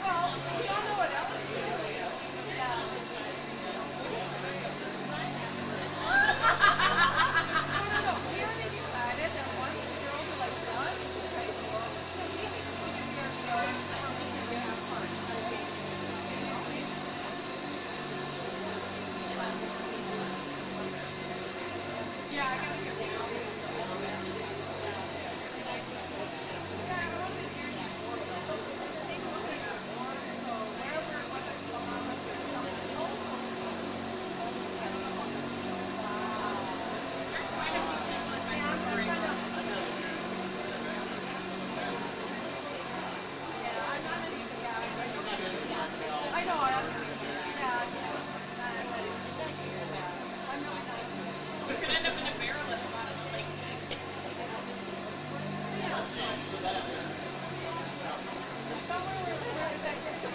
Well, we don't know what else to do. Yeah. No, no, no. We already decided that once the girls are like done with high school, then we can just look at the RPOs and we can have fun. Yeah, I gotta get rid of it. Yeah, I want to hear you. Steve was like that more, so wherever what that's going on, that's going to tell me. I don't know what that's going on. There's quite a few people in my Yeah, I'm group right kind now. of. Yeah, I'm not in. Yeah, I know. Honestly, yeah. I'm ready. I'm really not. You could end up in a barrel of like Somewhere where is that going to?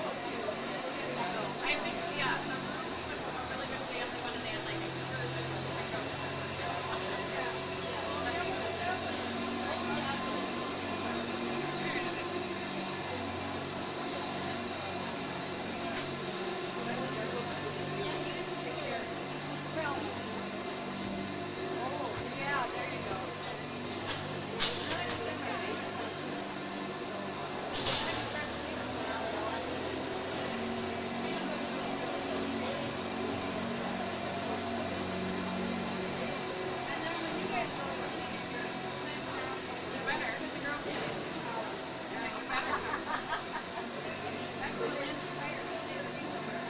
I think yeah, the group was a really good family one and they had like excursions and Well, oh, yeah, there you go. And then when you guys go over to your plants now, you better. because the girls get it. Yeah, you better. Actually, there is tires that they be somewhere.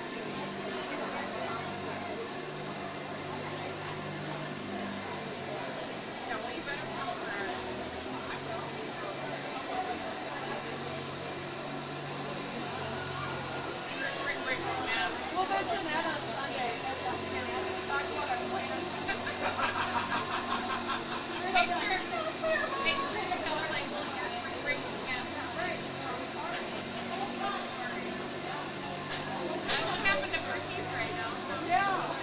Yeah, well you better tell her. Your spring break romance. We'll mention that on Sunday. We'll talk about our plans. Make sure you tell her like, well, your spring break romance. Right. That's what happened to Brookies right now. So Yeah.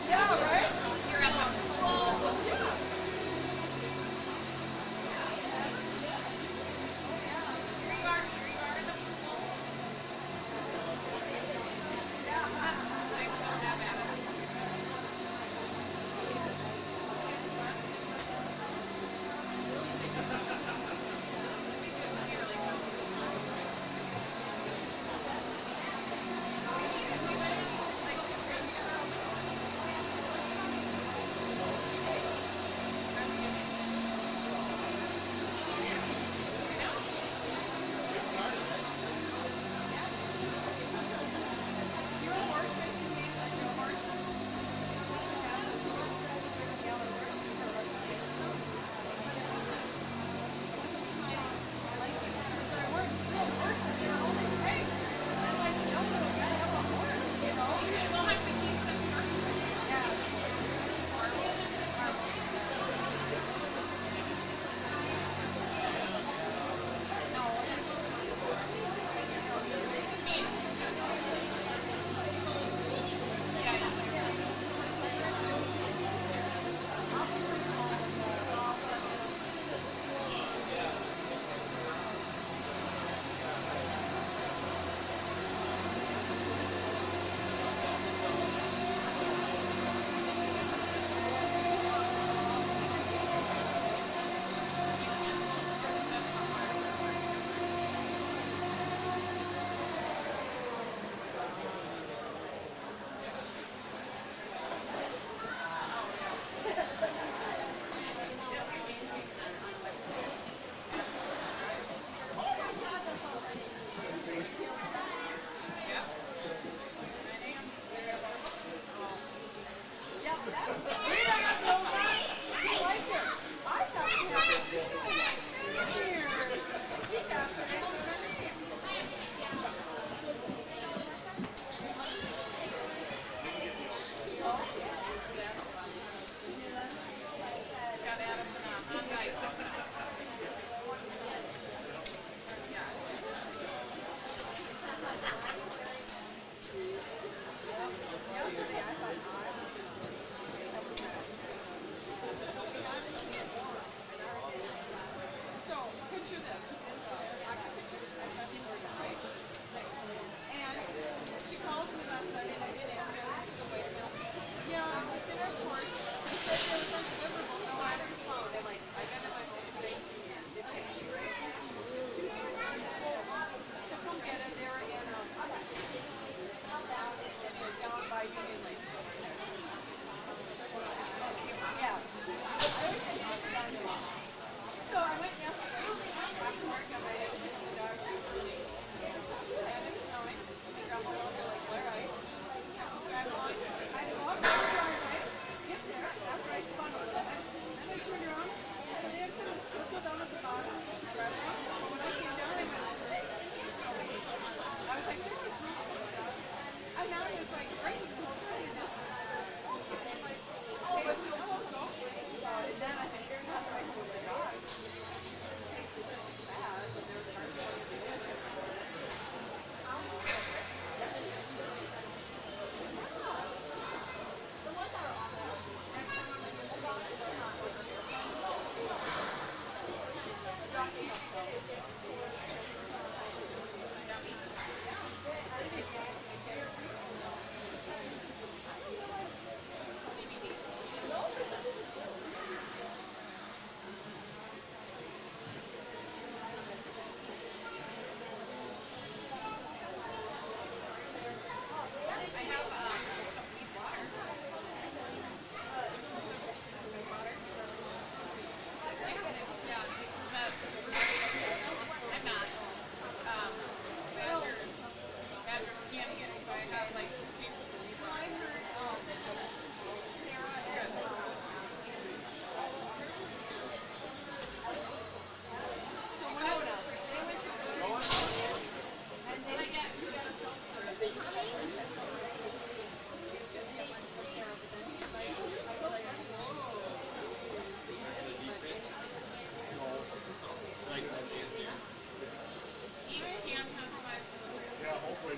Yeah, right? You're at the pool. Yeah. Here you are in the pool.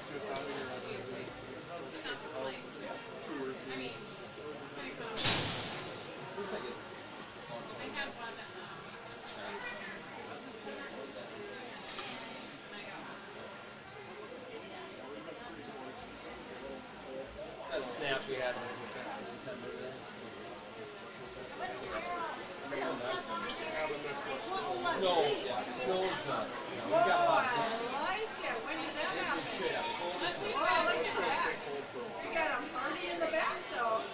enough to like, I mean, Looks like it's I had one that, that snap we had in December there. Snow, yeah, snow's done. We Whoa, got lots I of like it. When did that happen? shit out. Cold as fuck. Oh, let's in the back. We got a party in the back, though. I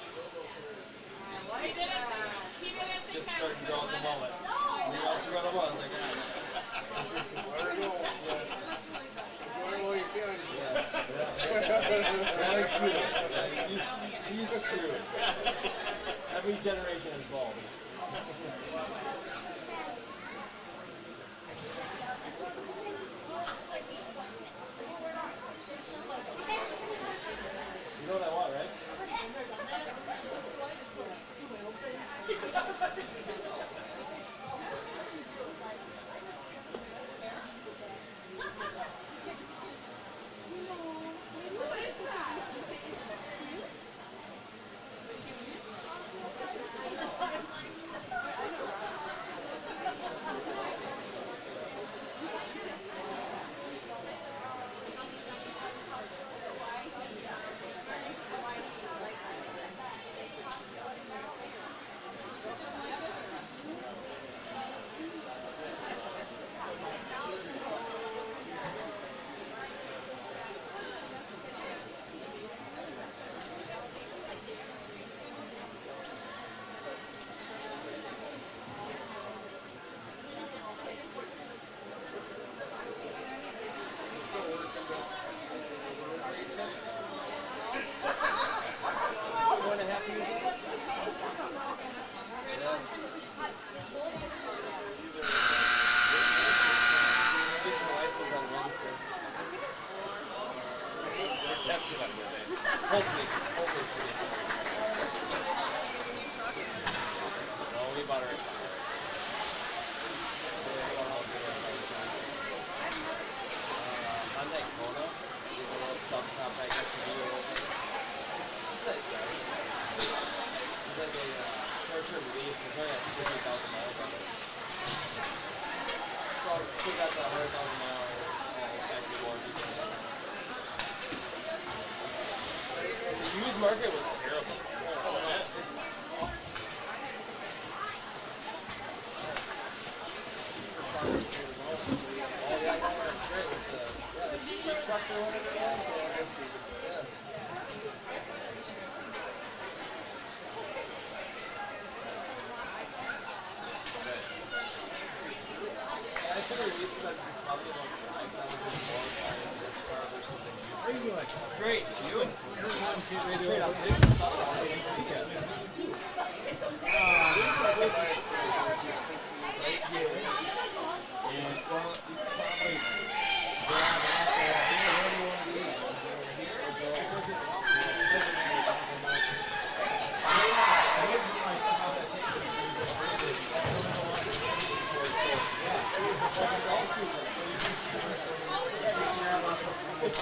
like that. he didn't think Just I was started gonna going the let it. mullet. You know what's going on? I was like, he's screwed. Every generation is bald. You know what I want, right? Hopefully. No, we bought it right now. Hyundai Kona, a little subcompact SUV or whatever. It's nice, guys. It's like a short-term lease. It's only got 50,000 miles on it. So still got the 100,000 mile factory warranty. The used market was terrible. It's oh yeah, that's right. With the heat truck or whatever it was. I think a lease would probably about 5,000 more than this car versus the used. How are you doing? Great. You? Trade out there. And well, you could probably grab after here. Where do you want to be? Here or go? It doesn't matter that much. I didn't get my stuff out that table. I don't know what it's for. So yeah, it was all super. Yeah, you can grab off of my if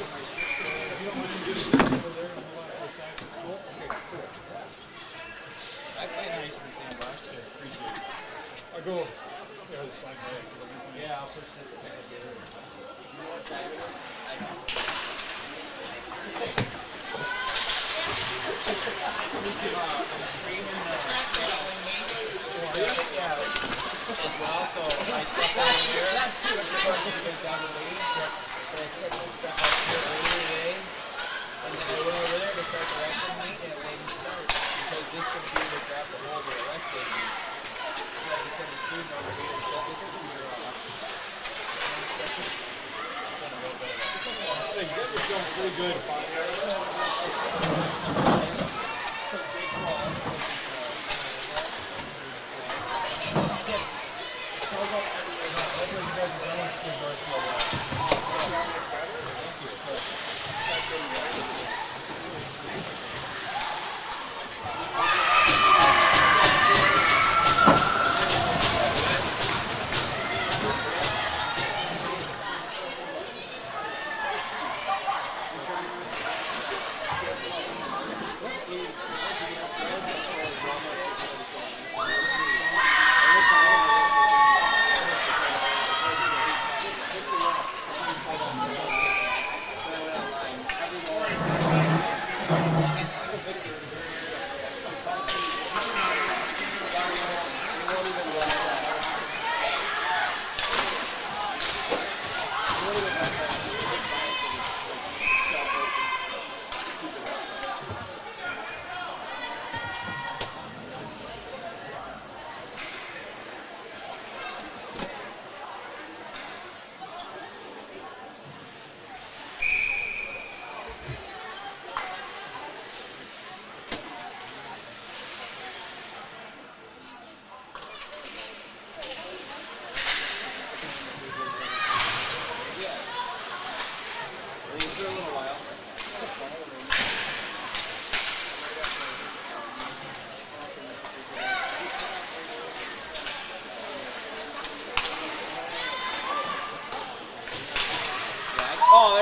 you don't want to do it over there, you want to go back to school? Okay, cool. I play nice in the sandbox. Yeah, appreciate it. I'll go. Yeah, the side way. Yeah, I'll push this back there. You know what time it is? I know. I'm streaming the wrestling meet. Yeah, as well. So I stepped out here, which of course is against WWE. But I set this stuff up here earlier today. And then I went over there to start the wrestling meet, and it wouldn't start because this computer grabbed the hold of the wrestling meet. So I had to send a student over here to shut this computer off. And it's been a little bit of that. So you guys are doing pretty good. So Jake Paul. Sounds like everybody does manage to work for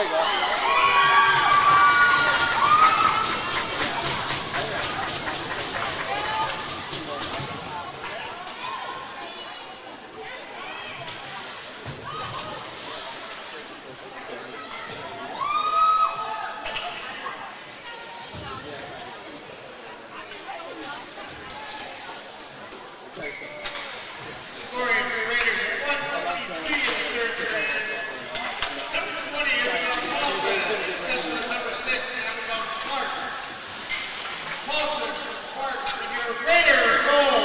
There you go. Scoring for the Raiders at 123 in the third period. Number 20 is Paulson. This is number 6, Abigail Sparks. Paulson from Sparks with your Raider goal.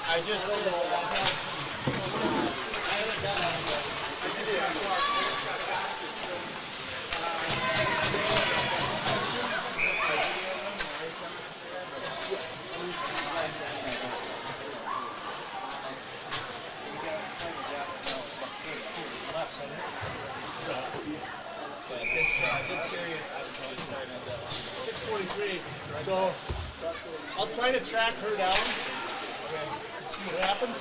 I just this period, I was always starting at that one. 6:43. So I'll try to track her down. Okay. And see what happens.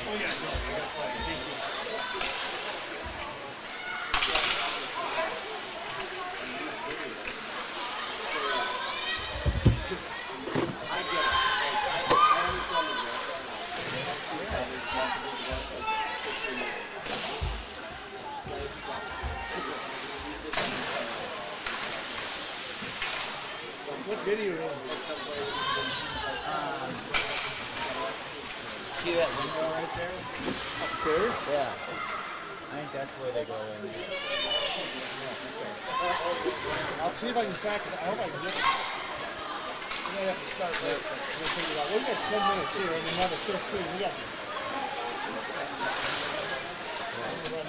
Oh yeah. Thank you. What video are you in? See that window right there? Upstairs? Yeah. I think that's where they go in there. I'll see if I can track it. I hope I can get it. We might have to start there. We'll figure it out. We've got 10 minutes here and another 15. We got.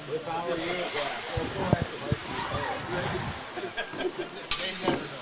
If I were you, we'll go ask the varsity players. They never know.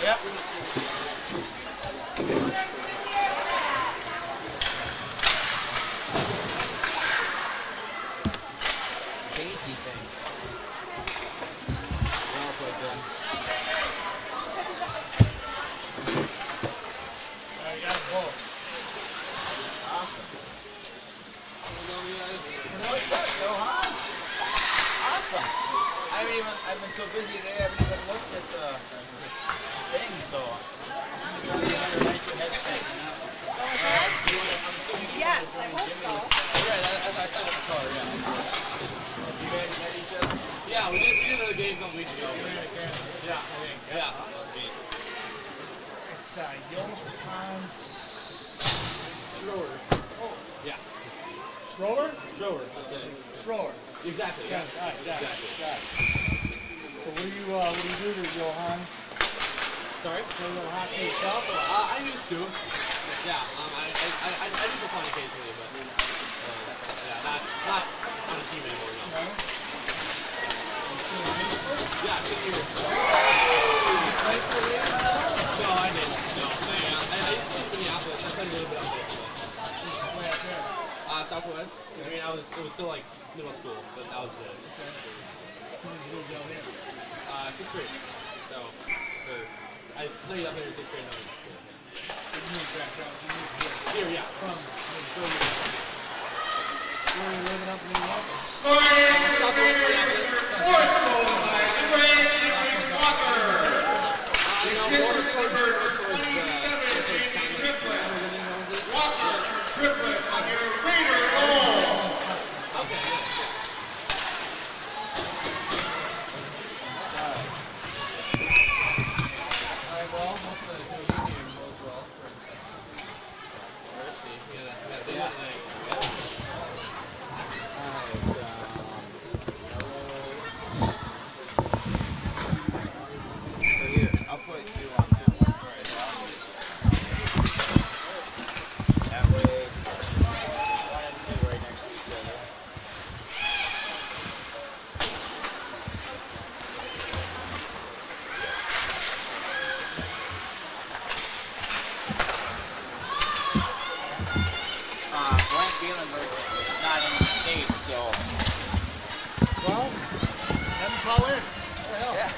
Yep. Dainty thing. Well played, Ben. I got them both. Awesome. Well, you guys. What's up, Johan? Awesome. I've been so busy today, I haven't even looked at the thing, so I'm going to get a nicer headset than that one. I'm assuming you Yes, guys I joined hope Jimmy. so. Right, as I said in the car, yeah. You guys met each other? Yeah, we did another game a couple weeks ago. Yeah, I think. Yeah. It's Johan Schroeder. Oh, Yeah. Schroeder? Schroeder, that's it. Schroeder. Exactly, yeah. All right, got it, Exactly. got it. So what do you do to Johan? Sorry? Play a little hockey yourself? Or? I used to. Yeah, I do for fun occasionally, but yeah, not on a team anymore, no. No? Yeah, sit here. Play for the No, I didn't. No, I used to live in Minneapolis. I played a little bit up there. Play up there. Southwest. I mean, it was still like middle school, but that was good. When did you live down here? Sixth grade. So, I played up there in sixth grade, not in school. You moved back out. You moved here. Here, yeah. From Minnesota. Where are you living up in Minneapolis? Scoring for the Raiders with their fourth goal tonight, number 8, Annalise Walker. The assist with number 27, Jamie Triplett. Walker from Triplett on your Raider goal. Okay, yeah. Alright, well, hope the game goes well for we'll see. We got a big one tonight. So here, I'll put you on too. That way, 1 and 2 right next to each other. Blank Bielenberg is not in the state, so. Well, have him call in. Yeah.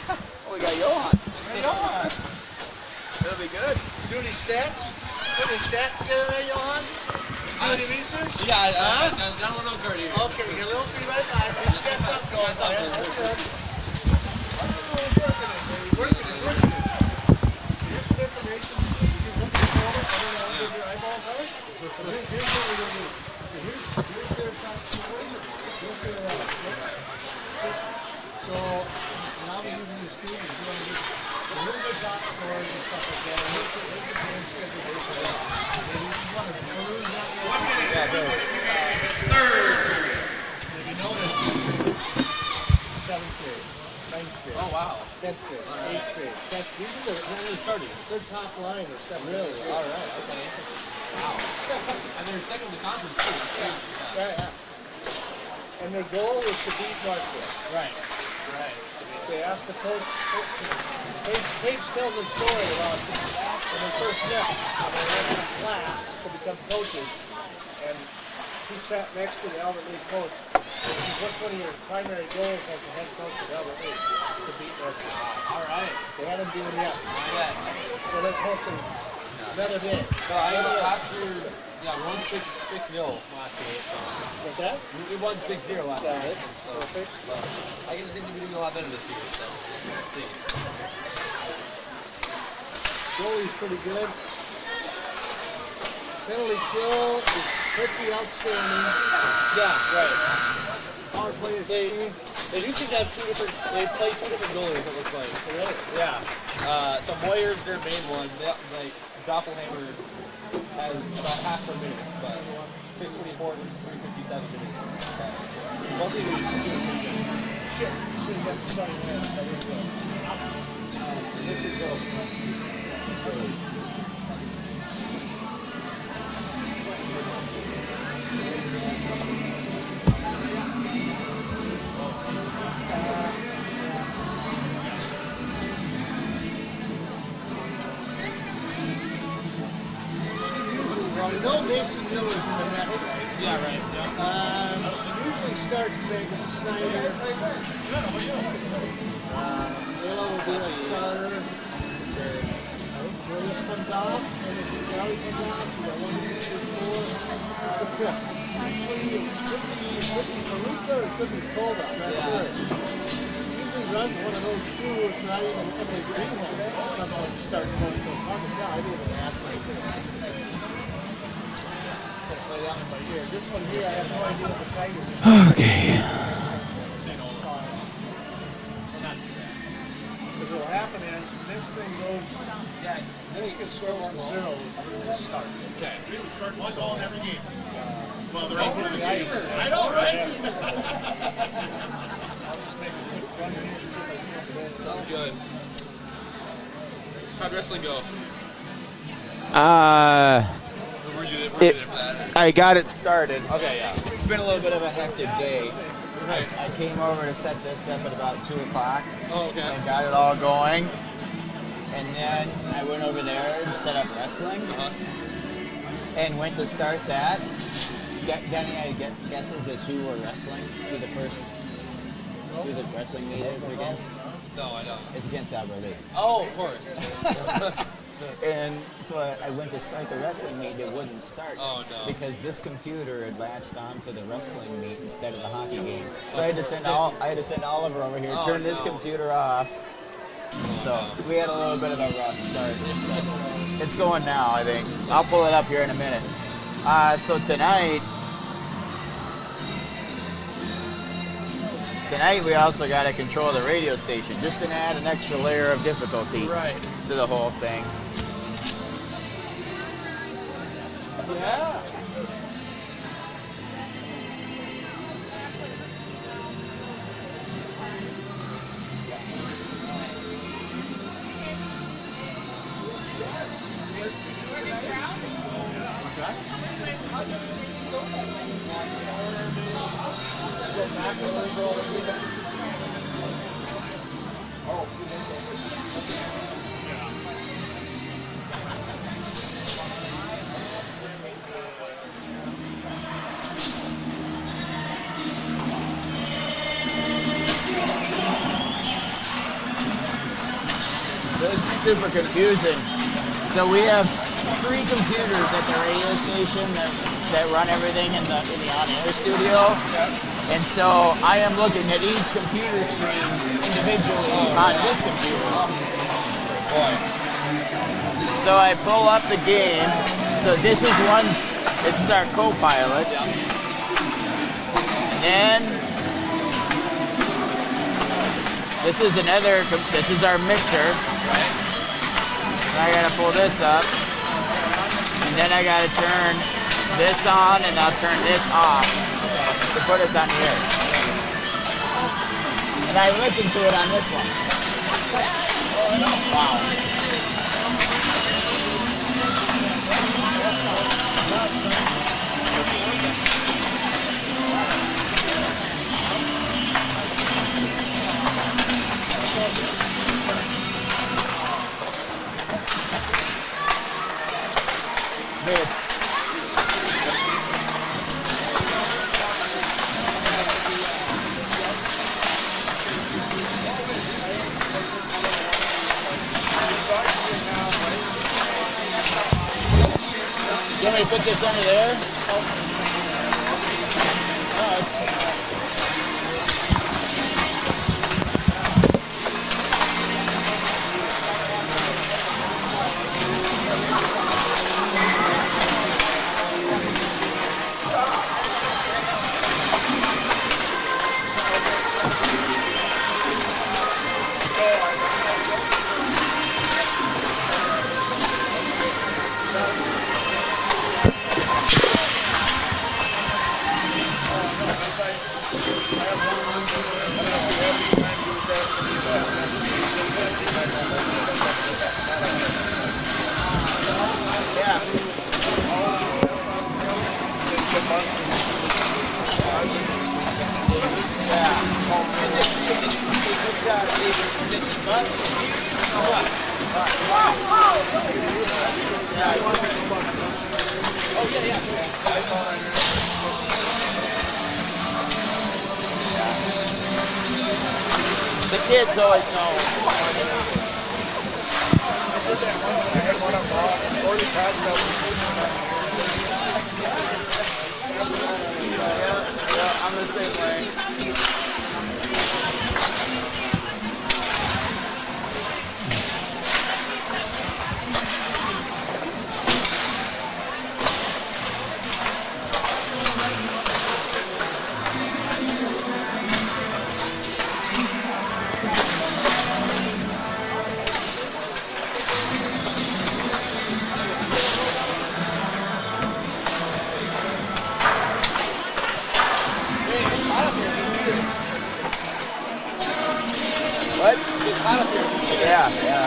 Oh, we got Johan. Johan. That'll be good. You do any stats? Put any stats together there, Johan? Do any research? Yeah, I got a little card here. Okay, we got a little 3x5. You got something going on there. That's good. Working it. Here's some information. You can look at the corner. I don't know if your eyeballs are. Here's what we're going to do. So here's their top score. Here's their so now we're using the students. So here's their top scores and stuff like that. Here's the game schedule based on that. And if you want to peruse that, 1 minute remaining in the third period. if you know this, 7th grade, 9th grade. Oh, wow. 10th grade, 8th grade. These are They're the starters. their top line is 7th grade. Really? All right. Okay. Wow. And they're second in the conference too. That's crazy. Right, yeah. And their goal is to beat Northfield. Right. Right. They asked the coach, Paige tells the story about when they first met, when they went to class to become coaches, and she sat next to the Albert Lee coach. And she says, what's one of your primary goals as the head coach of Albert Lee? To beat Northfield. All right. They haven't beaten yet. Yeah. So let's hope there's another day. So I last year, yeah, we won 6-0 last year. So What's that? we won 6-0 last Yeah, year. it's So, perfect. I guess it seems to be doing a lot better this year. So we'll see. Goalie's pretty good. Penalty kill is pretty outstanding. Yeah. Right. Power play is They key. they do seem to have they play two different goalies. It looks like. Really? Yeah. So Moyer's their main one. Like Doppelhammer has about half their minutes, but 624 and 357 minutes. Both of them are doing pretty good. Shit. Should have got starting there. That was good. This is go. know Mason Hill is in the net, right? Yeah, right. Yeah. Usually starts big with Snyder. Miller will be a starter. Willis comes off, and if Valley comes off, you got 1, 2, 3, 4. It's the fifth. Actually, it could be Maruka or it could be Kolda. I'm not sure. Usually runs one of those two, if not even Emily Greenwald. Someone starts going to the yeah, I didn't even ask my play that one by here. This one here, I have no idea what the tiger is. Okay. Because what will happen is, when this thing goes, this gets close to 0, it starts. Okay. We would start one ball in every game. Well, the rest of the Nice. I know, right? I'll just make a quick run here to see if I can get it. Sounds good. How'd wrestling go? Were you there for that? I got it started. Okay, yeah. It's been a little bit of a hectic day. Right. I came over to set this up at about 2 o'clock Oh, okay. and got it all going. And then I went over there and set up wrestling and went to start that. Danny, I guesses it's who we're wrestling, who the wrestling meet is against. No, I don't. It's against Alberta. Oh, of course. And so I went to start the wrestling meet, it wouldn't start. Oh, no. Because this computer had latched onto the wrestling meet instead of the hockey game. So I had to send Oliver over here, turn this computer off. So we had a little bit of a rough start. But it's going now, I think. I'll pull it up here in a minute. So tonight we also got to control the radio station, just to add an extra layer of difficulty to the whole thing. Yeah. What's that? This is super confusing. So we have 3 computers at the radio station that run everything in the on-air studio. And so I am looking at each computer screen individually on this computer. So I pull up the game. So this is our co-pilot. And then this is our mixer. And I gotta pull this up. And then I gotta turn this on and I'll turn this off to put us on the air. And I listen to it on this one. Wow. Mid. You want me to put this under there? Oh, it's... Oh, yeah, yeah. The kids always know. I did that once and I had one on raw. 40 pounds about Yeah, I'm the same way. What? It's hot up here. Yeah, yeah.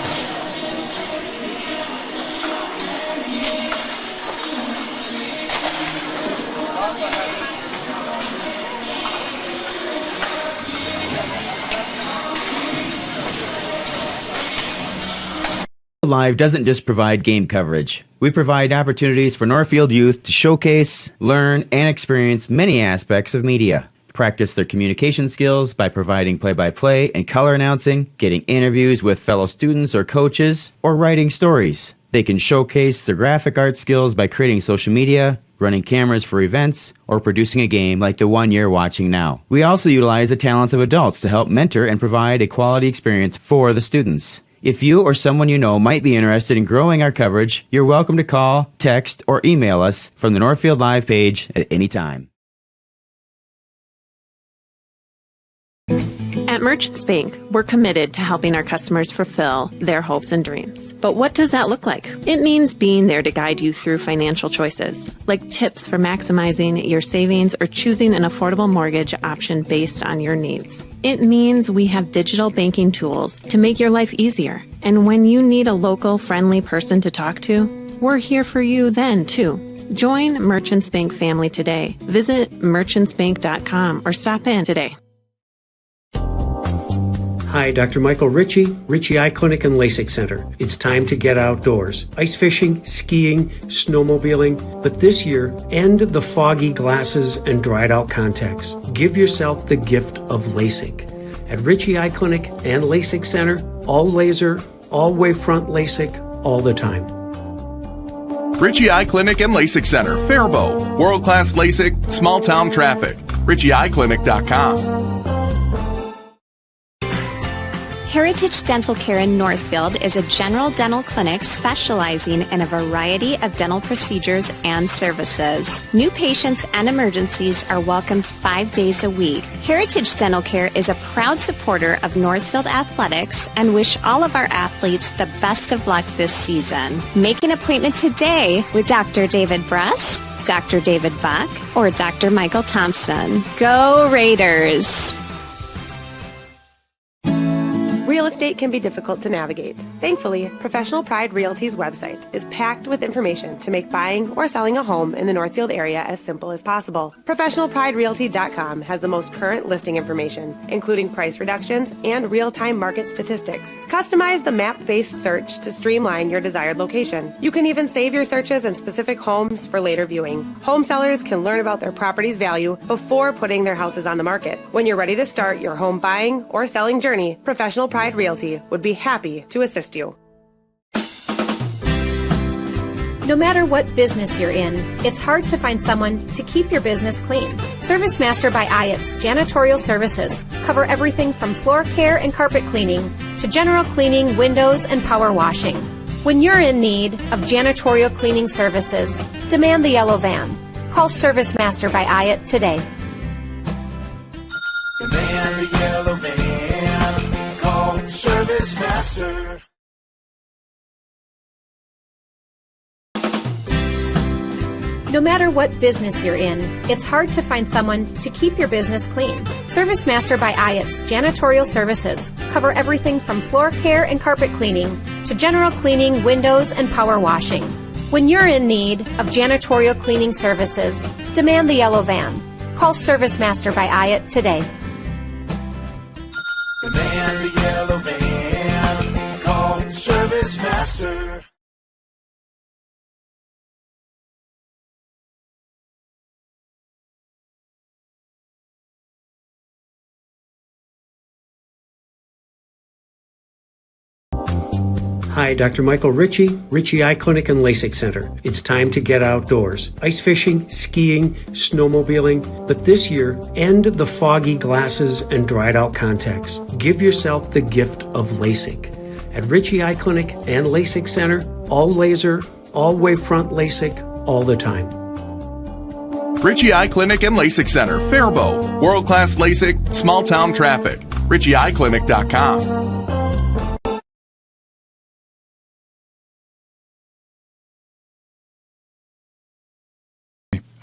Live doesn't just provide game coverage. We provide opportunities for Northfield youth to showcase, learn, and experience many aspects of media. Practice their communication skills by providing play-by-play and color announcing, getting interviews with fellow students or coaches, or writing stories. They can showcase their graphic art skills by creating social media, running cameras for events, or producing a game like the one you're watching now. We also utilize the talents of adults to help mentor and provide a quality experience for the students. If you or someone you know might be interested in growing our coverage, you're welcome to call, text, or email us from the Northfield Live page at any time. At Merchants Bank, we're committed to helping our customers fulfill their hopes and dreams. But what does that look like? It means being there to guide you through financial choices, like tips for maximizing your savings or choosing an affordable mortgage option based on your needs. It means we have digital banking tools to make your life easier. And when you need a local, friendly person to talk to, we're here for you then, too. Join Merchants Bank family today. Visit merchantsbank.com or stop in today. Hi, Dr. Michael Ritchie Eye Clinic and LASIK Center. It's time to get outdoors. Ice fishing, skiing, snowmobiling, but this year, end the foggy glasses and dried out contacts. Give yourself the gift of LASIK. At Ritchie Eye Clinic and LASIK Center, all laser, all wavefront LASIK, all the time. Ritchie Eye Clinic and LASIK Center, Faribault. World-class LASIK, small-town traffic. RitchieEyeClinic.com. Heritage Dental Care in Northfield is a general dental clinic specializing in a variety of dental procedures and services. New patients and emergencies are welcomed 5 days a week. Heritage Dental Care is a proud supporter of Northfield Athletics and wish all of our athletes the best of luck this season. Make an appointment today with Dr. David Bress, Dr. David Buck, or Dr. Michael Thompson. Go Raiders! Real estate can be difficult to navigate. Thankfully, Professional Pride Realty's website is packed with information to make buying or selling a home in the Northfield area as simple as possible. ProfessionalPrideRealty.com has the most current listing information, including price reductions and real-time market statistics. Customize the map-based search to streamline your desired location. You can even save your searches in specific homes for later viewing. Home sellers can learn about their property's value before putting their houses on the market. When you're ready to start your home buying or selling journey, Professional Pride Realty would be happy to assist you. No matter what business you're in, it's hard to find someone to keep your business clean. Service Master by Ayatt's janitorial services cover everything from floor care and carpet cleaning to general cleaning, windows, and power washing. When you're in need of janitorial cleaning services, demand the yellow van. Call Service Master by Ayatt today. Demand the yellow van. Call Service Master. No matter what business you're in, it's hard to find someone to keep your business clean. Service Master by Ayatt's janitorial services cover everything from floor care and carpet cleaning to general cleaning, windows, and power washing. When you're in need of janitorial cleaning services, demand the yellow van. Call Service Master by Ayatt today. Demand the yellow van. Call Service Master. Hi, Dr. Michael Ritchie, Ritchie Eye Clinic and LASIK Center. It's time to get outdoors. Ice fishing, skiing, snowmobiling, but this year, end the foggy glasses and dried out contacts. Give yourself the gift of LASIK. At Ritchie Eye Clinic and LASIK Center, all laser, all wavefront LASIK, all the time. Ritchie Eye Clinic and LASIK Center, Faribault. World-class LASIK, small-town traffic. RitchieEyeClinic.com.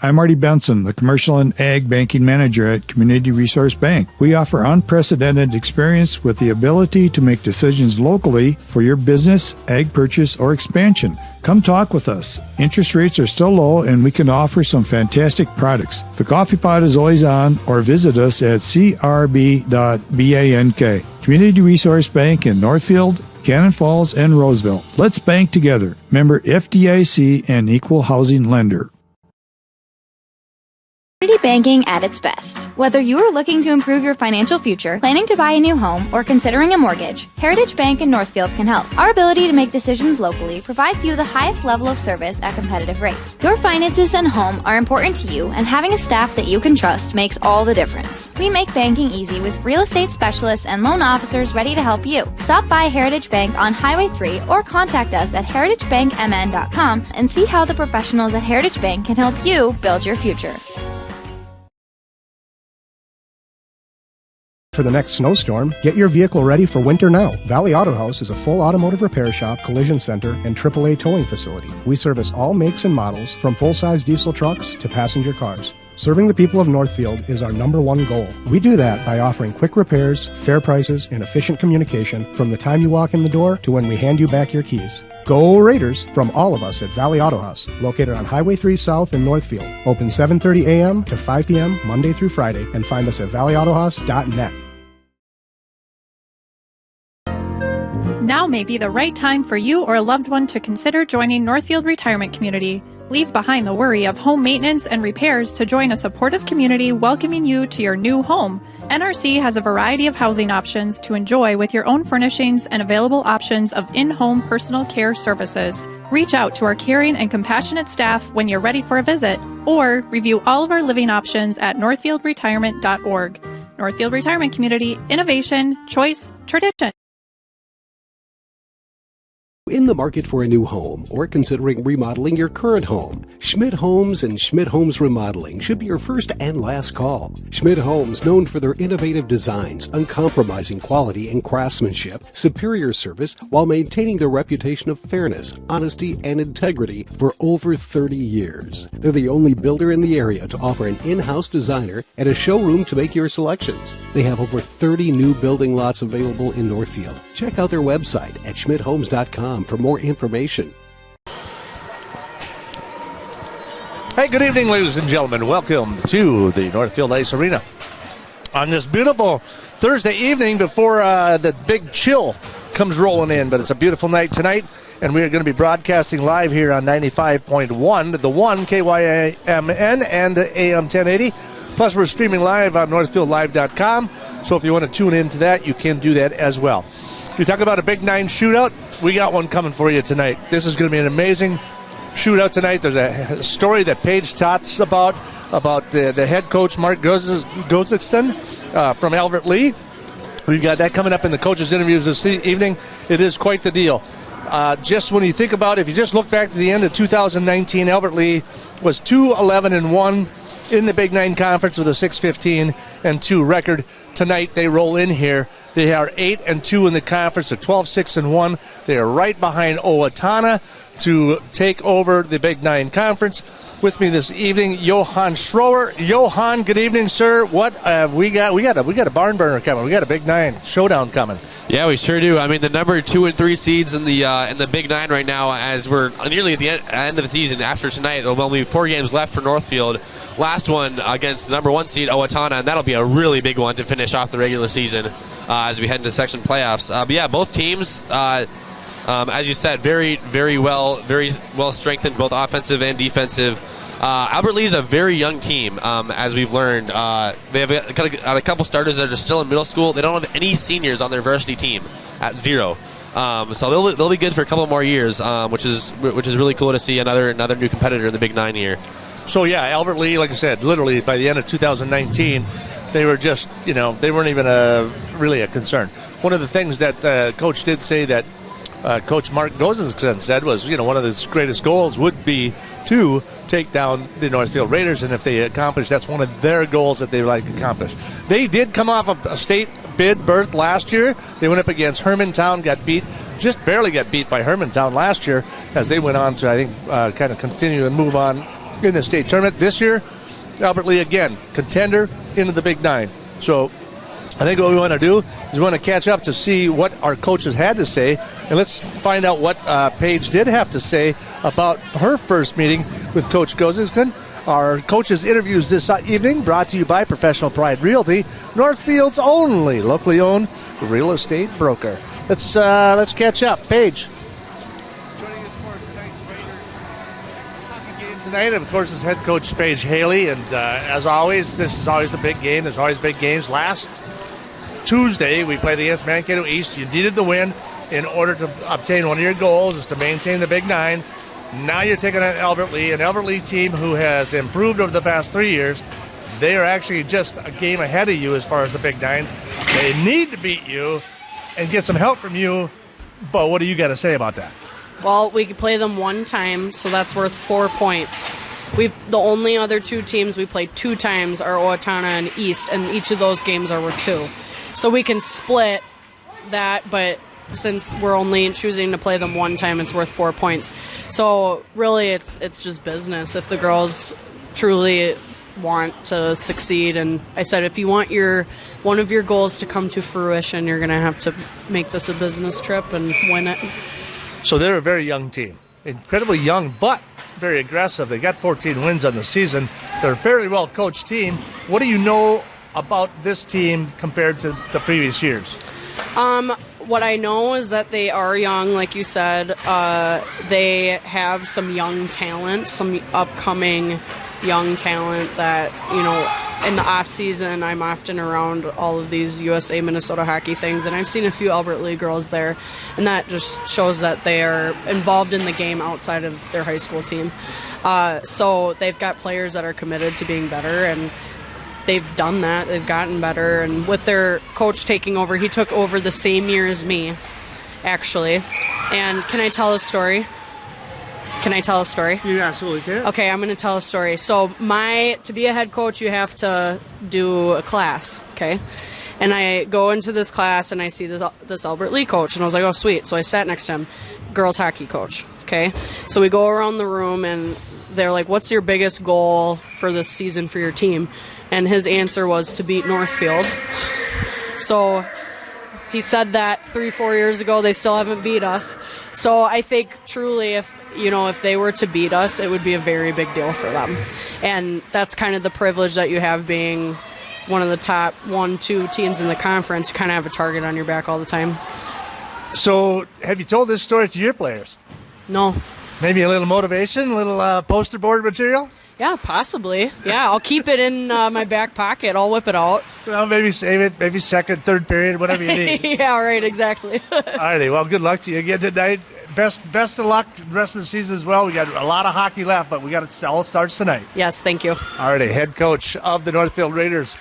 I'm Marty Benson, the Commercial and Ag Banking Manager at Community Resource Bank. We offer unprecedented experience with the ability to make decisions locally for your business, ag purchase, or expansion. Come talk with us. Interest rates are still low and we can offer some fantastic products. The coffee pot is always on, or visit us at crb.bank. Community Resource Bank in Northfield, Cannon Falls, and Roseville. Let's bank together. Member FDIC and equal housing lender. Community banking at its best. Whether you are looking to improve your financial future, planning to buy a new home, or considering a mortgage, Heritage Bank in Northfield can help. Our ability to make decisions locally provides you the highest level of service at competitive rates. Your finances and home are important to you, and having a staff that you can trust makes all the difference. We make banking easy with real estate specialists and loan officers ready to help you. Stop by Heritage Bank on Highway 3 or contact us at heritagebankmn.com and see how the professionals at Heritage Bank can help you build your future. For the next snowstorm, get your vehicle ready for winter now. Valley Auto House is a full automotive repair shop, collision center, and AAA towing facility. We service all makes and models, from full-size diesel trucks to passenger cars. Serving the people of Northfield is our #1 goal. We do that by offering quick repairs, fair prices, and efficient communication from the time you walk in the door to when we hand you back your keys. Go Raiders from all of us at Valley Auto House, located on Highway 3 South in Northfield. Open 7:30 a.m. to 5 p.m. Monday through Friday, and find us at valleyautohouse.net. Now may be the right time for you or a loved one to consider joining Northfield Retirement Community. Leave behind the worry of home maintenance and repairs to join a supportive community welcoming you to your new home. NRC has a variety of housing options to enjoy with your own furnishings and available options of in-home personal care services. Reach out to our caring and compassionate staff when you're ready for a visit, or review all of our living options at northfieldretirement.org. Northfield Retirement Community, innovation, choice, tradition. In the market for a new home or considering remodeling your current home, Schmidt Homes and Schmidt Homes Remodeling should be your first and last call. Schmidt Homes, known for their innovative designs, uncompromising quality and craftsmanship, superior service, while maintaining their reputation of fairness, honesty, and integrity for over 30 years. They're the only builder in the area to offer an in-house designer and a showroom to make your selections. They have over 30 new building lots available in Northfield. Check out their website at schmidthomes.com for more information. Hey, good evening, ladies and gentlemen. Welcome to the Northfield Ice Arena on this beautiful Thursday evening before the big chill comes rolling in. But it's a beautiful night tonight, and we are going to be broadcasting live here on 95.1, the 1 KYMN and AM 1080. Plus, we're streaming live on NorthfieldLive.com. So if you want to tune into that, you can do that as well. You talk about a Big 9 shootout, we got one coming for you tonight. This is going to be an amazing shootout tonight. There's a story that Paige talks about the head coach, Mark Gozikson from Albert Lee. We've got that coming up in the coaches' interviews this evening. It is quite the deal. Just when you think about it, if you just look back to the end of 2019, Albert Lee was 2-11-1 in the Big 9 Conference with a 6-15-2 record. Tonight they roll in here. They are 8-2 in the conference, a 12-6-1. They are right behind Owatonna to take over the Big 9 Conference. With me this evening, Johan Schroer. Johan, good evening, sir. What have we got? We got a barn burner coming. We got a Big 9 showdown coming. Yeah, we sure do. I mean, the number 2 and 3 seeds in the Big 9 right now, as we're nearly at the end of the season. After tonight, there'll only be 4 games left for Northfield. Last one against the number 1 seed, Owatonna, and that'll be a really big one to finish off the regular season as we head into section playoffs. But yeah, both teams, as you said, very well strengthened, both offensive and defensive. Albert Lee is a very young team, as we've learned. They have a couple starters that are still in middle school. They don't have any seniors on their varsity team at 0. So they'll be good for a couple more years, which is really cool to see another new competitor in the Big 9 here. So yeah, Albert Lee, like I said, literally by the end of 2019, they were just, they weren't even really a concern. One of the things that Coach did say that Coach Mark Gosensen said was, one of his greatest goals would be to take down the Northfield Raiders, and if they accomplish, that's one of their goals that they would like to accomplish. They did come off a state bid berth last year. They went up against Hermantown, just barely got beat by Hermantown last year, as they went on to, I think, kind of continue and move on in the state tournament. This year, Albert Lee, again, contender into the Big 9. So I think what we want to do is we want to catch up to see what our coaches had to say, and let's find out what Paige did have to say about her first meeting with Coach Gosensen. Our coaches' interviews this evening brought to you by Professional Pride Realty, Northfield's only locally owned real estate broker. Let's catch up. Paige. Joining us for tonight's Raiders hockey game tonight, of course, is head coach Paige Haley, and as always, this is always a big game. There's always big games. Last Tuesday, we played against Mankato East. You needed the win in order to obtain one of your goals, is to maintain the Big 9. Now you're taking on Albert Lee, an Albert Lee team who has improved over the past 3 years. They are actually just a game ahead of you as far as the Big 9. They need to beat you and get some help from you, but what do you got to say about that? Well, we could play them one time, so that's worth 4 points. The only other two teams we played 2 times are Owatonna and East, and each of those games are worth 2. So we can split that, but since we're only choosing to play them one time, it's worth 4 points. So really, it's just business. If the girls truly want to succeed, and I said, if you want one of your goals to come to fruition, you're going to have to make this a business trip and win it. So they're a very young team, incredibly young, but very aggressive. They got 14 wins on the season. They're a fairly well coached team. What do you know about this team compared to the previous years? What I know is that they are young, like you said. They have some young talent, some upcoming young talent that, in the off season, I'm often around all of these USA Minnesota hockey things, and I've seen a few Albert Lee girls there, and that just shows that they are involved in the game outside of their high school team. So they've got players that are committed to being better, and they've done that. They've gotten better, and with their coach taking over, he took over the same year as me, actually. And can I tell a story? Can I tell a story? You absolutely can. Okay, I'm going to tell a story. So to be a head coach, you have to do a class, okay? And I go into this class, and I see this Albert Lee coach, and I was like, oh, sweet. So I sat next to him, girls hockey coach, okay? So we go around the room, and they're like, what's your biggest goal for this season for your team? And his answer was to beat Northfield. So he said that 3-4 years ago. They still haven't beat us. So I think truly if they were to beat us, it would be a very big deal for them. And that's kind of the privilege that you have being one of the top 1-2 teams in the conference. You kind of have a target on your back all the time. So have you told this story to your players? No. Maybe a little motivation, a little poster board material? Yeah, possibly. Yeah, I'll keep it in my back pocket. I'll whip it out. Well, maybe save it, maybe second, third period, whatever you need. Yeah, right, exactly. All righty, well, good luck to you again tonight. Best of luck the rest of the season as well. We got a lot of hockey left, but it all starts tonight. Yes, thank you. All righty, head coach of the Northfield Raiders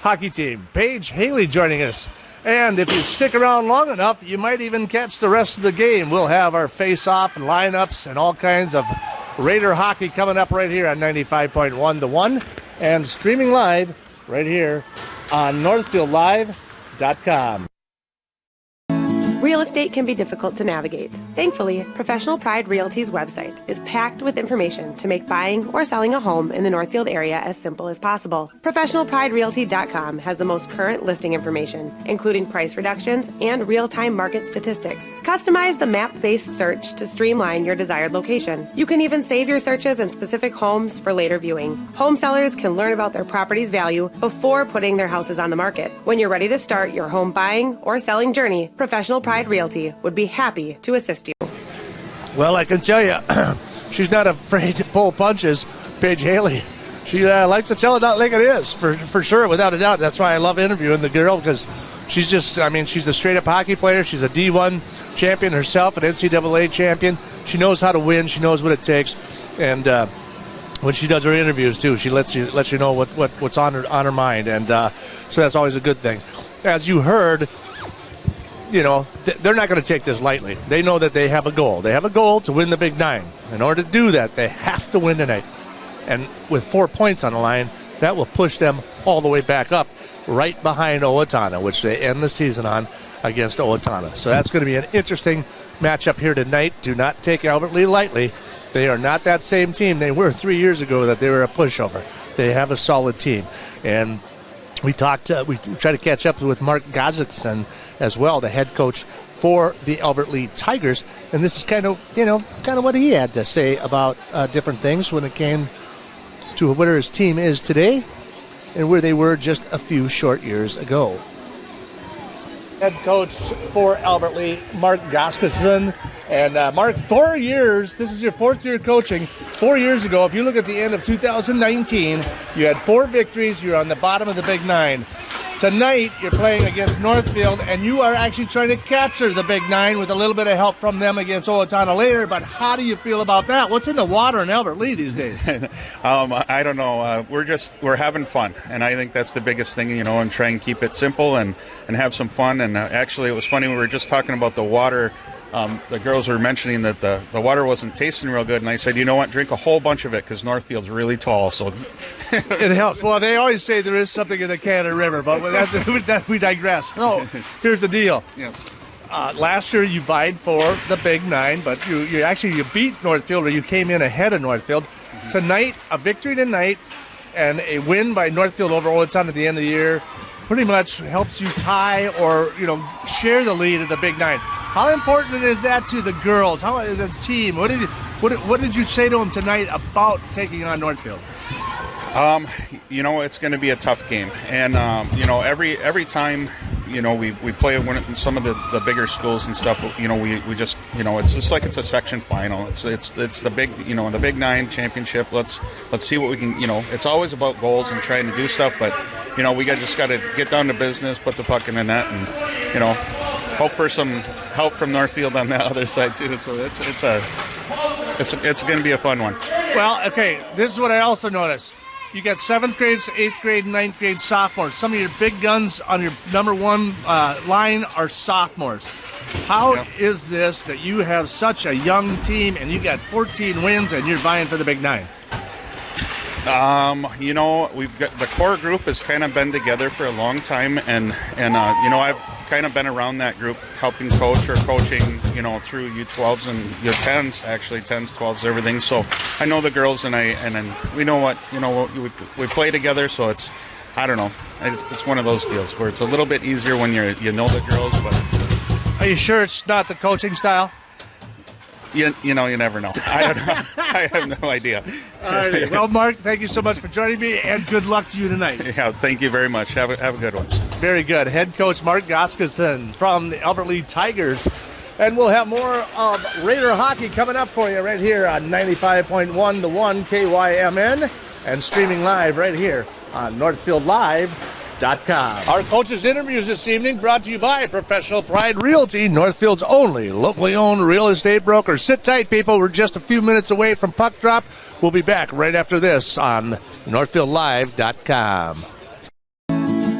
hockey team, Paige Haley, joining us. And if you stick around long enough, you might even catch the rest of the game. We'll have our face-off and lineups and all kinds of Raider hockey coming up right here on 95.1 The One and streaming live right here on NorthfieldLive.com. Real estate can be difficult to navigate. Thankfully, Professional Pride Realty's website is packed with information to make buying or selling a home in the Northfield area as simple as possible. ProfessionalPrideRealty.com has the most current listing information, including price reductions and real-time market statistics. Customize the map-based search to streamline your desired location. You can even save your searches in specific homes for later viewing. Home sellers can learn about their property's value before putting their houses on the market. When you're ready to start your home buying or selling journey, Professional Pride Realty would be happy to assist you. Well, I can tell you, she's not afraid to pull punches, Paige Haley. She likes to tell it not like it is, for sure, without a doubt. That's why I love interviewing the girl, because she's just, I mean, she's a straight-up hockey player. She's a D1 champion herself, an NCAA champion. She knows how to win. She knows what it takes. And when she does her interviews, too, she lets you know what's on her mind. And so that's always a good thing. As you heard, you know, they're not going to take this lightly. They know that they have a goal. They have a goal to win the Big Nine. In order to do that, they have to win tonight. And with 4 points on the line, that will push them all the way back up, right behind Owatonna, which they end the season on against Owatonna. So that's going to be an interesting matchup here tonight. Do not take Albert Lee lightly. They are not that same team they were 3 years ago that they were a pushover. They have a solid team. And we tried to catch up with Mark Gazikson as well, the head coach for the Albert Lee Tigers. And this is kind of what he had to say about different things when it came to where his team is today and where they were just a few short years ago. Head coach for Albert Lee, Mark Gazikson. And Mark, 4 years, this is your 4th year coaching. 4 years ago, if you look at the end of 2019, you had 4 victories. You're on the bottom of the Big Nine. Tonight, you're playing against Northfield, and you are actually trying to capture the Big Nine with a little bit of help from them against Owatonna later. But how do you feel about that? What's in the water in Albert Lee these days? I don't know. We're having fun, and I think that's the biggest thing, you know, and try and keep it simple and have some fun. And actually, it was funny, we were just talking about the water. The girls were mentioning that the water wasn't tasting real good, and I said, you know what, drink a whole bunch of it because Northfield's really tall, so it helps. Well, they always say there is something in the Canada River, but we digress. So here's the deal. Yeah. Last year you vied for the Big Nine, but you beat Northfield, or you came in ahead of Northfield. Mm-hmm. Tonight, a victory tonight and a win by Northfield over Owatonna at the end of the year pretty much helps you tie or, you know, share the lead of the Big Nine. How important is that to the girls? How the team? What did you say to them tonight about taking on Northfield? You know, it's going to be a tough game, and you know, every time, you know, we play some of the bigger schools and stuff. You know, we just, you know, it's just like it's a section final. It's the big, you know, the Big Nine championship. Let's see what we can. You know, it's always about goals and trying to do stuff, but you know, we just got to get down to business, put the puck in the net, and you know, hope for some help from Northfield on the other side too. So it's going to be a fun one. Well, okay, this is what I also noticed. You got 7th grade, 8th grade, 9th grade sophomores. Some of your big guns on your number one line are sophomores. How is this that you have such a young team and you got 14 wins and you're vying for the Big Nine? You know, we've got the core group has kind of been together for a long time, and you know, I've kind of been around that group, helping coach or coaching, you know, through U12s and U10s, actually 10s, 12s, everything. So I know the girls, and we know what, you know, we play together. So it's, I don't know, it's one of those deals where it's a little bit easier when you know the girls. But are you sure it's not the coaching style? You know, you never know. I have no idea. All right. Well, Mark, thank you so much for joining me, and good luck to you tonight. Yeah, thank you very much. Have a good one. Very good. Head coach Mark Gazikson from the Albert Lee Tigers. And we'll have more of Raider hockey coming up for you right here on 95.1 The One KYMN and streaming live right here on NorthfieldLive.com. Our coaches' interviews this evening brought to you by Professional Pride Realty, Northfield's only locally owned real estate broker. Sit tight, people. We're just a few minutes away from puck drop. We'll be back right after this on NorthfieldLive.com.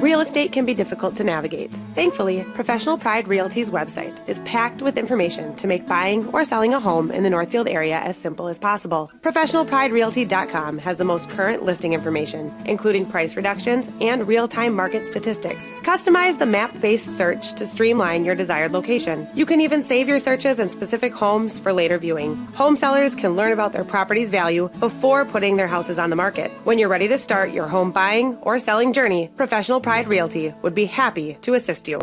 Real estate can be difficult to navigate. Thankfully, Professional Pride Realty's website is packed with information to make buying or selling a home in the Northfield area as simple as possible. ProfessionalPrideRealty.com has the most current listing information, including price reductions and real-time market statistics. Customize the map-based search to streamline your desired location. You can even save your searches in specific homes for later viewing. Home sellers can learn about their property's value before putting their houses on the market. When you're ready to start your home buying or selling journey, Professional Pride Realty would be happy to assist you.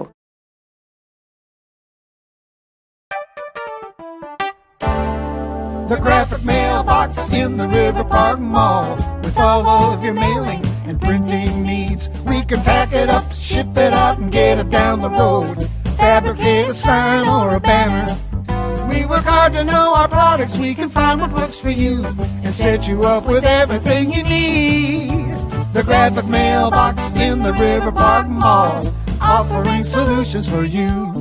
The graphic mailbox in the River Park Mall. With all of your mailing and printing needs, we can pack it up, ship it out, and get it down the road. Fabricate a sign or a banner. We work hard to know our products. We can find what works for you and set you up with everything you need. The graphic mailbox in the River Park Mall. offering solutions for you.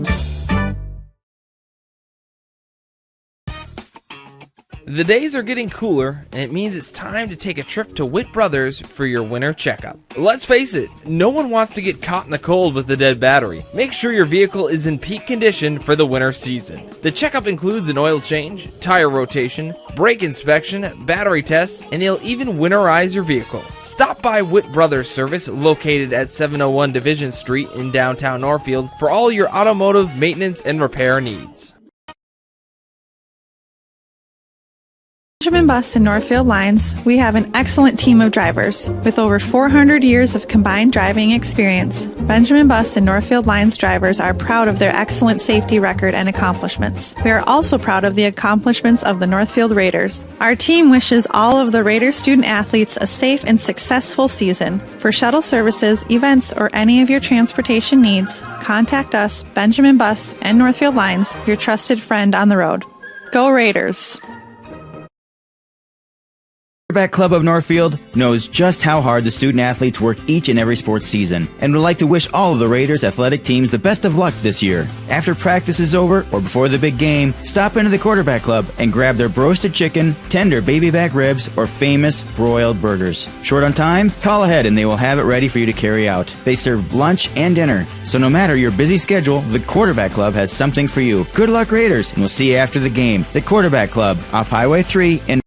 The days are getting cooler, and it means it's time to take a trip to Witt Brothers for your winter checkup. Let's face it, no one wants to get caught in the cold with a dead battery. Make sure your vehicle is in peak condition for the winter season. The checkup includes an oil change, tire rotation, brake inspection, battery tests, and they'll even winterize your vehicle. Stop by Witt Brothers Service, located at 701 Division Street in downtown Northfield, for all your automotive maintenance and repair needs. Benjamin Bus and Northfield Lines, we have an excellent team of drivers. With over 400 years of combined driving experience, Benjamin Bus and Northfield Lines drivers are proud of their excellent safety record and accomplishments. We are also proud of the accomplishments of the Northfield Raiders. Our team wishes all of the Raiders student athletes a safe and successful season. For shuttle services, events, or any of your transportation needs, contact us, Benjamin Bus and Northfield Lines, your trusted friend on the road. Go Raiders! Quarterback Club of Northfield knows just how hard the student athletes work each and every sports season and would like to wish all of the Raiders athletic teams the best of luck this year. After practice is over or before the big game, stop into the Quarterback Club and grab their roasted chicken, tender baby back ribs, or famous broiled burgers. Short on time? Call ahead and they will have it ready for you to carry out. They serve lunch and dinner, so no matter your busy schedule, the Quarterback Club has something for you. Good luck, Raiders, and we'll see you after the game. The Quarterback Club, off Highway 3 in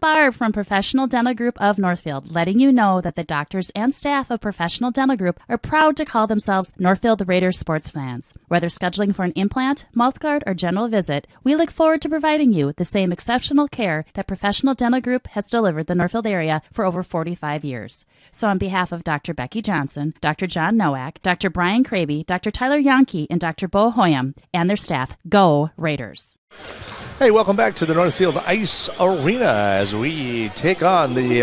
Barb from Professional Dental Group of Northfield, letting you know that the doctors and staff of Professional Dental Group are proud to call themselves Northfield Raiders sports fans. Whether scheduling for an implant, mouthguard, or general visit, we look forward to providing you the same exceptional care that Professional Dental Group has delivered the Northfield area for over 45 years. So on behalf of Dr. Becky Johnson, Dr. John Nowak, Dr. Brian Kraby, Dr. Tyler Yonke, and Dr. Bo Hoyam, and their staff, go Raiders. Hey, welcome back to the Northfield Ice Arena as we take on the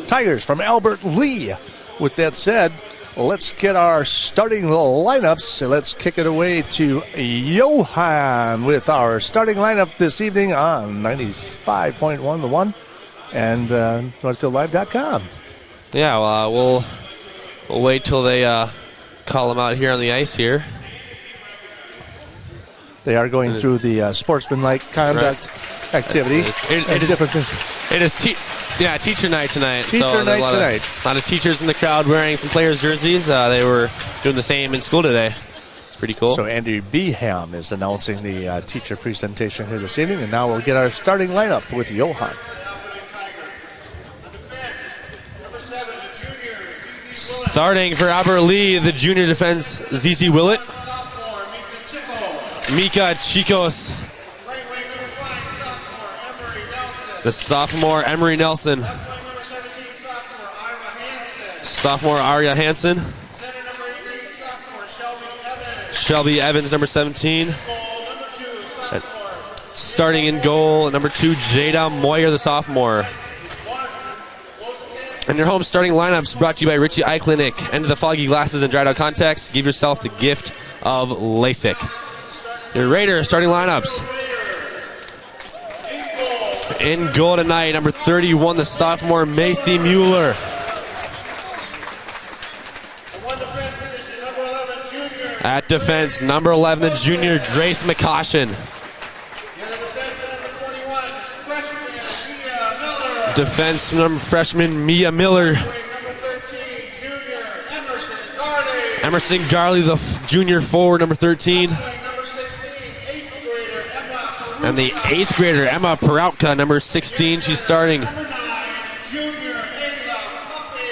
Tigers from Albert Lee. With that said, let's get our starting lineups. Let's kick it away to Johan with our starting lineup this evening on 95.1 The One and NorthfieldLive.com. Yeah, well, we'll wait till they call them out here on the ice here. They are going through the sportsmanlike conduct activity. It is teacher night tonight. Teacher night tonight. A lot of teachers in the crowd wearing some players' jerseys. They were doing the same in school today. It's pretty cool. So Andy Beham is announcing the teacher presentation here this evening, and now we'll get our starting lineup with Johan. Starting for Albert Lee, the junior defense, ZZ Willett. Mika Chicos. The sophomore, Emery Nelson. Sophomore, Arya Hansen. Shelby Evans, number 17. Starting in goal, number 2, Jada Moyer, the sophomore. And your home starting lineups brought to you by Richie Eye Clinic. End of the foggy glasses and dried out contacts. Give yourself the gift of LASIK. Your Raiders starting lineups. In goal tonight, number 31, the sophomore Macy Mueller. At defense, number 11, the junior Grace McCaution. Defense, number freshman Mia Miller. Emerson Garley, the junior forward, number 13. And the 8th grader, Emma Perautka, number 16. She's starting.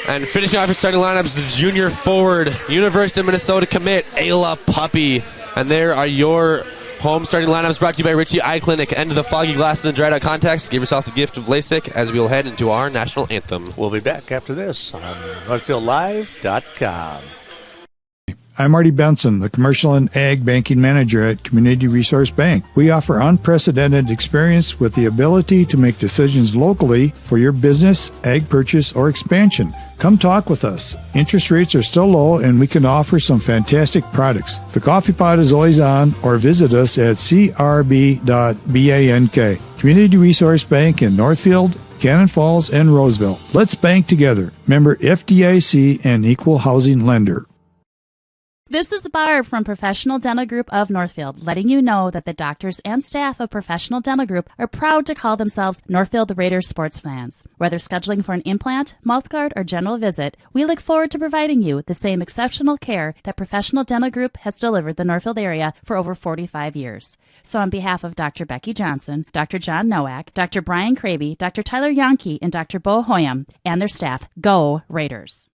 And finishing off her starting lineups, the junior forward, University of Minnesota commit, Ayla Puppy. And there are your home starting lineups brought to you by Richie Eye Clinic. End of the foggy glasses and dried out contacts. Give yourself the gift of LASIK as we will head into our national anthem. We'll be back after this on NorthfieldLive.com. I'm Marty Benson, the Commercial and Ag Banking Manager at Community Resource Bank. We offer unprecedented experience with the ability to make decisions locally for your business, ag purchase, or expansion. Come talk with us. Interest rates are still low, and we can offer some fantastic products. The coffee pot is always on, or visit us at crb.bank. Community Resource Bank in Northfield, Cannon Falls, and Roseville. Let's bank together. Member FDIC and equal housing lender. This is Barb from Professional Dental Group of Northfield, letting you know that the doctors and staff of Professional Dental Group are proud to call themselves Northfield Raiders sports fans. Whether scheduling for an implant, mouthguard, or general visit, we look forward to providing you the same exceptional care that Professional Dental Group has delivered the Northfield area for over 45 years. So on behalf of Dr. Becky Johnson, Dr. John Nowak, Dr. Brian Kraby, Dr. Tyler Yonke, and Dr. Bo Hoyam, and their staff, go Raiders.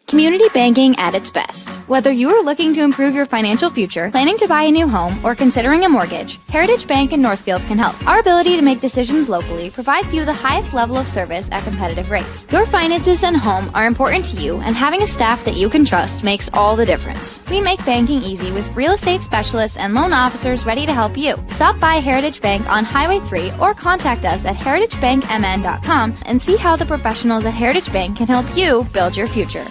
Community banking at its best. Whether you are looking to improve your financial future, planning to buy a new home, or considering a mortgage, Heritage Bank in Northfield can help. Our ability to make decisions locally provides you the highest level of service at competitive rates. Your finances and home are important to you, and having a staff that you can trust makes all the difference. We make banking easy with real estate specialists and loan officers ready to help you. Stop by Heritage Bank on Highway 3 or contact us at heritagebankmn.com and see how the professionals at Heritage Bank can help you build your future.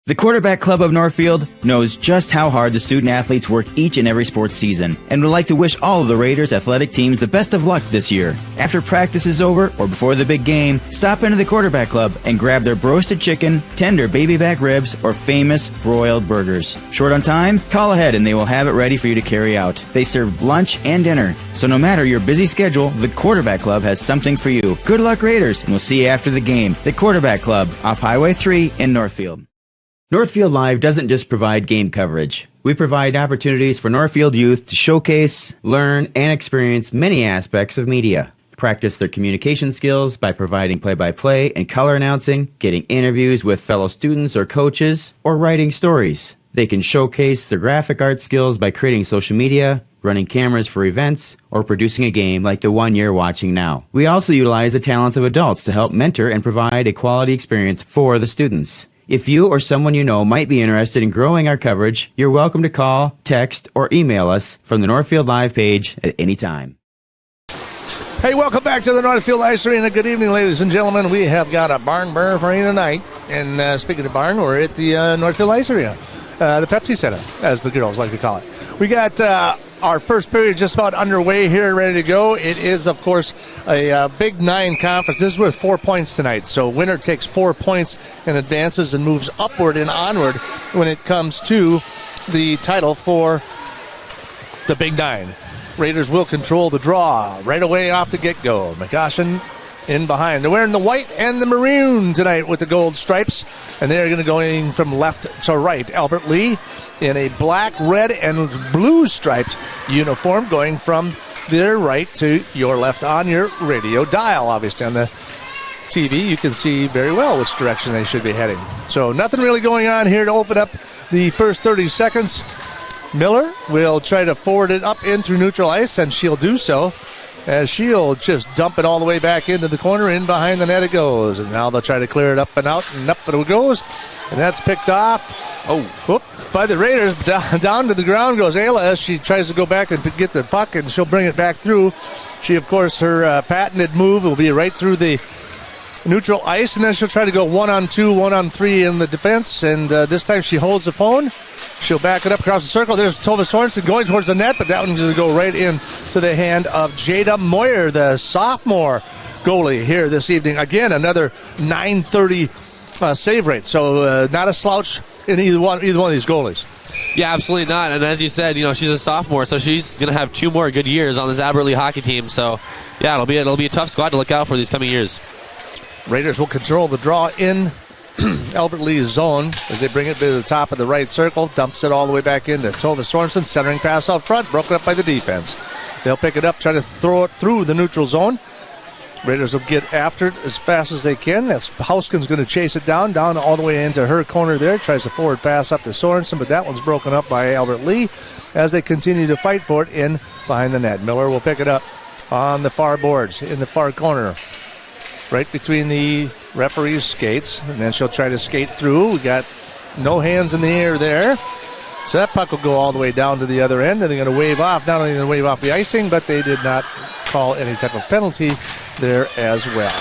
The Quarterback Club of Northfield knows just how hard the student-athletes work each and every sports season and would like to wish all of the Raiders athletic teams the best of luck this year. After practice is over or before the big game, stop into the Quarterback Club and grab their roasted chicken, tender baby back ribs, or famous broiled burgers. Short on time? Call ahead and they will have it ready for you to carry out. They serve lunch and dinner, so no matter your busy schedule, the Quarterback Club has something for you. Good luck, Raiders, and we'll see you after the game. The Quarterback Club, off Highway 3 in Northfield. Northfield Live doesn't just provide game coverage. We provide opportunities for Northfield youth to showcase, learn, and experience many aspects of media. Practice their communication skills by providing play-by-play and color announcing, getting interviews with fellow students or coaches, or writing stories. They can showcase their graphic art skills by creating social media, running cameras for events, or producing a game like the one you're watching now. We also utilize the talents of adults to help mentor and provide a quality experience for the students. If you or someone you know might be interested in growing our coverage, you're welcome to call, text, or email us from the Northfield Live page at any time. Hey, welcome back to the Northfield Ice Arena. Good evening, ladies and gentlemen. We have got a barn burner for you tonight. And speaking of barn, we're at the Northfield Ice Arena, the Pepsi Center, as the girls like to call it. We got our first period just about underway here, ready to go. It is, of course, a Big 9 conference. This is worth 4 points tonight. So winner takes 4 points and advances and moves upward and onward when it comes to the title for the Big 9. Raiders will control the draw right away off the get-go. McCoshen in behind. They're wearing the white and the maroon tonight with the gold stripes, and they're going to go in from left to right. Albert Lee in a black, red, and blue striped uniform going from their right to your left on your radio dial. Obviously on the TV you can see very well which direction they should be heading. So nothing really going on here to open up the first 30 seconds. Miller will try to forward it up in through neutral ice, and she'll do so as she'll just dump it all the way back into the corner. In behind the net it goes, and now they'll try to clear it up and out, and up it goes, and that's picked off by the Raiders. Down to the ground goes Ayla as she tries to go back and get the puck, and she'll bring it back through. She, of course, her patented move will be right through the neutral ice, and then she'll try to go 1-on-2, 1-on-3 in the defense, and this time she holds the phone. She'll back it up across the circle. There's Tova Sorensen going towards the net, but that one's going to go right into the hand of Jada Moyer, the sophomore goalie here this evening. Again, another .930 save rate. So not a slouch in either one of these goalies. Yeah, absolutely not. And as you said, she's a sophomore, so she's going to have 2 more good years on this Albert Lee hockey team. So, yeah, it'll be a tough squad to look out for these coming years. Raiders will control the draw in Albert Lee's zone as they bring it to the top of the right circle. Dumps it all the way back into Tova Sorensen. Centering pass out front, broken up by the defense. They'll pick it up, try to throw it through the neutral zone. Raiders will get after it as fast as they can. That's Hauskin's going to chase it down all the way into her corner there. Tries to forward pass up to Sorensen, but that one's broken up by Albert Lee as they continue to fight for it in behind the net. Miller will pick it up on the far boards in the far corner, right between the referee's skates, and then she'll try to skate through. We got no hands in the air there. So that puck will go all the way down to the other end, and they're going to wave off. Not only going to wave off the icing, but they did not call any type of penalty there as well.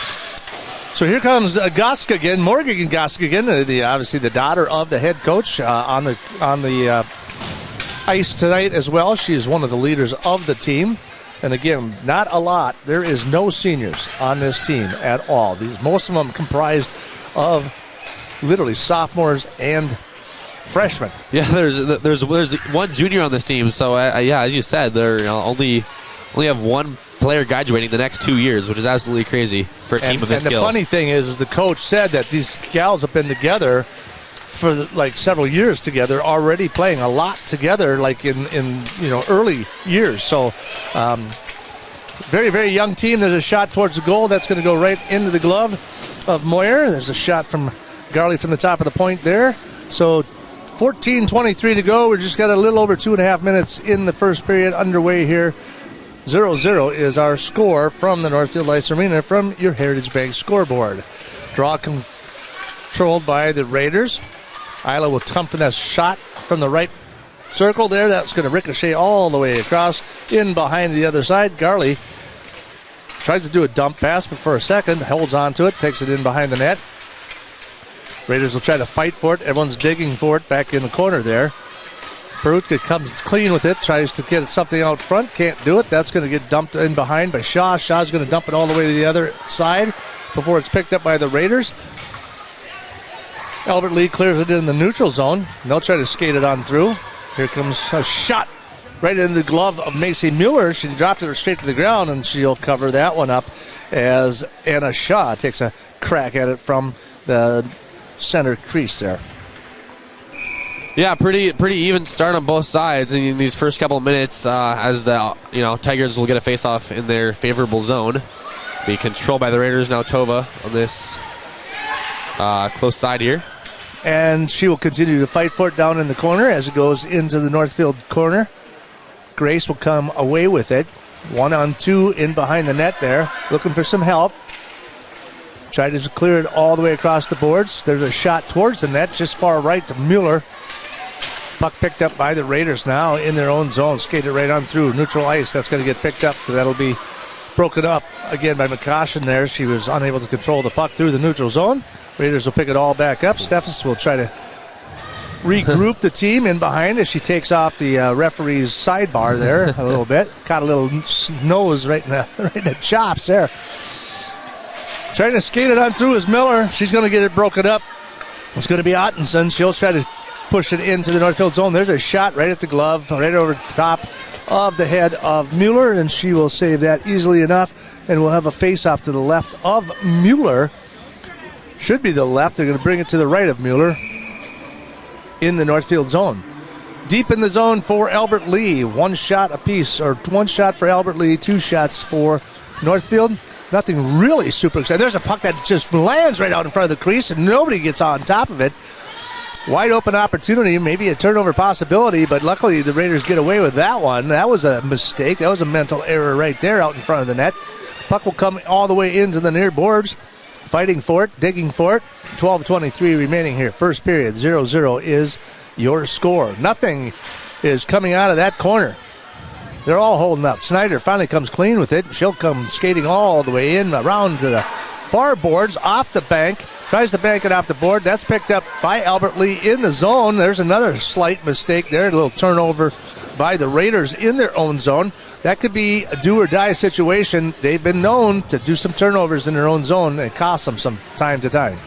So here comes Gosk again, Morgan Gosk again, obviously the daughter of the head coach on the ice tonight as well. She is one of the leaders of the team. And again, not a lot. There is no seniors on this team at all. Most of them comprised of literally sophomores and freshmen. Yeah, there's one junior on this team. So yeah, as you said, they're only have one player graduating the next 2 years, which is absolutely crazy for a team of this skill. And the funny thing is the coach said that these gals have been together for like several years together, already playing a lot together, like in early years. So very, very young team. There's a shot towards the goal that's going to go right into the glove of Moyer. There's a shot from Garley from the top of the point there. So 14:23 to go. We've just got a little over 2.5 minutes in the first period underway here. 0-0 is our score from the Northfield Ice Arena from your Heritage Bank scoreboard. Draw controlled by the Raiders. Isla will come from that shot from the right circle there. That's going to ricochet all the way across in behind the other side. Garley tries to do a dump pass, but for a second holds on to it, takes it in behind the net. Raiders will try to fight for it. Everyone's digging for it back in the corner there. Perutka comes clean with it, tries to get something out front, can't do it. That's going to get dumped in behind by Shaw. Shaw's going to dump it all the way to the other side before it's picked up by the Raiders. Albert Lee clears it in the neutral zone. They'll try to skate it on through. Here comes a shot right in the glove of Macy Mueller. She dropped it straight to the ground, and she'll cover that one up as Anna Shaw takes a crack at it from the center crease there. Yeah, pretty even start on both sides in these first couple of minutes as the Tigers will get a face-off in their favorable zone. Be controlled by the Raiders now. Tova on this close side here. And she will continue to fight for it down in the corner as it goes into the Northfield corner. Grace will come away with it. 1-on-2 in behind the net there, looking for some help. Tried to clear it all the way across the boards. There's a shot towards the net, just far right to Mueller. Puck picked up by the Raiders now in their own zone. Skated right on through neutral ice. That's going to get picked up. That'll be broken up again by McCoshen there. She was unable to control the puck through the neutral zone. Raiders will pick it all back up. Steffens will try to regroup the team in behind as she takes off the referee's sidebar there a little bit. Caught a little nose right in the chops there. Trying to skate it on through is Miller. She's going to get it broken up. It's going to be Ottenson. She'll try to push it into the Northfield zone. There's a shot right at the glove, right over the top of the head of Mueller, and she will save that easily enough, and we'll have a face-off to the left of Mueller. Should be the left. They're going to bring it to the right of Mueller in the Northfield zone. Deep in the zone for Albert Lee. One shot apiece, or one shot for Albert Lee, 2 shots for Northfield. Nothing really super exciting. There's a puck that just lands right out in front of the crease, and nobody gets on top of it. Wide open opportunity, maybe a turnover possibility, but luckily the Raiders get away with that one. That was a mistake. That was a mental error right there out in front of the net. Puck will come all the way into the near boards. Fighting for it, digging for it. 12:23 remaining here. First period, 0-0 is your score. Nothing is coming out of that corner. They're all holding up. Snyder finally comes clean with it. She'll come skating all the way in around to the far boards, off the bank. Tries to bank it off the board. That's picked up by Albert Lee in the zone. There's another slight mistake there. A little turnover by the Raiders in their own zone. That could be a do-or-die situation. They've been known to do some turnovers in their own zone and cost them some time to time.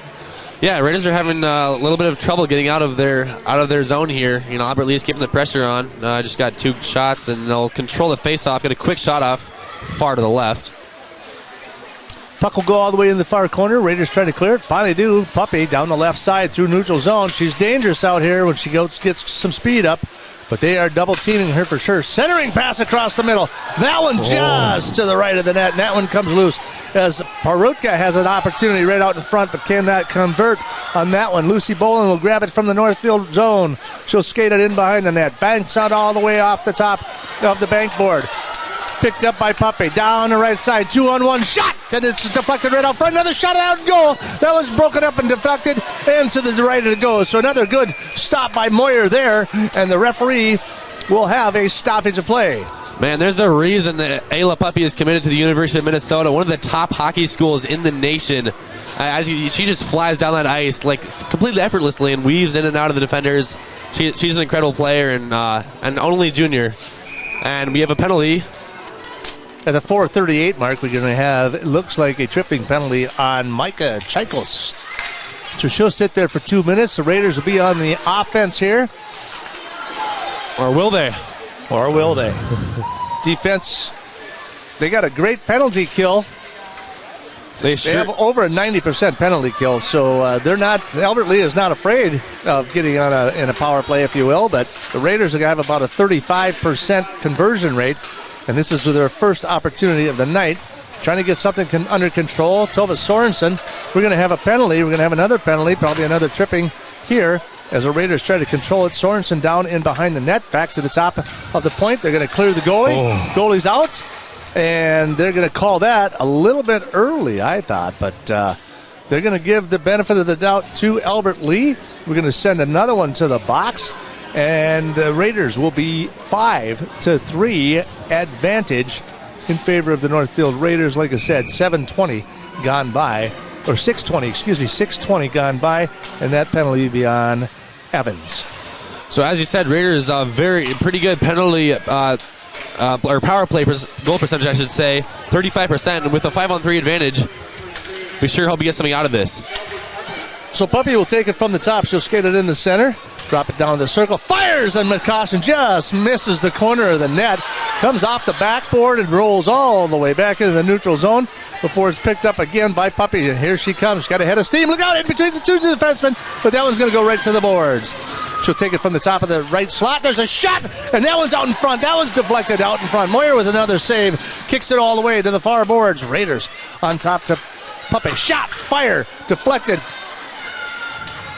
Yeah, Raiders are having a little bit of trouble getting out of their zone here. Albert Lee's keeping the pressure on. Just got 2 shots, and they'll control the face-off. Get a quick shot off far to the left. Puck will go all the way in the far corner. Raiders trying to clear it. Finally do. Puppy down the left side through neutral zone. She's dangerous out here when she gets some speed up. But they are double-teaming her for sure. Centering pass across the middle. That one just to the right of the net, and that one comes loose as Perutka has an opportunity right out in front, but cannot convert on that one. Lucy Boland will grab it from the Northfield zone. She'll skate it in behind the net. Banks out all the way off the top of the bank board. Picked up by Puppy. Down the right side. 2-on-1 shot. And it's deflected right out front. Another shot out and goal. That was broken up and deflected. And to the right it goes. So another good stop by Moyer there. And the referee will have a stoppage of play. Man, there's a reason that Ayla Puppy is committed to the University of Minnesota, one of the top hockey schools in the nation. She just flies down that ice like completely effortlessly and weaves in and out of the defenders. She's an incredible player and only junior. And we have a penalty At the 4:38 mark, we're going to have, it looks like, a tripping penalty on Micah Chikos. So she'll sit there for 2 minutes. The Raiders will be on the offense here. Or will they? Or will they? Defense, they got a great penalty kill. They have over a 90% penalty kill, so they're not. Albert Lee is not afraid of getting on in a power play, if you will. But the Raiders have about a 35% conversion rate, and this is their first opportunity of the night, trying to get something under control. Tova Sorensen, we're going to have a penalty. We're going to have another penalty, probably another tripping here, as the Raiders try to control it. Sorensen down in behind the net, back to the top of the point. They're going to clear the goalie. Goalie's out. And they're going to call that a little bit early, I thought. But they're going to give the benefit of the doubt to Albert Lee. We're going to send another one to the box. And the Raiders will be 5-3 advantage in favor of the Northfield Raiders. Like I said, 7:20 gone by. Or 6:20 gone by. And that penalty will be on Evans. So as you said, Raiders pretty good penalty or power play goal percentage, I should say, 35%. With a 5-on-3 advantage, we sure hope we get something out of this. So Puppy will take it from the top. She'll skate it in the center, drop it down the circle, fires, and McCossin just misses the corner of the net. Comes off the backboard and rolls all the way back into the neutral zone before it's picked up again by Puppy. And here she comes. Got a head of steam. Look out in between the two defensemen, but that one's going to go right to the boards. She'll take it from the top of the right slot. There's a shot, and that one's out in front. That one's deflected out in front. Moyer with another save. Kicks it all the way to the far boards. Raiders on top to Puppy. Shot, fire, deflected.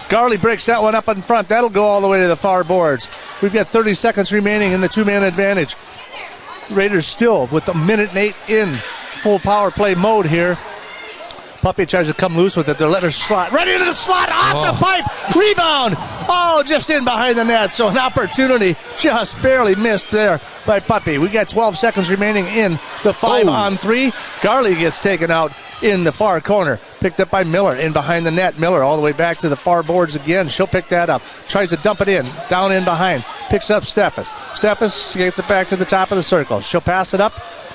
Garley breaks that one up in front. That'll go all the way to the far boards. We've got 30 seconds remaining in the two-man advantage. Raiders still with a minute and 8 in full power play mode here. Puppy tries to come loose with it. They're letting her slot. Right into the slot. Off the pipe. Rebound. Oh, just in behind the net. So an opportunity just barely missed there by Puppy. We got 12 seconds remaining in the 5-on-3. Garley gets taken out in the far corner. Picked up by Miller in behind the net. Miller all the way back to the far boards again. She'll pick that up. Tries to dump it in. Down in behind. Picks up Steffes. Steffes skates it back to the top of the circle. She'll pass it up.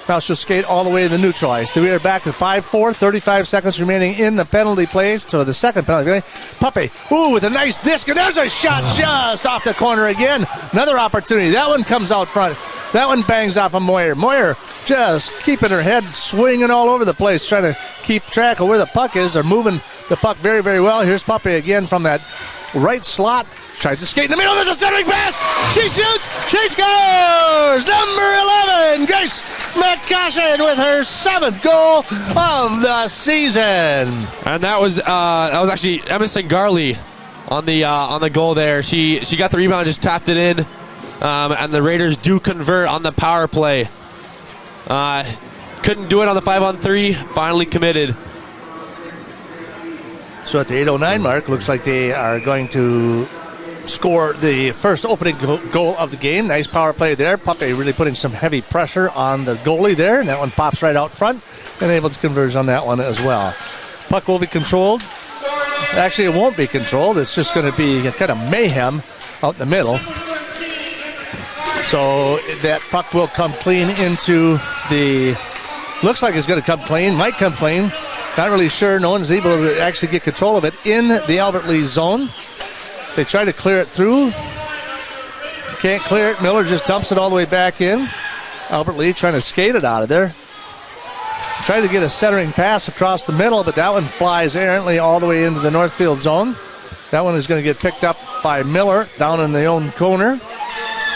Now she'll skate all the way to the neutral ice. We are back to 5-4, 35 seconds remaining in the penalty play. So the second penalty play. Puppy, with a nice disc, and there's a shot just off the corner again. Another opportunity. That one comes out front. That one bangs off of Moyer. Moyer just keeping her head swinging all over the place, trying to keep track of where the puck is. They're moving the puck very, very well. Here's Puppy again from that right slot. Tries to skate in the middle. There's a centering pass. She shoots. She scores. Number 11, Grace McCoshin with her 7th goal of the season. And that was actually Emerson Garley on the goal there. She got the rebound, just tapped it in, and the Raiders do convert on the power play. Couldn't do it on the 5-on-3. Finally committed. So at the 8:09 mark, looks like they are going to score the first opening goal of the game. Nice power play there. Puppy really putting some heavy pressure on the goalie there, and that one pops right out front, and able to converge on that one as well. Puck will be controlled. Actually, it won't be controlled. It's just going to be kind of mayhem out in the middle. So that puck will come clean into the... Looks like it's going to come clean. Might come clean. Not really sure. No one's able to actually get control of it in the Albert Lee zone. They try to clear it through. Can't clear it. Miller just dumps it all the way back in. Albert Lee trying to skate it out of there. Trying to get a centering pass across the middle, but that one flies errantly all the way into the Northfield zone. That one is going to get picked up by Miller down in the own corner.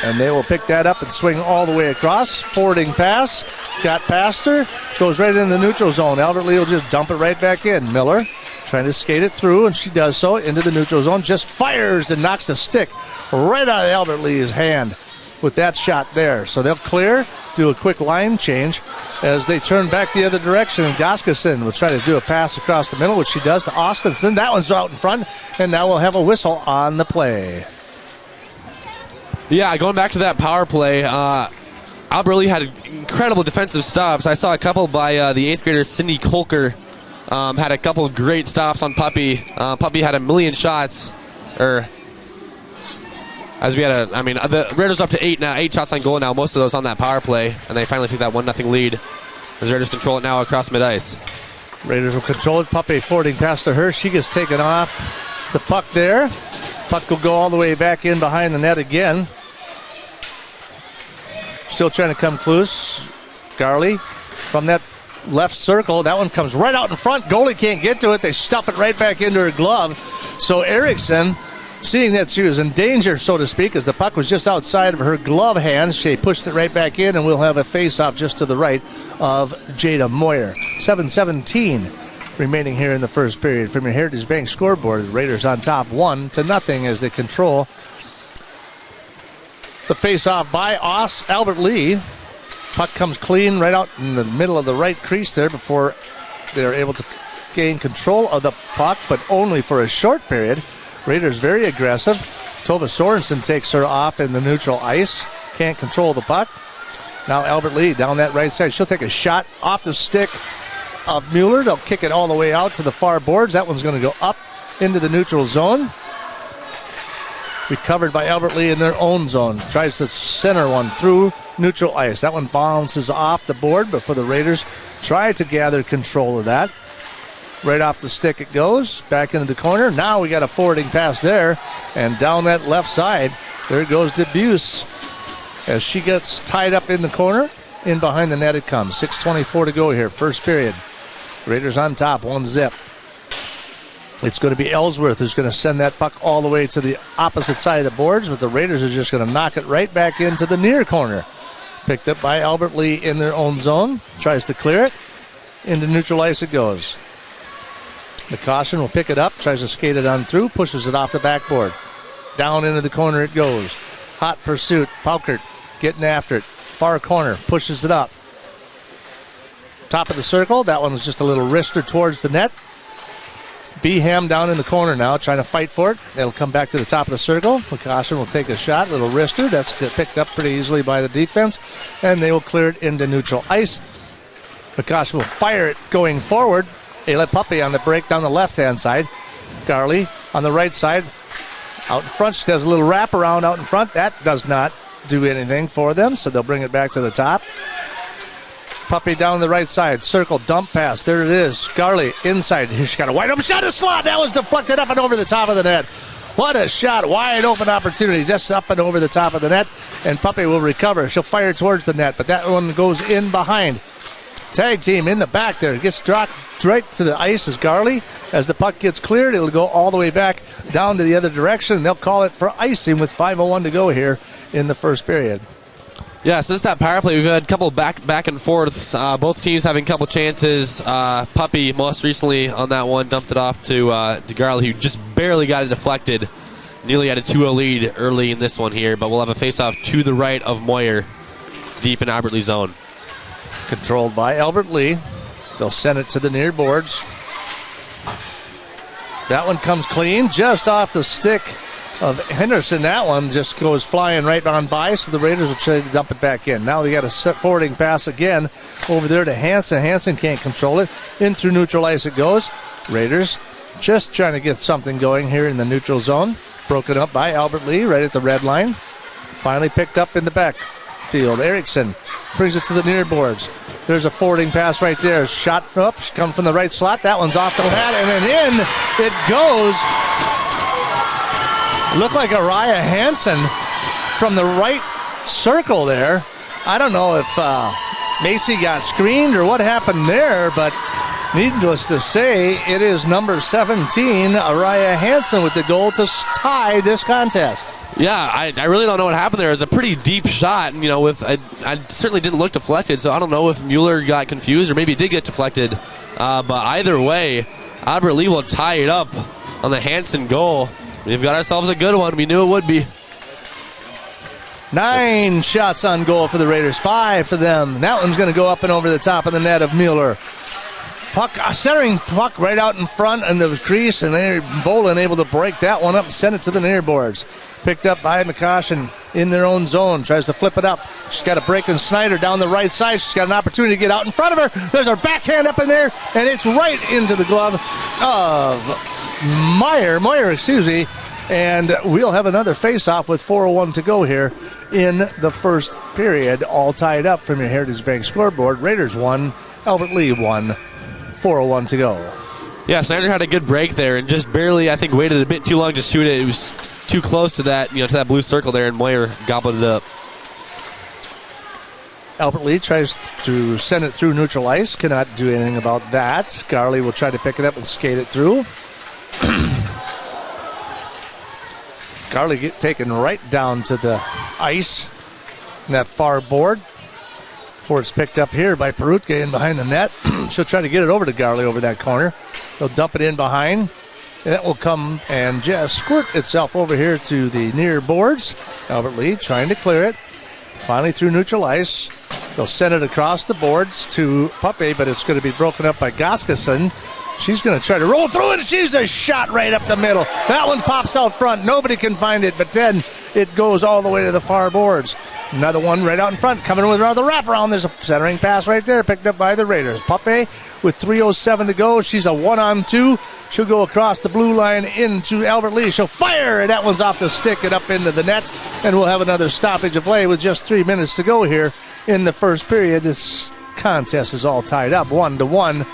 And they will pick that up and swing all the way across. Forwarding pass. Got past her. Goes right in the neutral zone. Albert Lee will just dump it right back in. Miller trying to skate it through, and she does so into the neutral zone. Just fires and knocks the stick right out of Albert Lee's hand with that shot there. So they'll clear, do a quick line change as they turn back the other direction. And Goskeson will try to do a pass across the middle, which she does to Austinson. That one's out in front, and now we'll have a whistle on the play. Yeah, going back to that power play, Albert Lee had incredible defensive stops. I saw a couple by the 8th grader Cindy Kolker. Had a couple of great stops on Puppy. Puppy had a million shots, or As we had the Raiders up to 8 shots on goal now, most of those on that power play, and they finally took that 1-0 lead as Raiders control it now across mid-ice. Raiders will control it. Puppy forwarding pass to her. She gets taken off the puck there. Puck will go all the way back in behind the net again. Still trying to come close. Garley from that left circle. That one comes right out in front. Goalie can't get to it. They stuff it right back into her glove. So Erickson, seeing that she was in danger, so to speak, as the puck was just outside of her glove hands, she pushed it right back in, and we'll have a face-off just to the right of Jada Moyer. 7:17 remaining here in the first period. From your Heritage Bank scoreboard, the Raiders on top 1-0 as they control the face-off by Albert Lee. Puck comes clean right out in the middle of the right crease there before they're able to gain control of the puck, but only for a short period. Raiders very aggressive. Tova Sorensen takes her off in the neutral ice. Can't control the puck. Now Albert Lee down that right side. She'll take a shot off the stick of Mueller. They'll kick it all the way out to the far boards. That one's going to go up into the neutral zone. Recovered by Albert Lee in their own zone. Tries to center one through neutral ice. That one bounces off the board, but for the Raiders, try to gather control of that. Right off the stick it goes, back into the corner. Now we got a forwarding pass there, and down that left side, there goes DeBuse. As she gets tied up in the corner, in behind the net it comes. 6:24 to go here, first period. Raiders on top, 1-0. It's going to be Ellsworth who's going to send that puck all the way to the opposite side of the boards, but the Raiders are just going to knock it right back into the near corner. Picked up by Albert Lee in their own zone. Tries to clear it. Into neutral ice it goes. McCossin will pick it up, tries to skate it on through, pushes it off the backboard. Down into the corner it goes. Hot pursuit. Paukert getting after it. Far corner, pushes it up. Top of the circle. That one was just a little wrister towards the net. Beham down in the corner now, trying to fight for it. It'll come back to the top of the circle. McCossin will take a shot, little wrister. That's picked up pretty easily by the defense, and they will clear it into neutral ice. McCossin will fire it going forward. Ayla Puppy on the break down the left-hand side. Garley on the right side. Out in front, she does a little wraparound out in front. That does not do anything for them, so they'll bring it back to the top. Puppy down the right side. Circle, dump pass. There it is. Garley inside. She's got a wide open shot, a slot. That was deflected up and over the top of the net. What a shot. Wide open opportunity just up and over the top of the net. And Puppy will recover. She'll fire towards the net, but that one goes in behind. Tag team in the back there. Gets dropped right to the ice as Garley. As the puck gets cleared, it'll go all the way back down to the other direction. And they'll call it for icing with 5:01 to go here in the first period. Yeah, since that power play, we've had a couple back and forths. Both teams having a couple chances. Puppy, most recently on that one, dumped it off to Garley, who just barely got it deflected. Nearly had a 2-0 lead early in this one here, but we'll have a face-off to the right of Moyer, deep in Albert Lee zone. Controlled by Albert Lee. They'll send it to the near boards. That one comes clean, just off the stick of Henderson. That one just goes flying right on by, so the Raiders will try to dump it back in. Now they got a set forwarding pass again over there to Hansen. Hansen can't control it. In through neutral ice it goes. Raiders just trying to get something going here in the neutral zone. Broken up by Albert Lee right at the red line. Finally picked up in the backfield. Erickson brings it to the near boards. There's a forwarding pass right there. Shot up, comes from the right slot. That one's off the pad, and then in it goes. Looked like Araya Hansen from the right circle there. I don't know if Macy got screened or what happened there, but needless to say, it is number 17, Araya Hansen, with the goal to tie this contest. Yeah, I really don't know what happened there. It was a pretty deep shot, and, I certainly didn't look deflected, so I don't know if Mueller got confused or maybe it did get deflected. But either way, Albert Lee will tie it up on the Hansen goal. We've got ourselves a good one. We knew it would be. 9 shots on goal for the Raiders, 5 for them. That one's going to go up and over the top of the net of Mueller. Puck, centering puck right out in front in the crease, and they're Bolin able to break that one up and send it to the near boards. Picked up by McCossin in their own zone. Tries to flip it up. She's got a break in Snyder down the right side. She's got an opportunity to get out in front of her. There's her backhand up in there, and it's right into the glove of Moyer, And we'll have another face-off with 4:01 to go here in the first period. All tied up from your Heritage Bank scoreboard. Raiders 1, Albert Lee 1, 4:01 to go. Yeah, Snyder had a good break there and just barely, I think, waited a bit too long to shoot it. It was too close to that, to that blue circle there, and Moyer gobbled it up. Albert Lee tries to send it through neutral ice. Cannot do anything about that. Garley will try to pick it up and skate it through. Garley get taken right down to the ice in that far board before it's picked up here by Perutka in behind the net. She'll try to get it over to Garley over that corner. They'll dump it in behind. And it will come and just squirt itself over here to the near boards. Albert Lee trying to clear it. Finally through neutral ice. They'll send it across the boards to Puppe, but it's going to be broken up by Goskeson. She's going to try to roll through it, and she's a shot right up the middle. That one pops out front. Nobody can find it, but then it goes all the way to the far boards. Another one right out in front, coming with another wraparound. There's a centering pass right there, picked up by the Raiders. Puppe with 3:07 to go. She's a 1-on-2. She'll go across the blue line into Albert Lee. She'll fire, and that one's off the stick and up into the net. And we'll have another stoppage of play with just 3 minutes to go here in the first period. This contest is all tied up 1-1.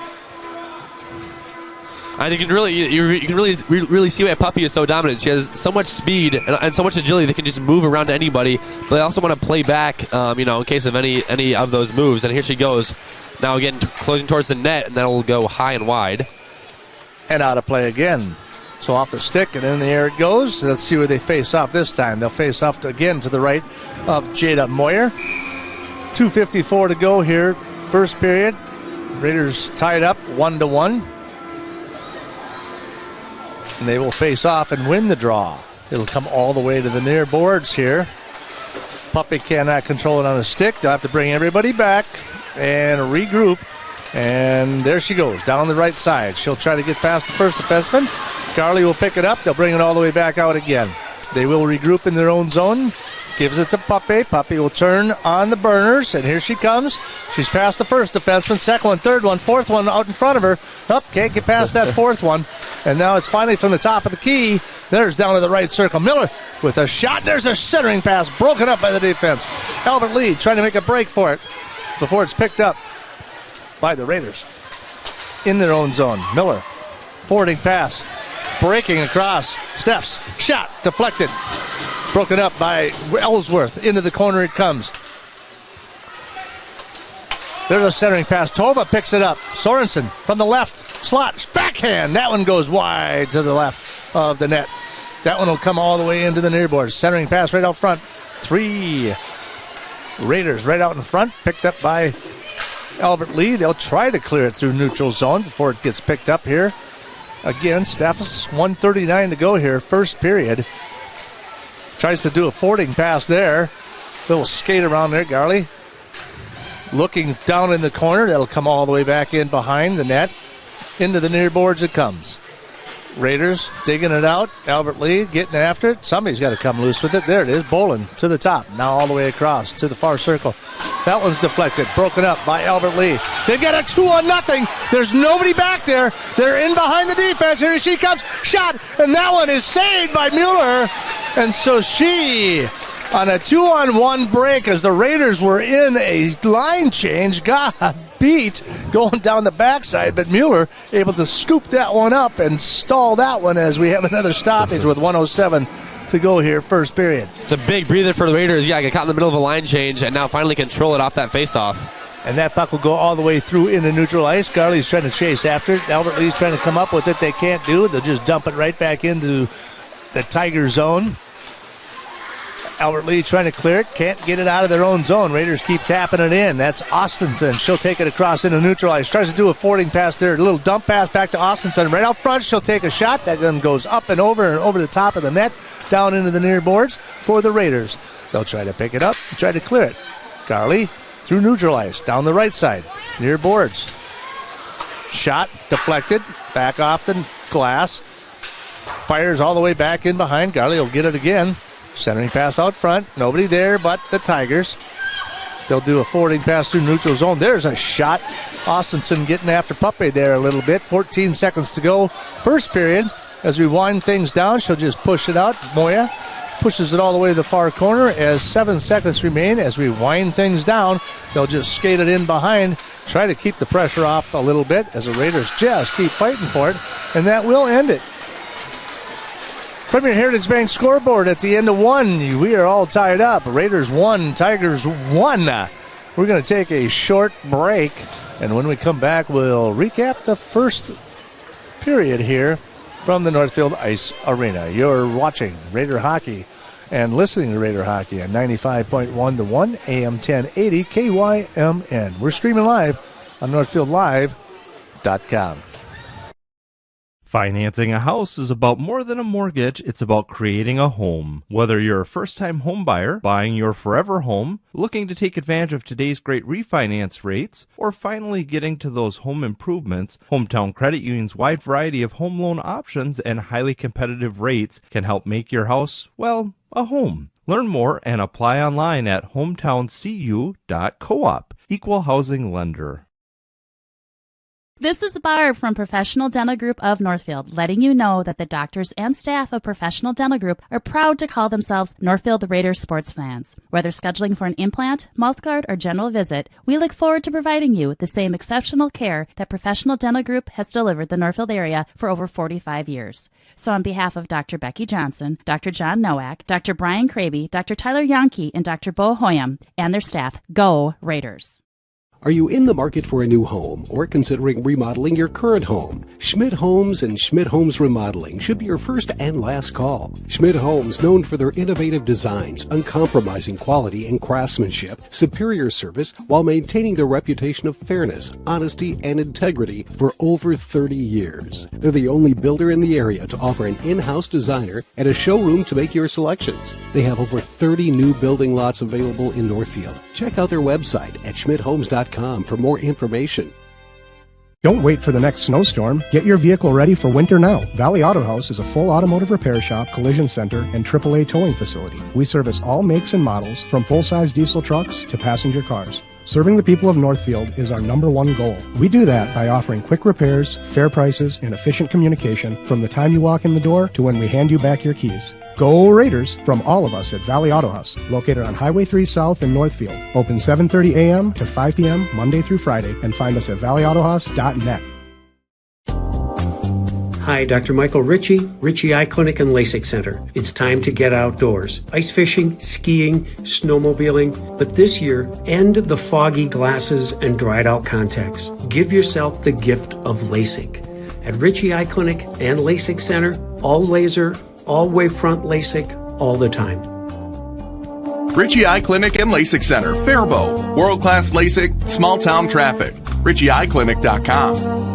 And you can really see why Puppy is so dominant. She has so much speed and so much agility that can just move around to anybody. But they also want to play back, in case of any of those moves. And here she goes. Now again, closing towards the net, and that'll go high and wide. And out of play again. So off the stick, and in the air it goes. Let's see where they face off this time. They'll face off again to the right of Jada Moyer. 2:54 to go here, first period. Raiders tied up 1-1. And they will face off and win the draw. It'll come all the way to the near boards here. Puppy cannot control it on the stick. They'll have to bring everybody back and regroup. And there she goes, down the right side. She'll try to get past the first defenseman. Garley will pick it up. They'll bring it all the way back out again. They will regroup in their own zone. Gives it to Puppy. Puppy will turn on the burners, and here she comes. She's past the first defenseman, second one, third one, fourth one out in front of her. Can't get past that fourth one. And now it's finally from the top of the key. There's down to the right circle. Miller with a shot. There's a centering pass broken up by the defense. Albert Lee trying to make a break for it before it's picked up by the Raiders in their own zone. Miller, forwarding pass, breaking across. Steph's shot deflected. Broken up by Ellsworth. Into the corner it comes. There's a centering pass. Tova picks it up. Sorensen from the left slot. Backhand. That one goes wide to the left of the net. That one will come all the way into the near boards. Centering pass right out front. 3 Raiders right out in front. Picked up by Albert Lee. They'll try to clear it through neutral zone before it gets picked up here. Again, Staffis, 1:39 to go here. First period. Tries to do a forwarding pass there. Little skate around there, Garley. Looking down in the corner. That'll come all the way back in behind the net. Into the near boards it comes. Raiders digging it out. Albert Lee getting after it. Somebody's got to come loose with it. There it is. Bolin to the top. Now all the way across to the far circle. That one's deflected. Broken up by Albert Lee. They've got a 2-0. There's nobody back there. They're in behind the defense. Here she comes. Shot. And that one is saved by Mueller. And so she, on a 2-on-1 break, as the Raiders were in a line change, got beat going down the backside, but Mueller able to scoop that one up and stall that one as we have another stoppage with 1:07 to go here, first period. It's a big breather for the Raiders. Yeah, get caught in the middle of a line change and now finally control it off that faceoff. And that puck will go all the way through into neutral ice. Garley's trying to chase after it. Albert Lee's trying to come up with it. They can't do it. They'll just dump it right back into the Tiger zone. Albert Lee trying to clear it. Can't get it out of their own zone. Raiders keep tapping it in. That's Austenson. She'll take it across into neutral ice. Tries to do a forwarding pass there. A little dump pass back to Austenson. Right out front, she'll take a shot. That then goes up and over the top of the net, down into the near boards for the Raiders. They'll try to pick it up, try to clear it. Garley through neutral ice, down the right side, near boards. Shot deflected, back off the glass. Fires all the way back in behind. Garley will get it again. Centering pass out front. Nobody there but the Tigers. They'll do a forwarding pass through neutral zone. There's a shot. Austenson getting after Puppe there a little bit. 14 seconds to go. First period. As we wind things down, she'll just push it out. Moya pushes it all the way to the far corner as 7 seconds remain. As we wind things down, they'll just skate it in behind, try to keep the pressure off a little bit as the Raiders just keep fighting for it, and that will end it. From your Heritage Bank scoreboard at the end of 1, we are all tied up. Raiders 1, Tigers 1. We're going to take a short break, and when we come back, we'll recap the first period here from the Northfield Ice Arena. You're watching Raider Hockey and listening to Raider Hockey on 95.1 to 1 AM 1080 KYMN. We're streaming live on NorthfieldLive.com. Financing a house is about more than a mortgage. It's about creating a home. Whether you're a first-time home buyer, buying your forever home, looking to take advantage of today's great refinance rates, or finally getting to those home improvements, Hometown Credit Union's wide variety of home loan options and highly competitive rates can help make your house, well, a home. Learn more and apply online at hometowncu.coop. Equal housing lender. This is Barb from Professional Dental Group of Northfield, letting you know that the doctors and staff of Professional Dental Group are proud to call themselves Northfield Raiders sports fans. Whether scheduling for an implant, mouthguard, or general visit, we look forward to providing you the same exceptional care that Professional Dental Group has delivered the Northfield area for over 45 years. So on behalf of Dr. Becky Johnson, Dr. John Nowak, Dr. Brian Kraby, Dr. Tyler Yonke, and Dr. Bo Hoyam, and their staff, go Raiders. Are you in the market for a new home or considering remodeling your current home? Schmidt Homes and Schmidt Homes Remodeling should be your first and last call. Schmidt Homes, known for their innovative designs, uncompromising quality and craftsmanship, superior service, while maintaining their reputation of fairness, honesty, and integrity for over 30 years. They're the only builder in the area to offer an in-house designer and a showroom to make your selections. They have over 30 new building lots available in Northfield. Check out their website at schmidthomes.com for more information. Don't wait for the next snowstorm. Get your vehicle ready for winter now. Valley Auto House is a full automotive repair shop, collision center, and AAA towing facility. We service all makes and models, from full-size diesel trucks to passenger cars. Serving the people of Northfield is our #1 goal. We do that by offering quick repairs, fair prices, and efficient communication from the time you walk in the door to when we hand you back your keys. Go Raiders from all of us at Valley Auto House, located on Highway 3 South in Northfield. Open 7:30 a.m. to 5 p.m. Monday through Friday, and find us at valleyautohouse.net. Hi, Dr. Michael Ritchie, Ritchie Eye Clinic and LASIK Center. It's time to get outdoors. Ice fishing, skiing, snowmobiling, but this year, end the foggy glasses and dried out contacts. Give yourself the gift of LASIK. At Ritchie Eye Clinic and LASIK Center, all laser, all wavefront LASIK, all the time. Ritchie Eye Clinic and LASIK Center, Faribault. World-class LASIK, small-town traffic. RitchieEyeClinic.com.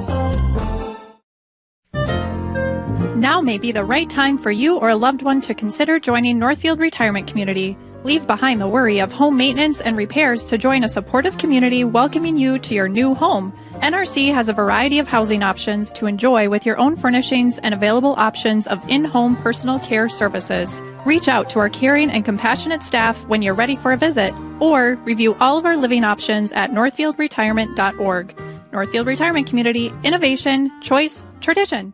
Now may be the right time for you or a loved one to consider joining Northfield Retirement Community. Leave behind the worry of home maintenance and repairs to join a supportive community welcoming you to your new home. NRC has a variety of housing options to enjoy with your own furnishings and available options of in-home personal care services. Reach out to our caring and compassionate staff when you're ready for a visit, or review all of our living options at northfieldretirement.org. Northfield Retirement Community, innovation, choice, tradition.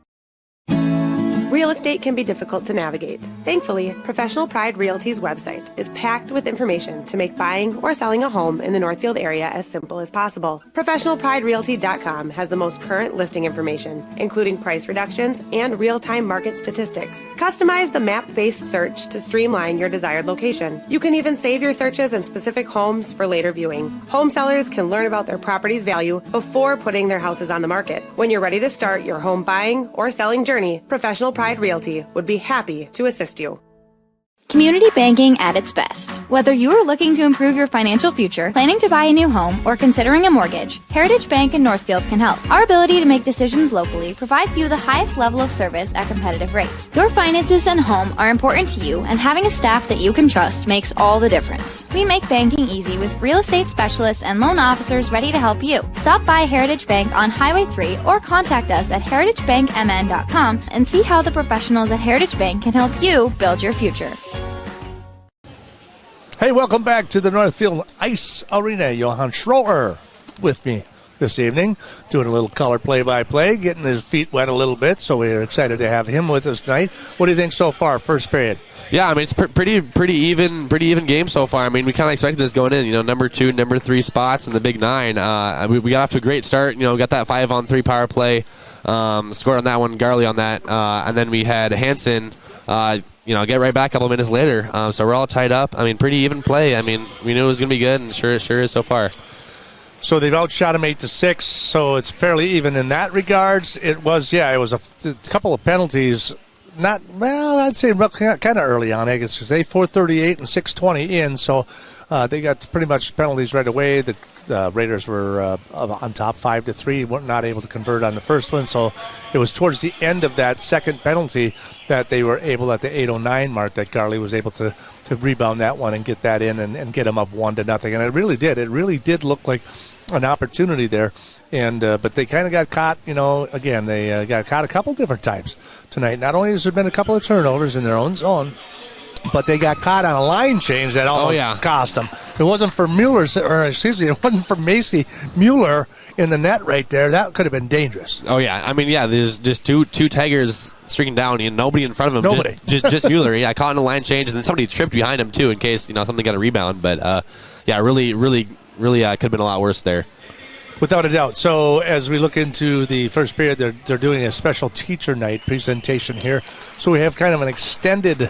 Real estate can be difficult to navigate. Thankfully, Professional Pride Realty's website is packed with information to make buying or selling a home in the Northfield area as simple as possible. ProfessionalPrideRealty.com has the most current listing information, including price reductions and real-time market statistics. Customize the map-based search to streamline your desired location. You can even save your searches in specific homes for later viewing. Home sellers can learn about their property's value before putting their houses on the market. When you're ready to start your home buying or selling journey, Professional Pride Realty would be happy to assist you. Community banking at its best. Whether you are looking to improve your financial future, planning to buy a new home, or considering a mortgage, Heritage Bank in Northfield can help. Our ability to make decisions locally provides you the highest level of service at competitive rates. Your finances and home are important to you, and having a staff that you can trust makes all the difference. We make banking easy with real estate specialists and loan officers ready to help you. Stop by Heritage Bank on Highway 3 or contact us at heritagebankmn.com and see how the professionals at Heritage Bank can help you build your future. Hey, welcome back to the Northfield Ice Arena. Johan Schroer with me this evening, doing a little color play-by-play, getting his feet wet a little bit, so we're excited to have him with us tonight. What do you think so far, first period? Yeah, I mean, it's pretty even game so far. I mean, we kind of expected this going in. Number 2, number 3 spots in the Big Nine. We got off to a great start. We got that 5-on-3 power play, scored on that one, Garley on that, and then we had Hansen, get right back a couple minutes later. So we're all tied up. I mean, pretty even play. I mean, we knew it was going to be good, and sure is so far. So they've outshot them 8-6. So it's fairly even in that regards. It was a couple of penalties. I'd say kind of early on, I guess, because they 4:38 and 6:20 in, so they got pretty much penalties right away. The Raiders were on top 5-3, were not able to convert on the first one, so it was towards the end of that second penalty that they were able, at the 8:09 mark, that Garley was able to rebound that one and get that in and get them up 1-0, and it really did look like an opportunity there. And but they kind of got caught, again, they got caught a couple different times tonight. Not only has there been a couple of turnovers in their own zone, but they got caught on a line change that almost cost them. It wasn't for it wasn't for Macy Mueller in the net right there. That could have been dangerous. Oh, yeah. I mean, there's just two Tigers streaking down, and nobody in front of him. Nobody. Just Mueller. Yeah, caught on a line change, and then somebody tripped behind him, too, in case, something got a rebound. But, really could have been a lot worse there. Without a doubt. So as we look into the first period, they're doing a special teacher night presentation here. So we have kind of an extended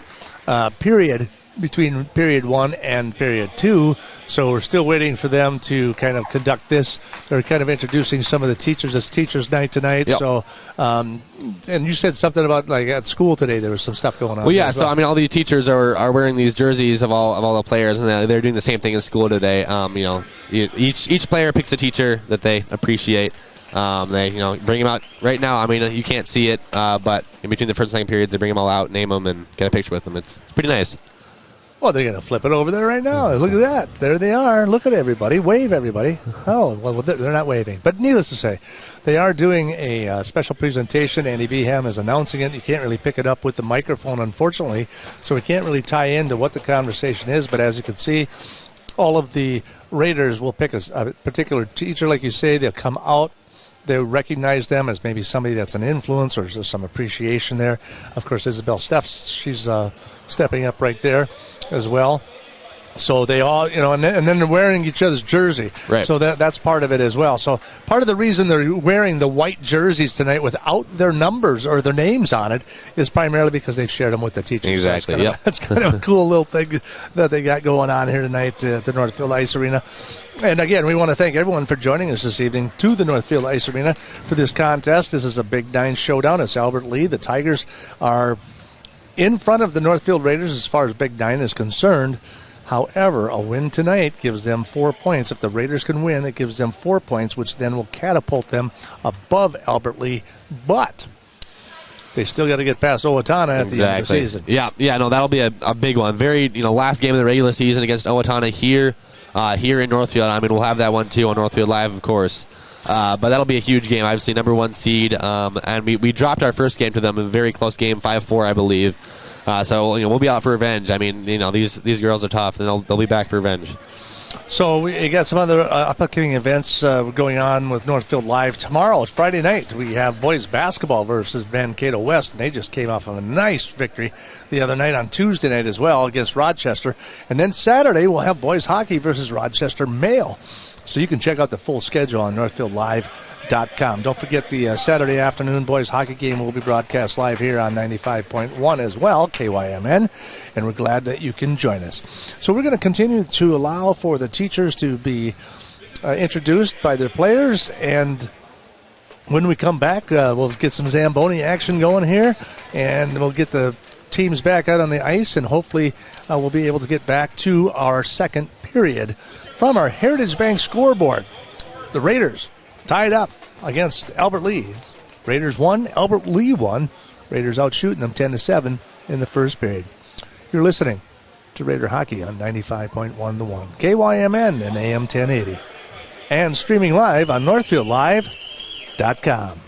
period between period 1 and period 2. So we're still waiting for them to kind of conduct this. They're kind of introducing some of the teachers. It's teachers night tonight. Yep. So, and you said something about, like, at school today there was some stuff going on. Well, yeah. So I mean, all the teachers are wearing these jerseys of all the players, and they're doing the same thing in school today. Each player picks a teacher that they appreciate. They bring them out right now. I mean, you can't see it, but in between the first and second periods, they bring them all out, name them, and get a picture with them. It's pretty nice. Well, they're going to flip it over there right now. Look at that. There they are. Look at everybody. Wave, everybody. Oh, well, they're not waving. But needless to say, they are doing a special presentation. Andy Beeham is announcing it. You can't really pick it up with the microphone, unfortunately, so we can't really tie into what the conversation is. But as you can see, all of the Raiders will pick a particular teacher, like you say. They'll come out. They recognize them as maybe somebody that's an influence, or there's some appreciation there. Of course, Isabel Steffs, she's stepping up right there as well. So they all, and then they're wearing each other's jersey. Right. So that's part of it as well. So part of the reason they're wearing the white jerseys tonight without their numbers or their names on it is primarily because they've shared them with the teachers. Exactly. So that's kind of a cool little thing that they got going on here tonight at the Northfield Ice Arena. And again, we want to thank everyone for joining us this evening to the Northfield Ice Arena for this contest. This is a Big Nine showdown. It's Albert Lee. The Tigers are in front of the Northfield Raiders as far as Big Nine is concerned. However, a win tonight gives them 4 points. If the Raiders can win, it gives them 4 points, which then will catapult them above Albert Lee. But they still got to get past Owatonna at the end of the season. Yeah, no, that'll be a big one. Very, last game of the regular season against Owatonna here in Northfield. I mean, we'll have that one too on Northfield Live, of course. But that'll be a huge game. Obviously, number 1 seed, and we dropped our first game to them, a very close game, 5-4, I believe. So we'll be out for revenge. I mean, these girls are tough, and they'll be back for revenge. So we got some other upcoming events going on with Northfield Live tomorrow. It's Friday night. We have boys basketball versus Mankato West, and they just came off of a nice victory the other night on Tuesday night as well against Rochester. And then Saturday we'll have boys hockey versus Rochester Male. So you can check out the full schedule on NorthfieldLive.com. Don't forget the Saturday afternoon boys hockey game will be broadcast live here on 95.1 as well, KYMN, and we're glad that you can join us. So we're going to continue to allow for the teachers to be introduced by their players, and when we come back, we'll get some Zamboni action going here, and we'll get the teams back out on the ice, and hopefully we'll be able to get back to our second period from our Heritage Bank scoreboard. The Raiders tied up against Albert Lee. Raiders won, Albert Lee won. Raiders outshooting them 10-7 in the first period. You're listening to Raider Hockey on 95.1 The One, KYMN and AM 1080, and streaming live on NorthfieldLive.com.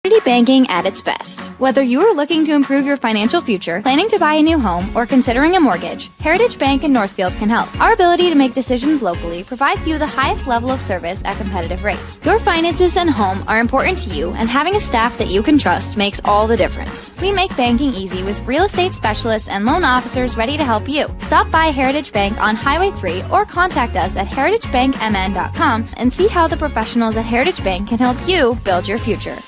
Community banking at its best. Whether you are looking to improve your financial future, planning to buy a new home, or considering a mortgage, Heritage Bank in Northfield can help. Our ability to make decisions locally provides you the highest level of service at competitive rates. Your finances and home are important to you, and having a staff that you can trust makes all the difference. We make banking easy with real estate specialists and loan officers ready to help you. Stop by Heritage Bank on Highway 3 or contact us at heritagebankmn.com and see how the professionals at Heritage Bank can help you build your future.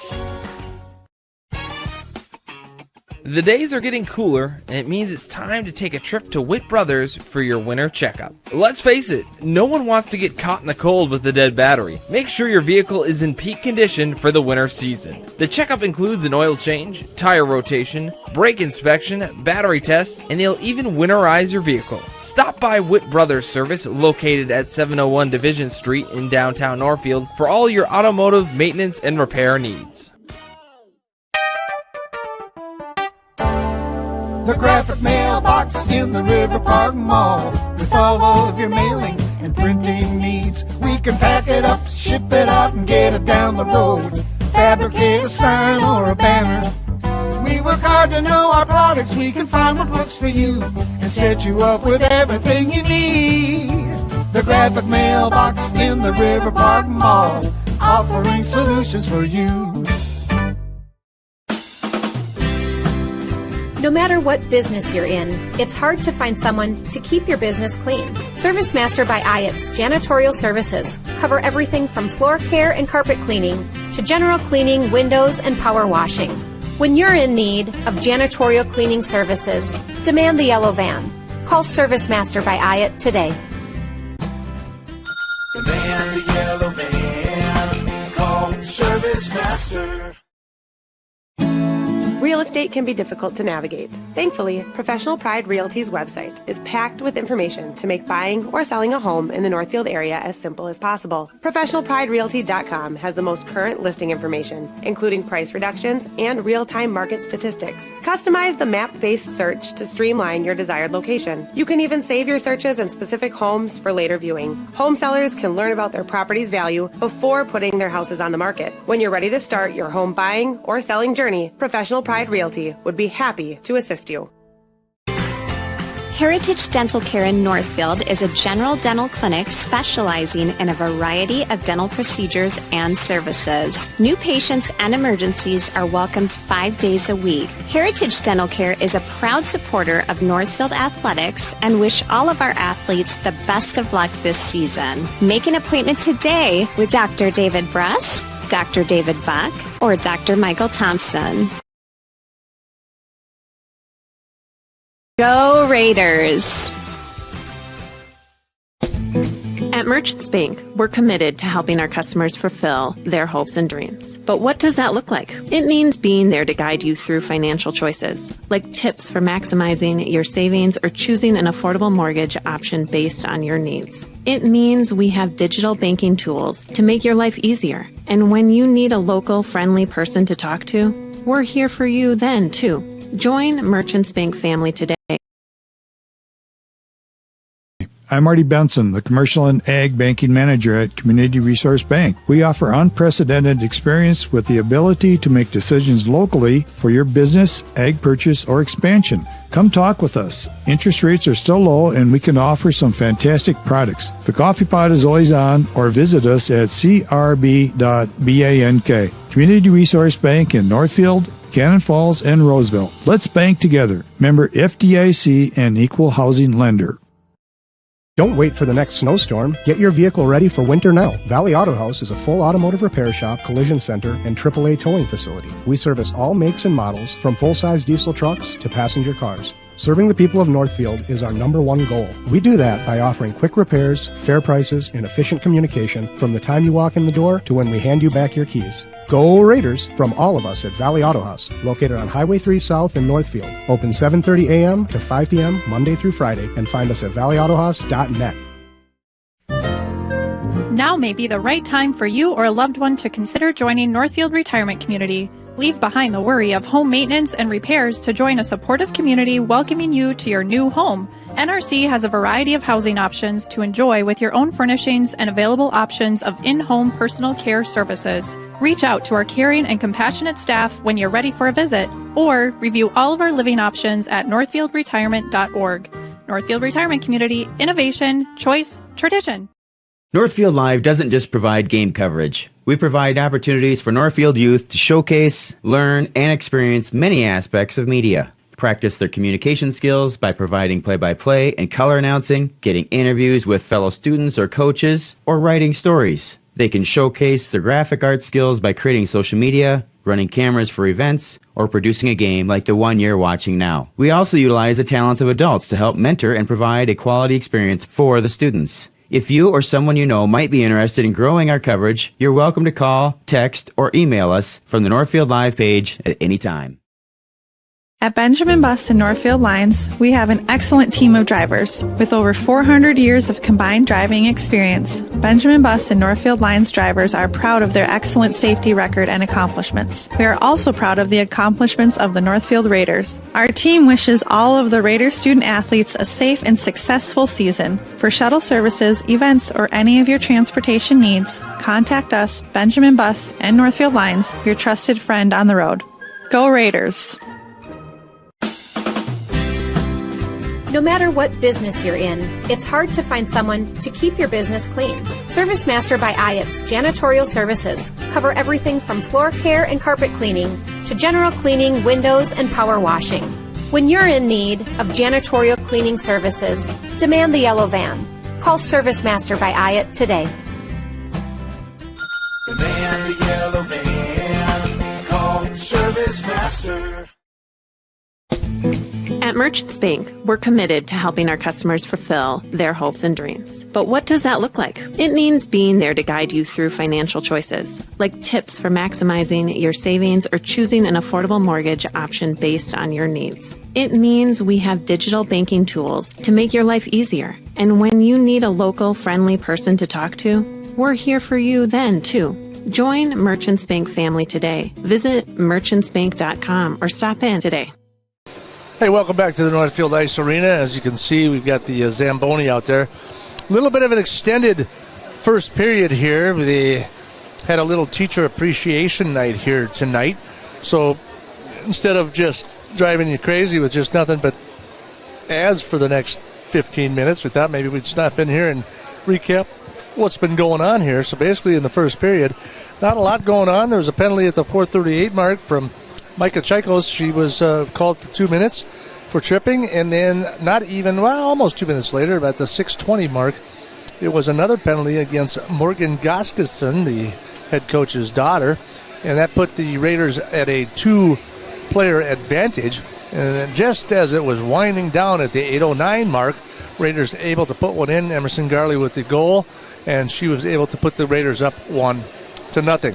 The days are getting cooler, and it means it's time to take a trip to Witt Brothers for your winter checkup. Let's face it, no one wants to get caught in the cold with a dead battery. Make sure your vehicle is in peak condition for the winter season. The checkup includes an oil change, tire rotation, brake inspection, battery tests, and they'll even winterize your vehicle. Stop by Witt Brothers Service, located at 701 Division Street in downtown Northfield, for all your automotive maintenance and repair needs. The graphic mailbox in the River Park Mall. With all of your mailing and printing needs, we can pack it up, ship it out, and get it down the road. Fabricate a sign or a banner. We work hard to know our products. We can find what works for you and set you up with everything you need. The graphic mailbox in the River Park Mall, offering solutions for you. No matter what business you're in, it's hard to find someone to keep your business clean. ServiceMaster by Ayatt's Janitorial Services cover everything from floor care and carpet cleaning to general cleaning, windows, and power washing. When you're in need of janitorial cleaning services, demand the yellow van. Call ServiceMaster by Ayatt today. Demand the yellow van. Call ServiceMaster. Real estate can be difficult to navigate. Thankfully, Professional Pride Realty's website is packed with information to make buying or selling a home in the Northfield area as simple as possible. ProfessionalPrideRealty.com has the most current listing information, including price reductions and real-time market statistics. Customize the map-based search to streamline your desired location. You can even save your searches in specific homes for later viewing. Home sellers can learn about their property's value before putting their houses on the market. When you're ready to start your home buying or selling journey, Professional Pride Realty would be happy to assist you. Heritage Dental Care in Northfield is a general dental clinic specializing in a variety of dental procedures and services. New patients and emergencies are welcomed 5 days a week. Heritage Dental Care is a proud supporter of Northfield Athletics and wish all of our athletes the best of luck this season. Make an appointment today with Dr. David Bruss, Dr. David Buck, or Dr. Michael Thompson. Go Raiders! At Merchants Bank, we're committed to helping our customers fulfill their hopes and dreams. But what does that look like? It means being there to guide you through financial choices, like tips for maximizing your savings or choosing an affordable mortgage option based on your needs. It means we have digital banking tools to make your life easier. And when you need a local, friendly person to talk to, we're here for you then, too. Join Merchants Bank family today. I'm Marty Benson, the Commercial and Ag Banking Manager at Community Resource Bank. We offer unprecedented experience with the ability to make decisions locally for your business, ag purchase, or expansion. Come talk with us. Interest rates are still low and we can offer some fantastic products. The coffee pot is always on, or visit us at crb.bank. Community Resource Bank in Northfield, Cannon Falls, and Roseville. Let's bank together. Member FDIC and equal housing lender. Don't wait for the next snowstorm. Get your vehicle ready for winter now. Valley Auto House is a full automotive repair shop, collision center, and AAA towing facility. We service all makes and models, from full-size diesel trucks to passenger cars. Serving the people of Northfield is our #1 goal. We do that by offering quick repairs, fair prices, and efficient communication from the time you walk in the door to when we hand you back your keys. Go Raiders from all of us at Valley Auto House, located on Highway 3 South in Northfield. Open 7:30 a.m. to 5 p.m. Monday through Friday, and find us at valleyautohouse.net. Now may be the right time for you or a loved one to consider joining Northfield Retirement Community. Leave behind the worry of home maintenance and repairs to join a supportive community welcoming you to your new home. NRC has a variety of housing options to enjoy with your own furnishings and available options of in-home personal care services. Reach out to our caring and compassionate staff when you're ready for a visit, or review all of our living options at northfieldretirement.org. Northfield Retirement Community, innovation, choice, tradition. Northfield Live doesn't just provide game coverage. We provide opportunities for Northfield youth to showcase, learn, and experience many aspects of media. Practice their communication skills by providing play-by-play and color announcing, getting interviews with fellow students or coaches, or writing stories. They can showcase their graphic art skills by creating social media, running cameras for events, or producing a game like the one you're watching now. We also utilize the talents of adults to help mentor and provide a quality experience for the students. If you or someone you know might be interested in growing our coverage, you're welcome to call, text, or email us from the Northfield Live page at any time. At Benjamin Bus and Northfield Lines, we have an excellent team of drivers. With over 400 years of combined driving experience, Benjamin Bus and Northfield Lines drivers are proud of their excellent safety record and accomplishments. We are also proud of the accomplishments of the Northfield Raiders. Our team wishes all of the Raiders student athletes a safe and successful season. For shuttle services, events, or any of your transportation needs, contact us, Benjamin Bus and Northfield Lines, your trusted friend on the road. Go Raiders! No matter what business you're in, it's hard to find someone to keep your business clean. ServiceMaster by Ayatt's Janitorial Services cover everything from floor care and carpet cleaning to general cleaning, windows, and power washing. When you're in need of janitorial cleaning services, demand the yellow van. Call ServiceMaster by Ayatt today. Demand the yellow van. Call ServiceMaster. At Merchants Bank, we're committed to helping our customers fulfill their hopes and dreams. But what does that look like? It means being there to guide you through financial choices, like tips for maximizing your savings or choosing an affordable mortgage option based on your needs. It means we have digital banking tools to make your life easier. And when you need a local, friendly person to talk to, we're here for you then, too. Join Merchants Bank family today. Visit merchantsbank.com or stop in today. Hey, welcome back to the Northfield Ice Arena. As you can see, we've got the Zamboni out there. A little bit of an extended first period here. They had a little teacher appreciation night here tonight. So instead of just driving you crazy with just nothing but ads for the next 15 minutes, we thought maybe we'd stop in here and recap what's been going on here. So basically in the first period, not a lot going on. There was a penalty at the 4:38 mark from Micah Chikos. She was called for 2 minutes for tripping, and then almost 2 minutes later, about the 6:20 mark, it was another penalty against Morgan Goskinson, the head coach's daughter, and that put the Raiders at a 2-player advantage. And just as it was winding down at the 8:09 mark, Raiders able to put one in. Emerson Garley with the goal, and she was able to put the Raiders up 1-0.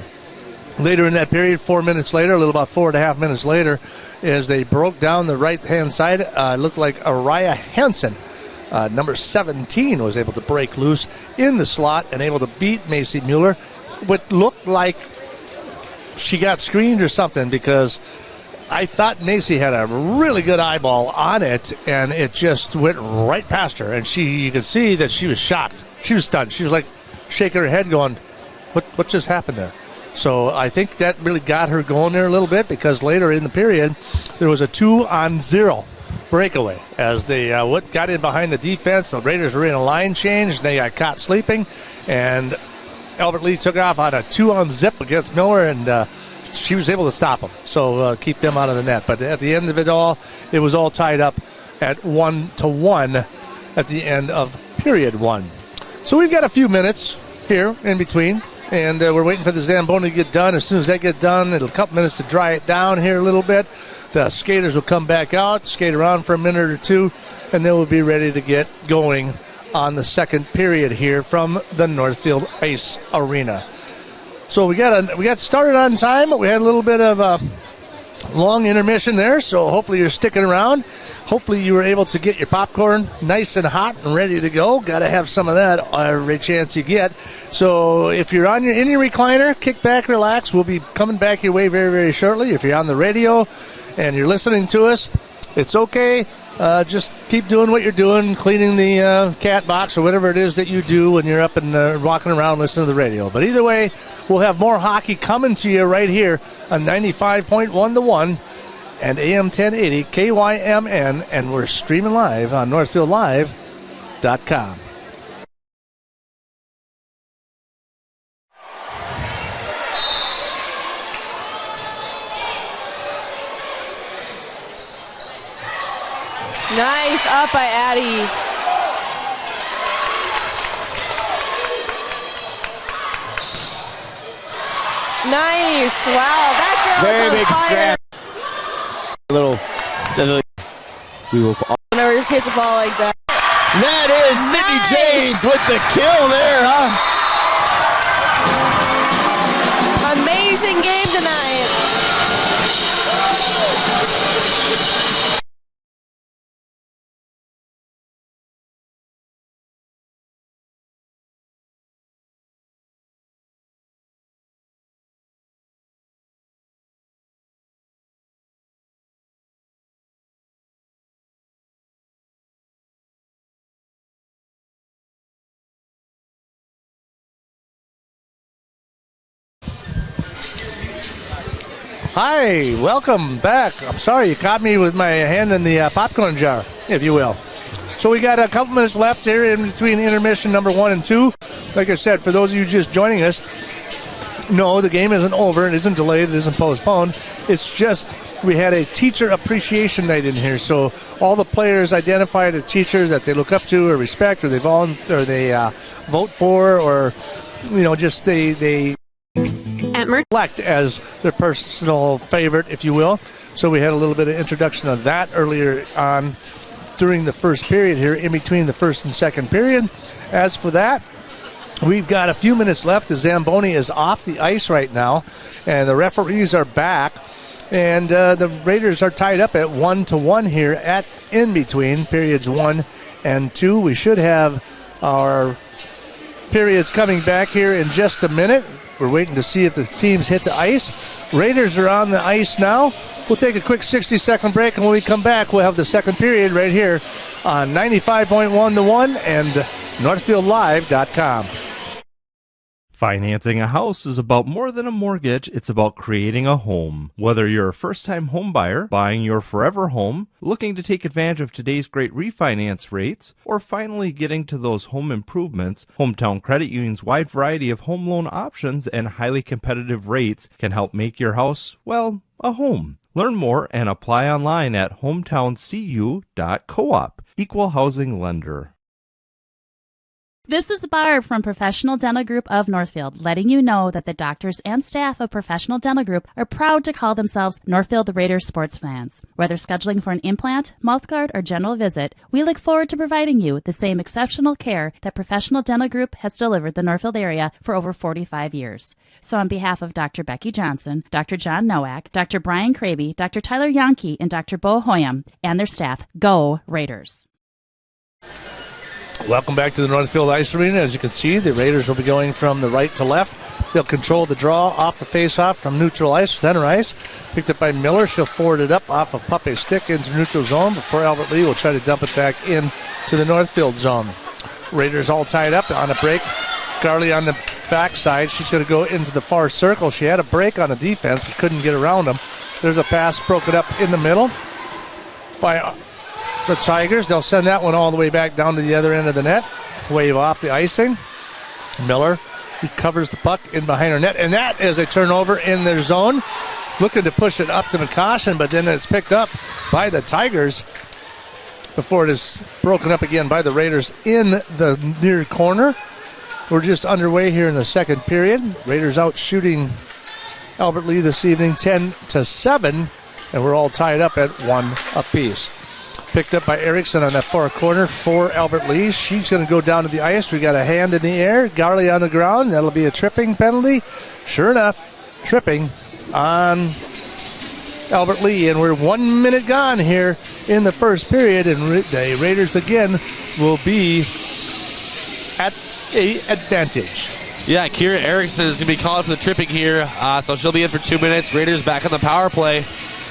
Later in that period, 4 minutes later, about 4.5 minutes later, as they broke down the right-hand side, it looked like Araya Henson, number 17, was able to break loose in the slot and able to beat Macy Mueller. What looked like she got screened or something, because I thought Macy had a really good eyeball on it, and it just went right past her. And you could see that she was shocked. She was stunned. She was like shaking her head going, what just happened there? So I think that really got her going there a little bit, because later in the period, there was a 2-0 breakaway. As they got in behind the defense, the Raiders were in a line change, and they got caught sleeping. And Albert Lee took off on a 2-on-zip against Miller, and she was able to stop them. So keep them out of the net. But at the end of it all, it was all tied up at 1-1 at the end of period 1. So we've got a few minutes here in between. And we're waiting for the Zamboni to get done. As soon as that gets done, it'll a couple minutes to dry it down here a little bit. The skaters will come back out, skate around for a minute or two, and then we'll be ready to get going on the second period here from the Northfield Ice Arena. So we got started on time, but we had a little bit of a long intermission there, so hopefully you're sticking around. Hopefully you were able to get your popcorn nice and hot and ready to go. Got to have some of that every chance you get. So if you're in your recliner, kick back, relax. We'll be coming back your way very, very shortly. If you're on the radio and you're listening to us, it's okay. just keep doing what you're doing, cleaning the cat box or whatever it is that you do when you're up and walking around listening to the radio. But either way, we'll have more hockey coming to you right here on 95.1 The One and AM 1080 KYMN, and we're streaming live on NorthfieldLive.com. Nice up by Addie. Nice. Wow, that girl very is on big fire. We will. Whenever she hits a ball like that. That is Sydney James with the kill there, huh? Amazing game tonight. Hi, welcome back. I'm sorry you caught me with my hand in the popcorn jar, if you will. So we got a couple minutes left here in between intermission number 1 and 2. Like I said, for those of you just joining us, no, the game isn't over. It isn't delayed. It isn't postponed. It's just we had a teacher appreciation night in here. So all the players identified a teacher that they look up to or respect, or they vote for, or just they elect as their personal favorite, if you will. So we had a little bit of introduction of that earlier on during the first period here, in between the first and second period. As for that, we've got a few minutes left. The Zamboni is off the ice right now, and the referees are back. And the Raiders are tied up at 1-1 here in between periods 1 and 2. We should have our periods coming back here in just a minute. We're waiting to see if the teams hit the ice. Raiders are on the ice now. We'll take a quick 60-second break, and when we come back, we'll have the second period right here on 95.1 The One and NorthfieldLive.com. Financing a house is about more than a mortgage. It's about creating a home. Whether you're a first-time home buyer, buying your forever home, looking to take advantage of today's great refinance rates, or finally getting to those home improvements, Hometown Credit Union's wide variety of home loan options and highly competitive rates can help make your house, well, a home. Learn more and apply online at hometowncu.coop. Equal housing lender. This is Barb from Professional Dental Group of Northfield, letting you know that the doctors and staff of Professional Dental Group are proud to call themselves Northfield Raiders sports fans. Whether scheduling for an implant, mouthguard, or general visit, we look forward to providing you the same exceptional care that Professional Dental Group has delivered the Northfield area for over 45 years. So on behalf of Dr. Becky Johnson, Dr. John Nowak, Dr. Brian Kraby, Dr. Tyler Yonke, and Dr. Bo Hoyam, and their staff, go Raiders! Welcome back to the Northfield Ice Arena. As you can see, the Raiders will be going from the right to left. They'll control the draw off the face-off from neutral ice, center ice. Picked up by Miller. She'll forward it up off of Puppy's stick into neutral zone before Albert Lee will try to dump it back in to the Northfield zone. Raiders all tied up on a break. Garley on the backside. She's going to go into the far circle. She had a break on the defense but couldn't get around them. There's a pass broken up in the middle by the Tigers. They'll send that one all the way back down to the other end of the net. Wave off the icing. Miller recovers the puck in behind her net, and that is a turnover in their zone. Looking to push it up to McCoshen, but then it's picked up by the Tigers before it is broken up again by the Raiders in the near corner. We're just underway here in the second period. Raiders out shooting Albert Lee this evening 10-7, and we're all tied up at 1 apiece. Picked up by Erickson on that far corner for Albert Lee. She's going to go down to the ice. We got a hand in the air. Garley on the ground. That'll be a tripping penalty. Sure enough, tripping on Albert Lee. And we're 1 minute gone here in the first period. And the Raiders again will be at a advantage. Yeah, Kira Erickson is going to be called for the tripping here. So she'll be in for 2 minutes. Raiders back on the power play.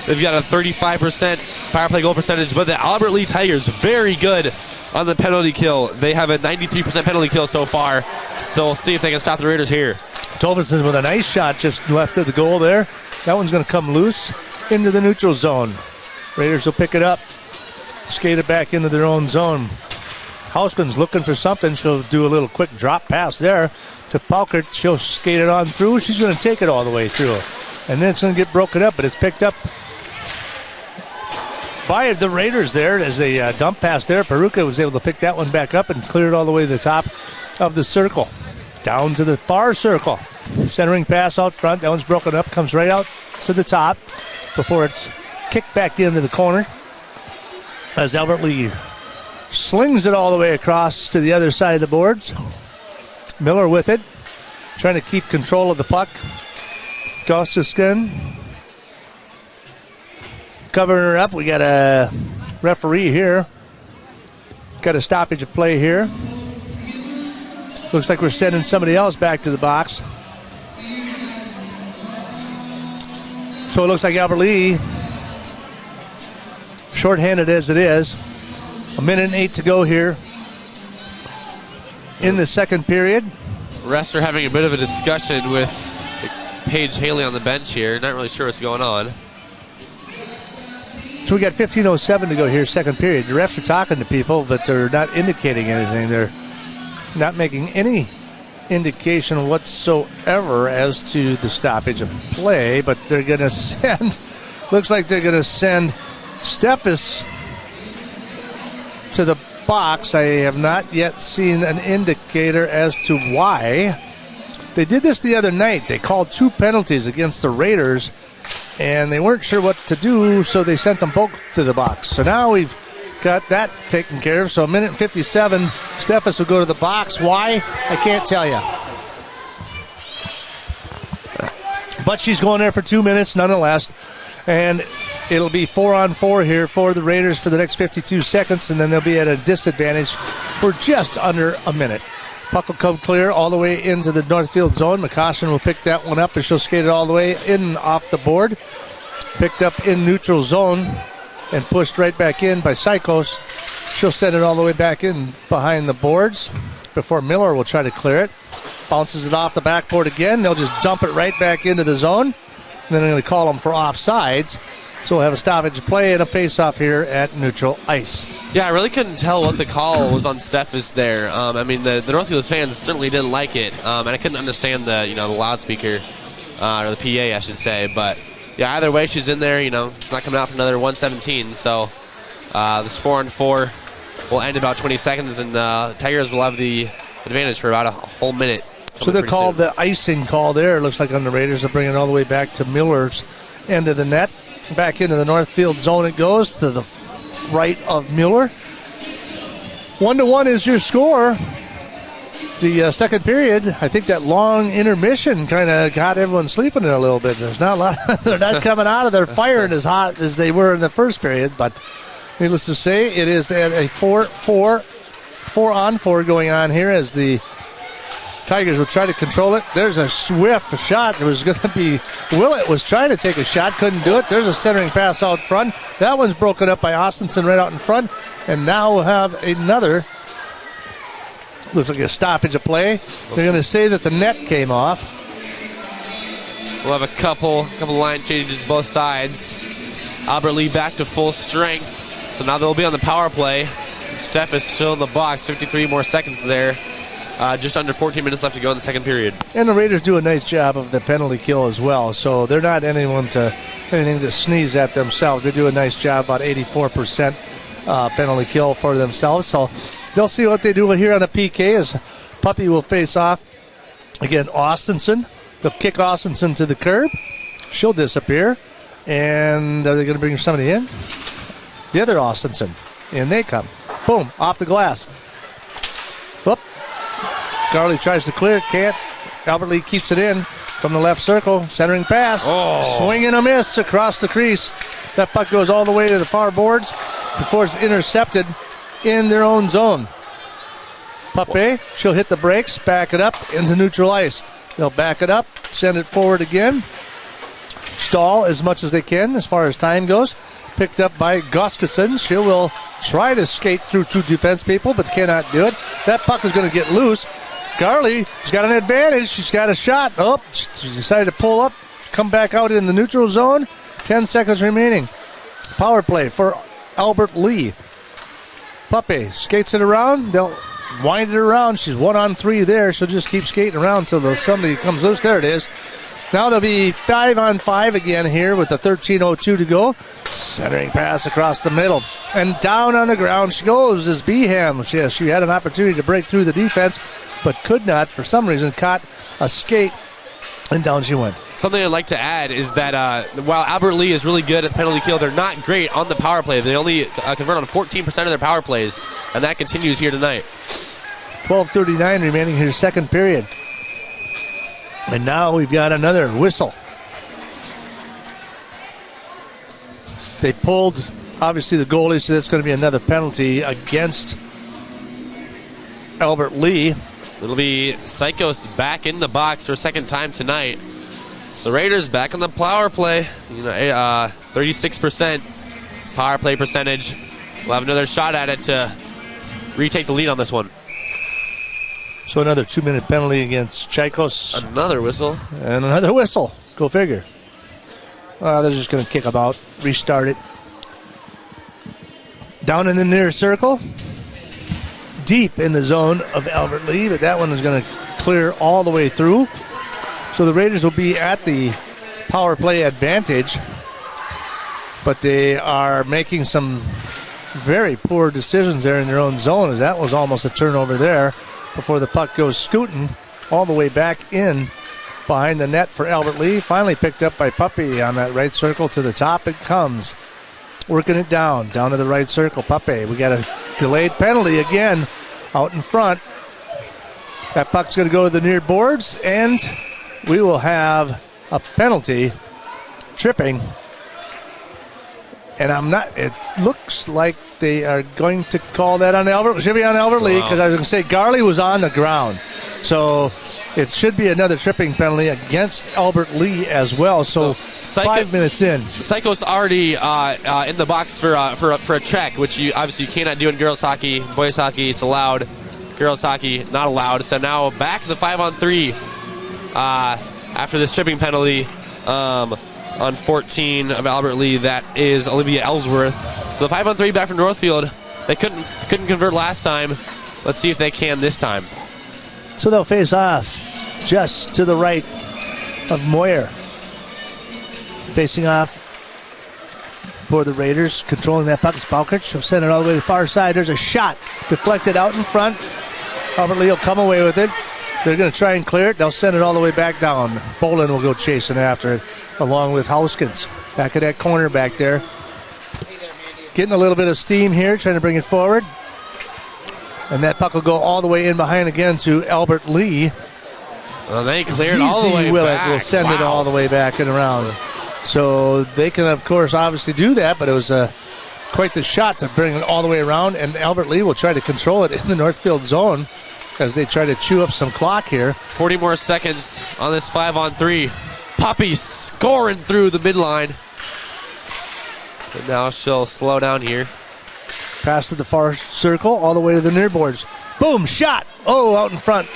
They've got a 35% power play goal percentage, but the Albert Lee Tigers very good on the penalty kill. They have a 93% penalty kill so far, so we'll see if they can stop the Raiders here. Tovison with a nice shot just left of the goal there. That one's going to come loose into the neutral zone. Raiders will pick it up, skate it back into their own zone. Houseman's looking for something. She'll do a little quick drop pass there to Paukert. She'll skate it on through. She's going to take it all the way through. And then it's going to get broken up, but it's picked up by the Raiders there as they dump pass there. Peruka was able to pick that one back up and clear it all the way to the top of the circle. Down to the far circle. Centering pass out front. That one's broken up. Comes right out to the top before it's kicked back into the corner. As Albert Lee slings it all the way across to the other side of the boards. Miller with it. Trying to keep control of the puck. Gossiskin covering her up. We got a referee here. Got a stoppage of play here. Looks like we're sending somebody else back to the box. So it looks like Albert Lee, shorthanded as it is. 1 minute and 8 to go here in the second period. Refs are having a bit of a discussion with Paige Haley on the bench here. Not really sure what's going on. So we got 15:07 to go here, second period. The refs are talking to people, but they're not indicating anything. They're not making any indication whatsoever as to the stoppage of play, but they're going to send, looks like they're going to send Steffes to the box. I have not yet seen an indicator as to why. They did this the other night. They called 2 penalties against the Raiders, and they weren't sure what to do, so they sent them both to the box. So now we've got that taken care of. So 1 minute and 57, Steffes will go to the box. Why? I can't tell you. But she's going there for 2 minutes nonetheless. And it'll be 4-on-4 here for the Raiders for the next 52 seconds, and then they'll be at a disadvantage for just under a minute. Puck will come clear all the way into the Northfield zone. McCoshen will pick that one up, and she'll skate it all the way in off the board. Picked up in neutral zone and pushed right back in by Sykos. She'll send it all the way back in behind the boards before Miller will try to clear it. Bounces it off the backboard again. They'll just dump it right back into the zone. And then they're going to call them for offsides. So we'll have a stoppage of play and a face-off here at neutral ice. Yeah, I really couldn't tell what the call was on Steffes there. I mean, the Northfield fans certainly didn't like it, and I couldn't understand the loudspeaker or the PA, I should say. But yeah, either way, she's in there. It's not coming out for another 1:17. So this 4-on-4 will end in about 20 seconds, and Tigers will have the advantage for about a whole minute. So they called the icing call there. It looks like on the Raiders. They'll bring it all the way back to Miller's end of the net. Back into the Northfield zone it goes to the right of Miller. 1-1 is your score. The second period, I think that long intermission kind of got everyone sleeping in a little bit. There's not a lot. They're not coming out of there firing as hot as they were in the first period. But needless to say, it is at a 4-on-4 going on here as the Tigers will try to control it. There's a swift shot. It was going to be Willett was trying to take a shot, couldn't do it. There's a centering pass out front. That one's broken up by Austinson right out in front. And now we'll have another, looks like a stoppage of play. They're going to say that the net came off. We'll have a couple line changes both sides. Albert Lee back to full strength. So now they'll be on the power play. Steph is still in the box. 53 more seconds there. Just under 14 minutes left to go in the second period. And the Raiders do a nice job of the penalty kill as well. So they're not anything to sneeze at themselves. They do a nice job, about 84% penalty kill for themselves. So they'll see what they do here on a PK as Puppy will face off. Again, Austinson. They'll kick Austinson to the curb. She'll disappear. And are they going to bring somebody in? The other Austinson. In they come. Boom, off the glass. Whoop. Garley tries to clear it, can't. Albert Lee keeps it in from the left circle. Centering pass. Swing and a miss across the crease. That puck goes all the way to the far boards before it's intercepted in their own zone. Pape, she'll hit the brakes, back it up into neutral ice. They'll back it up, send it forward again. stall as much as they can as far as time goes. Picked up by Gustafson. She will try to skate through 2 defense people, but cannot do it. That puck is going to get loose. Garley, she's got an advantage. She's got a shot. Oh, she decided to pull up, come back out in the neutral zone. 10 seconds remaining. Power play for Albert Lee. Puppy skates it around. They'll wind it around. She's 1-on-3 there. She'll just keep skating around until somebody comes loose. There it is. Now there'll be 5-on-5 again here with a 13:02 to go. Centering pass across the middle. And down on the ground she goes is Beham. She had an opportunity to break through the defense, but could not, for some reason, caught a skate, and down she went. Something I'd like to add is that while Albert Lee is really good at the penalty kill, they're not great on the power play. They only convert on 14% of their power plays, and that continues here tonight. 12:39 remaining here, second period. And now we've got another whistle. They pulled, obviously, the goalie, so that's going to be another penalty against Albert Lee. It'll be Psychos back in the box for a second time tonight. So Raiders back on the power play. 36% power play percentage. We'll have another shot at it to retake the lead on this one. So another 2-minute penalty against Chaikos. Another whistle. And another whistle. Go figure. They're just going to kick them out, restart it. Down in the near circle. Deep in the zone of Albert Lee, but that one is going to clear all the way through. So the Raiders will be at the power play advantage, but they are making some very poor decisions there in their own zone, as that was almost a turnover there before the puck goes scooting all the way back in behind the net for Albert Lee. Finally picked up by Puppy on that right circle. To the top it comes. Working it down to the right circle. Puppy, we got a delayed penalty again out in front. That puck's going to go to the near boards, and we will have a penalty, tripping. And it looks like they are going to call that on Albert. It should be on Albert Lee, because I was going to say Garley was on the ground. So it should be another tripping penalty against Albert Lee as well. So 5 minutes in. Psycho's already in the box for a check, which you obviously cannot do in girls hockey. Boys hockey, it's allowed. Girls hockey, not allowed. So now back to the 5-on-3 after this tripping penalty on 14 of Albert Lee. That is Olivia Ellsworth. So the 5-on-3 back from Northfield. They couldn't convert last time. Let's see if they can this time. So they'll face off just to the right of Moyer. Facing off for the Raiders. Controlling that puck is Balkich. She'll send it all the way to the far side. There's a shot deflected out in front. Albert Lee will come away with it. They're going to try and clear it. They'll send it all the way back down. Bolin will go chasing after it along with Houskins. Back at that corner back there. Getting a little bit of steam here, trying to bring it forward. And that puck will go all the way in behind again to Albert Lee. Well, they cleared all the way back. Will send it all the way back and around. So they can, of course, obviously do that, but it was quite the shot to bring it all the way around. And Albert Lee will try to control it in the Northfield zone as they try to chew up some clock here. 40 more seconds on this 5-on-3. Poppy scoring through the midline. And now she'll slow down here. Pass to the far circle, all the way to the near boards. Boom, shot. Oh, out in front.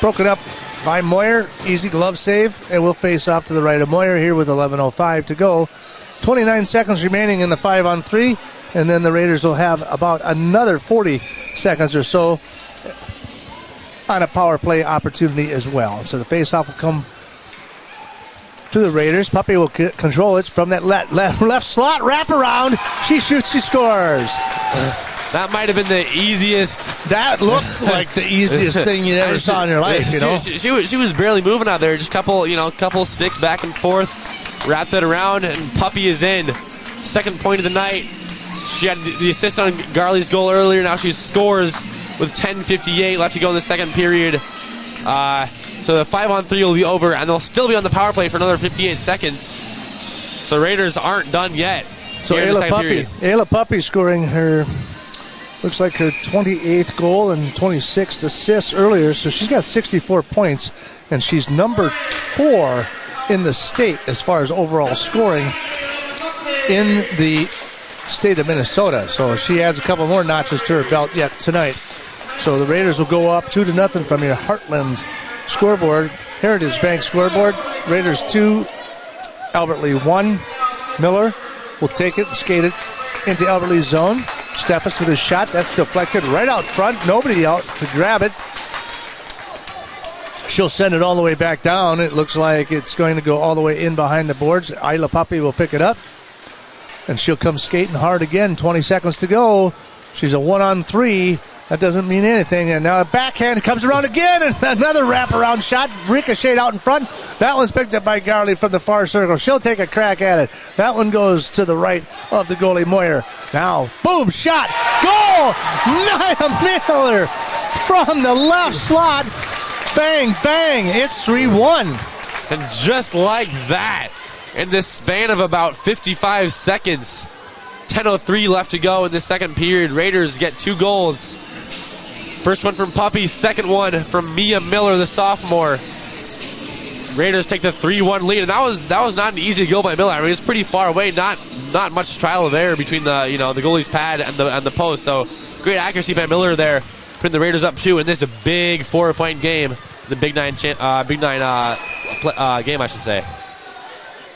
Broken up by Moyer. Easy glove save, and we'll face off to the right of Moyer here with 11:05 to go. 29 seconds remaining in the 5-on-3, and then the Raiders will have about another 40 seconds or so on a power play opportunity as well. So the face-off will come to the Raiders. Puppy will control it from that left slot. Wrap around. She shoots. She scores. That might have been the easiest. That looked like the easiest thing you ever saw in your life. You know, she was barely moving out there. Just couple sticks back and forth. Wrapped it around, and Puppy is in. Second point of the night. She had the assist on Garley's goal earlier. Now she scores with 10:58 left to go in the second period. So the 5-on-3 will be over, and they'll still be on the power play for another 58 seconds. So Raiders aren't done yet. So Ayla Puppy scoring her, looks like her 28th goal and 26th assists earlier. So she's got 64 points, and she's number 4 in the state as far as overall scoring in the state of Minnesota. So she adds a couple more notches to her belt yet tonight. So the Raiders will go up 2-0 from your Heartland scoreboard, Heritage Bank scoreboard. Raiders 2, Albert Lee 1. Miller will take it and skate it into Albert Lee's zone. Steffes with a shot. That's deflected right out front. Nobody out to grab it. She'll send it all the way back down. It looks like it's going to go all the way in behind the boards. Isla Puppy will pick it up. And she'll come skating hard again. 20 seconds to go. She's a 1-on-3. That doesn't mean anything. And now a backhand comes around again. And another wraparound shot. Ricocheted out in front. That one's picked up by Garley from the far circle. She'll take a crack at it. That one goes to the right of the goalie, Moyer. Now, boom, shot. Goal! Nia Miller from the left slot. Bang, bang. It's 3-1. And just like that, in this span of about 55 seconds, 10:03 left to go in the second period, Raiders get 2 goals. First one from Puppy, second one from Mia Miller, the sophomore. Raiders take the 3-1 lead, and that was not an easy goal by Miller. I mean, it's pretty far away, not much trial of error between the the goalie's pad and the post. So great accuracy by Miller there, putting the Raiders up 2, and this is a big 4-point game. The Big Nine game, I should say.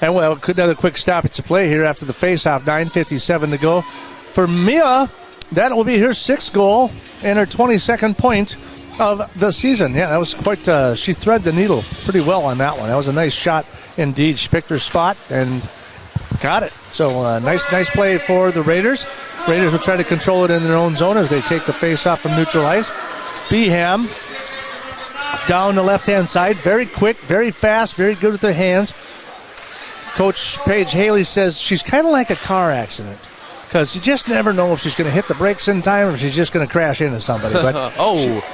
And well, another quick stoppage to play here after the faceoff. 9:57 to go for Mia. That will be her 6th goal and her 22nd point of the season. Yeah, that was quite. She threaded the needle pretty well on that one. That was a nice shot indeed. She picked her spot and got it. So nice play for the Raiders. Raiders will try to control it in their own zone as they take the faceoff from neutral ice. Beham down the left-hand side, very quick, very fast, very good with her hands. Coach Paige Haley says she's kind of like a car accident because you just never know if she's going to hit the brakes in time or if she's just going to crash into somebody. But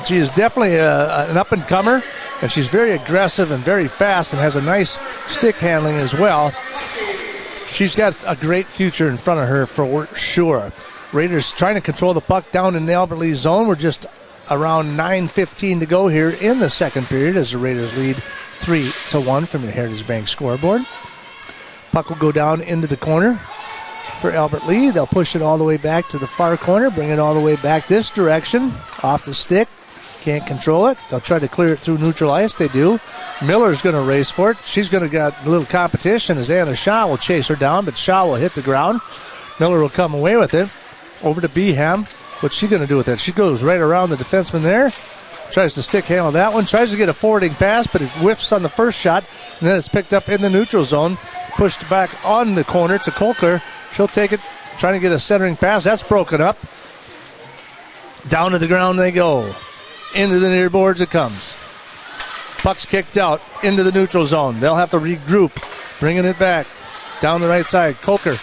she is definitely an up-and-comer, and she's very aggressive and very fast and has a nice stick handling as well. She's got a great future in front of her for sure. Raiders trying to control the puck down in the Albert Lee zone. We're just around 9:15 to go here in the second period as the Raiders lead 3-1 from the Heritage Bank scoreboard. Puck will go down into the corner for Albert Lee. They'll push it all the way back to the far corner, bring it all the way back this direction, off the stick. Can't control it. They'll try to clear it through neutral ice. They do. Miller's going to race for it. She's going to get a little competition as Anna Shaw will chase her down, but Shaw will hit the ground. Miller will come away with it. Over to Beham. What's she going to do with it? She goes right around the defenseman there. Tries to stick handle that one. Tries to get a forwarding pass, but it whiffs on the first shot. And then it's picked up in the neutral zone. Pushed back on the corner to Kolker. She'll take it, trying to get a centering pass. That's broken up. Down to the ground they go. Into the near boards it comes. Puck's kicked out into the neutral zone. They'll have to regroup. Bringing it back. Down the right side. Kolker.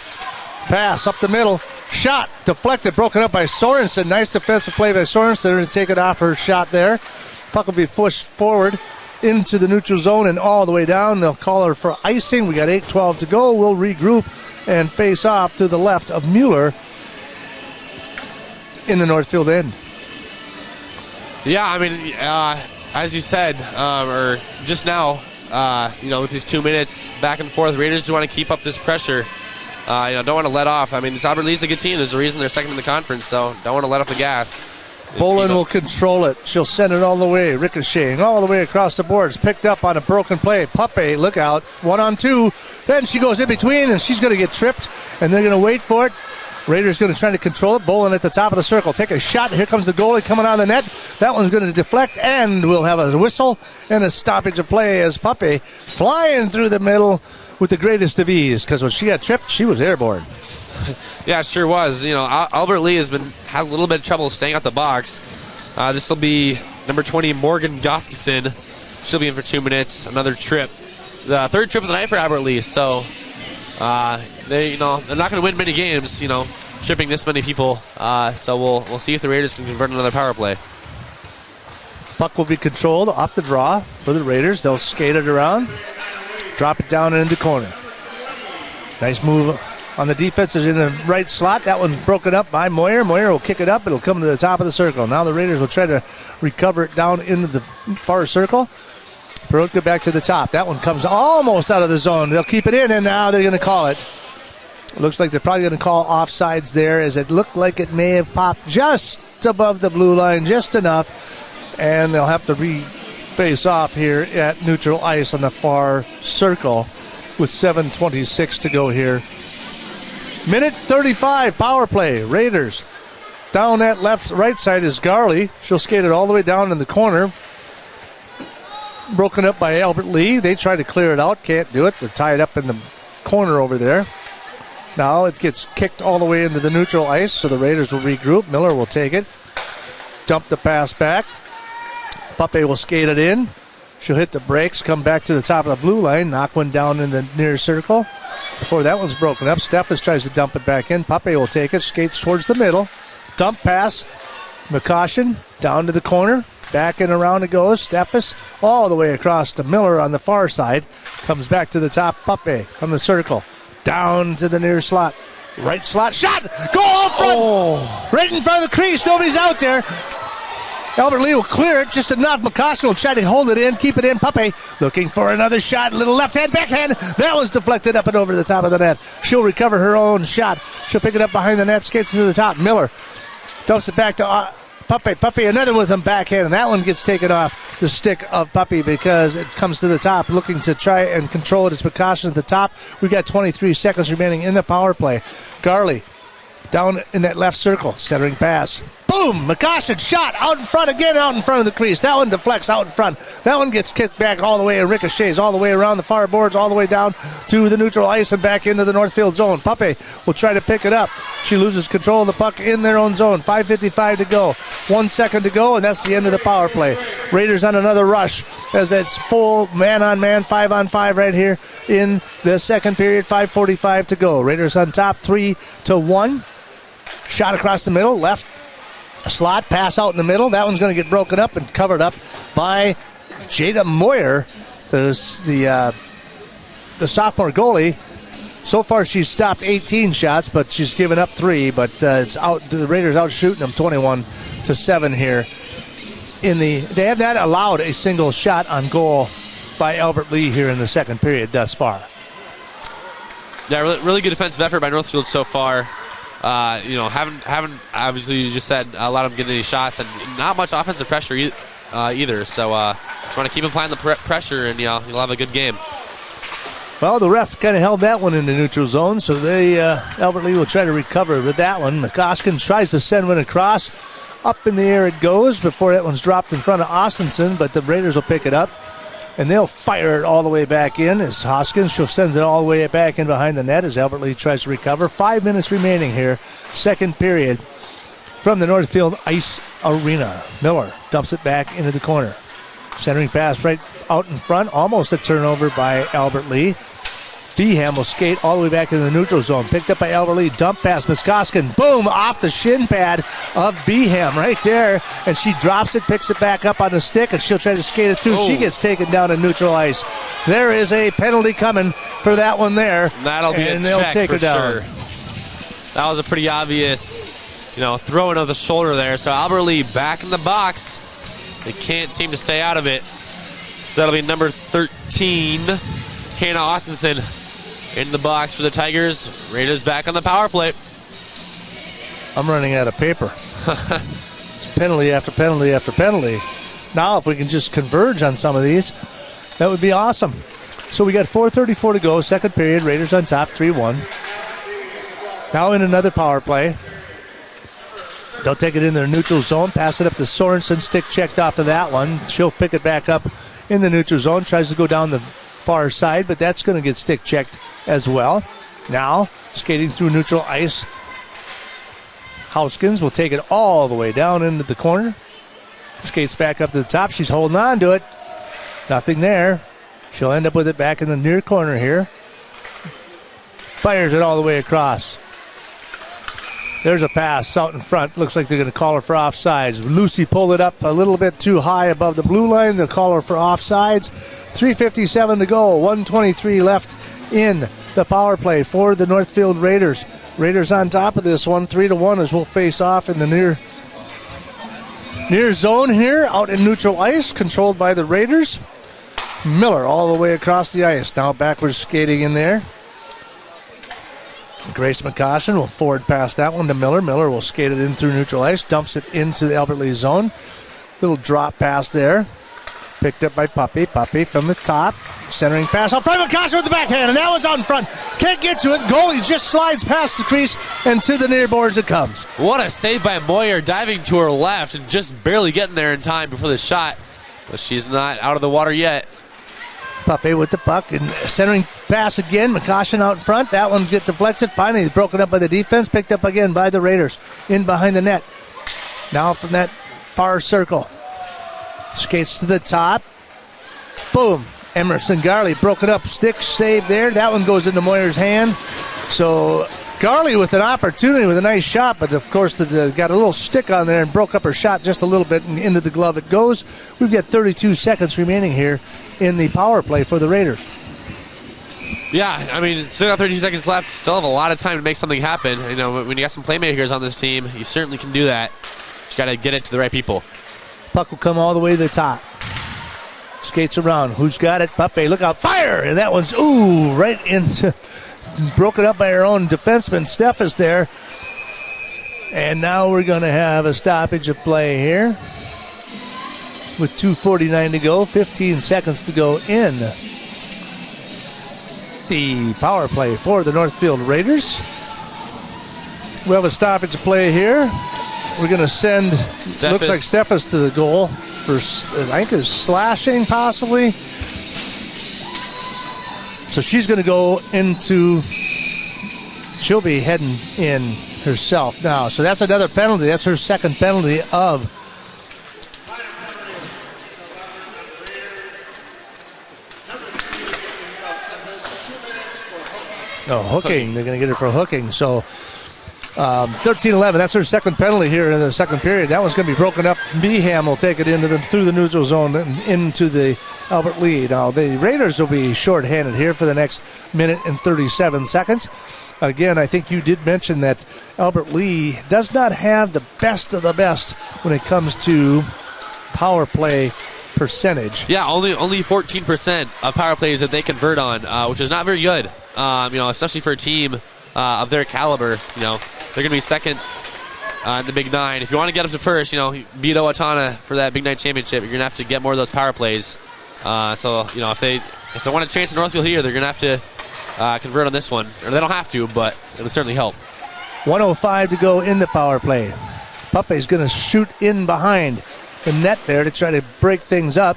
Pass up the middle. Shot deflected, broken up by Sorensen. Nice defensive play by Sorensen to take it off her shot there. Puck will be pushed forward into the neutral zone and all the way down. They'll call her for icing. We got 8:12 to go. We'll regroup and face off to the left of Mueller in the Northfield end. Yeah, I mean, as you said, or just now, with these 2 minutes back and forth, Raiders do want to keep up this pressure. Don't want to let off. I mean, this Albert Lee's a good team. There's a reason they're second in the conference, so don't want to let off the gas. Bolin will control it. She'll send it all the way, ricocheting all the way across the boards. Picked up on a broken play. Puppe, look out. 1-on-2. Then she goes in between, and she's going to get tripped, and they're going to wait for it. Raiders going to try to control it. Bolin at the top of the circle. Take a shot. Here comes the goalie coming out of the net. That one's going to deflect, and we'll have a whistle and a stoppage of play as Puppe flying through the middle with the greatest of ease, because when she got tripped, she was airborne. Yeah, it sure was. Albert Lee had a little bit of trouble staying out the box. This will be number 20, Morgan Gustafson. She'll be in for 2 minutes. Another trip. The third trip of the night for Albert Lee. So they're not going to win many games, tripping this many people. So we'll see if the Raiders can convert another power play. Puck will be controlled off the draw for the Raiders. They'll skate it around. Drop it down in the corner. Nice move on the defense is in the right slot. That one's broken up by Moyer. Moyer will kick it up. It'll come to the top of the circle. Now the Raiders will try to recover it down into the far circle. Perutka back to the top. That one comes almost out of the zone. They'll keep it in, and now they're going to call it. Looks like they're probably going to call offsides there, as it looked like it may have popped just above the blue line, just enough. And they'll have to face off here at neutral ice on the far circle with 7:26 to go here. Minute 35, power play. Raiders. Down that right side is Garley. She'll skate it all the way down in the corner. Broken up by Albert Lee. They try to clear it out. Can't do it. They're tied up in the corner over there. Now it gets kicked all the way into the neutral ice, so the Raiders will regroup. Miller will take it. Dump the pass back. Pape will skate it in. She'll hit the brakes, come back to the top of the blue line, knock one down in the near circle. Before that one's broken up, Steffes tries to dump it back in. Pape will take it, skates towards the middle. Dump pass. McCaution down to the corner. Back and around it goes. Steffes all the way across to Miller on the far side. Comes back to the top. Pape from the circle. Down to the near slot. Right slot. Shot! Goal out front! Oh. Right in front of the crease. Nobody's out there. Albert Lee will clear it just enough. McCaution will try to hold it in, keep it in. Pape looking for another shot. Little left hand, backhand. That was deflected up and over the top of the net. She'll recover her own shot. She'll pick it up behind the net, skates to the top. Miller dumps it back to Pape. Pape, another with him backhand, and that one gets taken off the stick of Pape because it comes to the top, looking to try and control it. It's McCaution at the top. We've got 23 seconds remaining in the power play. Garley down in that left circle, centering pass. Boom! McCaution shot out in front again, out in front of the crease. That one deflects out in front. That one gets kicked back all the way and ricochets all the way around the far boards, all the way down to the neutral ice and back into the Northfield zone. Pape will try to pick it up. She loses control of the puck in their own zone. 5:55 to go. 1 second to go, and that's the end of the power play. Raiders on another rush as it's full man-on-man, 5-on-5 right here in the second period. 5:45 to go. Raiders on top, 3-1. Shot across the middle, left slot, pass out in the middle. That one's going to get broken up and covered up by Jada Moyer, the sophomore goalie. So far, she's stopped 18 shots, but she's given up 3. But it's out. The Raiders out shooting them 21-7 here. They have not allowed a single shot on goal by Albert Lee here in the second period thus far. Yeah, really good defensive effort by Northfield so far. Haven't obviously, you just said, allowed them to get any shots, and not much offensive pressure either. So just want to keep applying the pressure, and you'll have a good game. Well, the ref kind of held that one in the neutral zone, so Albert Lee will try to recover with that one. McCaution tries to send one across. Up in the air it goes before that one's dropped in front of Austinson, but the Raiders will pick it up. And they'll fire it all the way back in as Hoskins. She'll send it all the way back in behind the net as Albert Lee tries to recover. 5 minutes remaining here. Second period from the Northfield Ice Arena. Miller dumps it back into the corner. Centering pass right out in front. Almost a turnover by Albert Lee. Beeham will skate all the way back in the neutral zone. Picked up by Albert Lee. Dump pass. Muskoskin. Boom! Off the shin pad of Beeham right there. And she drops it, picks it back up on the stick, and she'll try to skate it through. Oh. She gets taken down in neutral ice. There is a penalty coming for that one there. That'll be and a they'll check take for her down. sure. That was a pretty obvious, throwing of the shoulder there. So Albert Lee back in the box. They can't seem to stay out of it. So that'll be number 13, Hannah Austinson, in the box for the Tigers. Raiders back on the power play. I'm running out of paper. Penalty after penalty after penalty. Now if we can just converge on some of these, that would be awesome. So we got 4:34 to go, second period. Raiders on top, 3-1. Now in another power play. They'll take it in their neutral zone, pass it up to Sorensen, stick checked off of that one. She'll pick it back up in the neutral zone, tries to go down the far side, but that's going to get stick checked as well. Now, skating through neutral ice, Houskins will take it all the way down into the corner. Skates back up to the top. She's holding on to it. Nothing there. She'll end up with it back in the near corner here. Fires it all the way across. There's a pass out in front. Looks like they're going to call her for offsides. Lucy pulled it up a little bit too high above the blue line. They'll call her for offsides. 3:57 to go. 1:23 left in the power play for the Northfield Raiders. Raiders on top of this one, 3-1 as we'll face off in the near zone here, out in neutral ice, controlled by the Raiders. Miller all the way across the ice. Now backwards skating in there. Grace McCoshen will forward pass that one to Miller. Miller will skate it in through neutral ice. Dumps it into the Albert Lee zone. Little drop pass there. Picked up by Puppy. Puppy from the top. Centering pass out front. McCoshen with the backhand. And that one's out in front. Can't get to it. Goalie just slides past the crease and to the near boards it comes. What a save by Moyer, diving to her left and just barely getting there in time before the shot. But she's not out of the water yet. Puppy with the puck and centering pass again. McCoshen out in front. That one gets deflected. Finally, it's broken up by the defense. Picked up again by the Raiders. In behind the net. Now from that far circle. Skates to the top. Boom. Emerson Garley broken up. Stick save there. That one goes into Moyer's hand. So Garley with an opportunity with a nice shot, but of course got a little stick on there and broke up her shot just a little bit, and into the glove it goes. We've got 32 seconds remaining here in the power play for the Raiders. Yeah, I mean, still got 32 seconds left. Still have a lot of time to make something happen. You know, when you got some playmakers on this team, you certainly can do that. Just got to get it to the right people. Puck will come all the way to the top. Skates around. Who's got it? Puppy. Look out. Fire! And that one's, right into... broken up by her own defenseman. Steph is there. And now we're going to have a stoppage of play here. With 2:49 to go. 15 seconds to go in the power play for the Northfield Raiders. We have a stoppage of play here. We're going to send, looks like Steph is to the goal for, I think, is slashing possibly. So she's going to go into, she'll be heading in herself now. So that's another penalty. That's her second penalty of hooking. They're going to get her for hooking. So 13-11. That's her second penalty here in the second period. That one's going to be broken up. Beeham will take it through the neutral zone and into the Albert Lee. Now the Raiders will be shorthanded here for the next minute and 37 seconds. Again, I think you did mention that Albert Lee does not have the best of the best when it comes to power play percentage. Yeah, only 14% of power plays that they convert on, which is not very good. Especially for a team of their caliber. They're going to be second in the Big Nine. If you want to get up to first, beat Owatonna for that Big Nine championship, you're going to have to get more of those power plays. If they want a chance in Northfield here, they're going to have to convert on this one. Or they don't have to, but it would certainly help. 1:05 to go in the power play. Puppy's going to shoot in behind the net there to try to break things up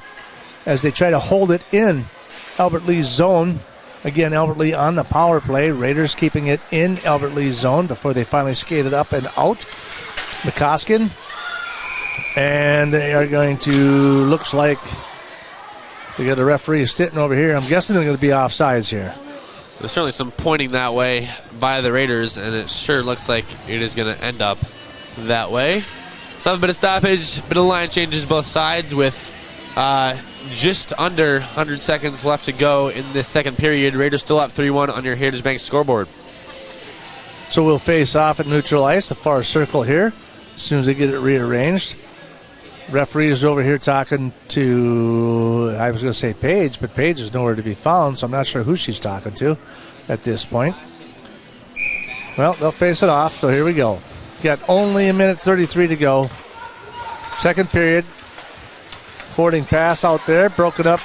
as they try to hold it in Albert Lee's zone. Again, Albert Lee on the power play. Raiders keeping it in Albert Lee's zone before they finally skate it up and out. McCosken. And they are going to, looks like they got a referee sitting over here. I'm guessing they're going to be offsides here. There's certainly some pointing that way by the Raiders, and it sure looks like it is going to end up that way. Some bit of stoppage, bit of line changes both sides with just under 100 seconds left to go in this second period. Raiders still up 3-1 on your Heritage Bank scoreboard. So we'll face off at neutral ice, the far circle here, as soon as they get it rearranged. Referee is over here talking to, I was going to say Paige, but Paige is nowhere to be found, so I'm not sure who she's talking to at this point. Well, they'll face it off, so here we go. Got only a minute 33 to go. Second period. Forwarding pass out there, broken up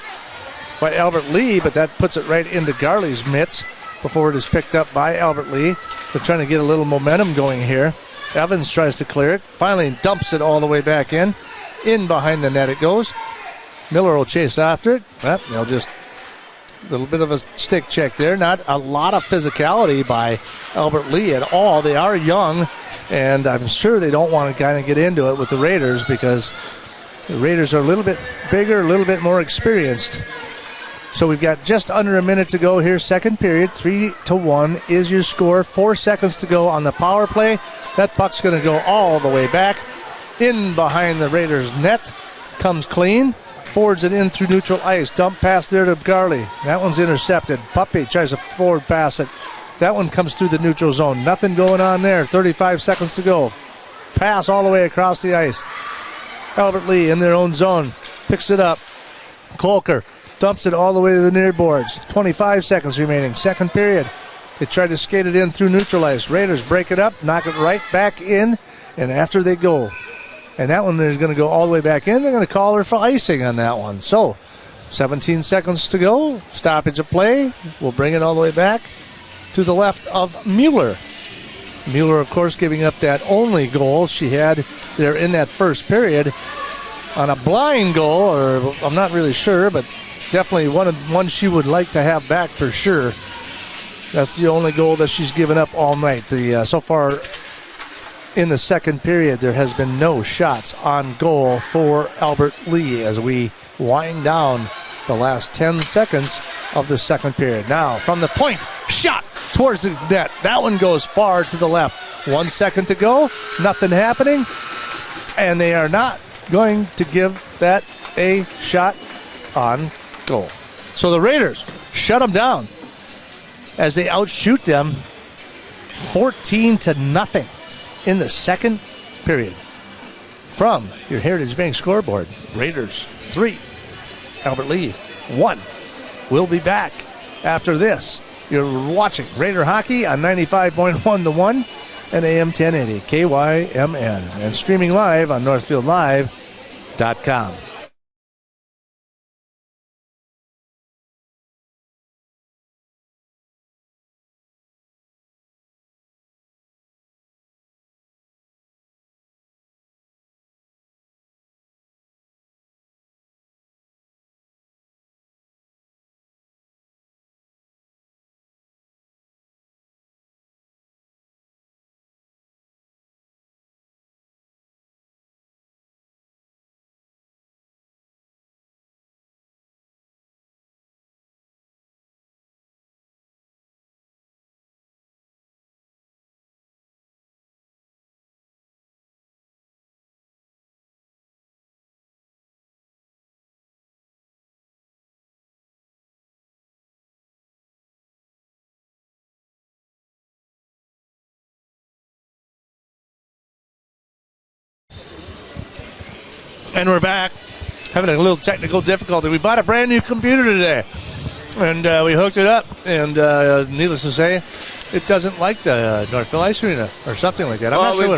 by Albert Lee, but that puts it right into Garley's mitts before it is picked up by Albert Lee. They're trying to get a little momentum going here. Evans tries to clear it, finally dumps it all the way back in. In behind the net it goes. Miller will chase after it. Well, they'll just a little bit of a stick check there. Not a lot of physicality by Albert Lee at all. They are young, and I'm sure they don't want to kind of get into it with the Raiders because the Raiders are a little bit bigger, a little bit more experienced. So we've got just under a minute to go here. Second period, 3-1 is your score. 4 seconds to go on the power play. That puck's going to go all the way back. In behind the Raiders' net. Comes clean. Forwards it in through neutral ice. Dump pass there to Garley. That one's intercepted. Puppy tries to forward pass it. That one comes through the neutral zone. Nothing going on there. 35 seconds to go. Pass all the way across the ice. Albert Lee in their own zone. Picks it up. Kolker dumps it all the way to the near boards. 25 seconds remaining. Second period. They tried to skate it in through neutralized. Raiders break it up, knock it right back in, and after they go. And that one is going to go all the way back in. They're going to call her for icing on that one. So, 17 seconds to go. Stoppage of play. We'll bring it all the way back to the left of Mueller. Mueller, of course, giving up that only goal she had there in that first period on a blind goal, or I'm not really sure, but definitely one she would like to have back for sure. That's the only goal that she's given up all night. So far in the second period, there has been no shots on goal for Albert Lee as we wind down the last 10 seconds of the second period. Now, from the point, shot towards the net. That one goes far to the left. 1 second to go, nothing happening, and they are not going to give that a shot on goal. So the Raiders shut them down as they outshoot them 14-0 in the second period. From your Heritage Bank scoreboard, Raiders 3, Albert Lee 1. We'll be back after this. You're watching Raider Hockey on 95.1 The One and AM 1080 KYMN and streaming live on NorthfieldLive.com. And we're back, having a little technical difficulty. We bought a brand new computer today, and we hooked it up, and needless to say, it doesn't like the Northfield Ice Arena or something like that. I'm not sure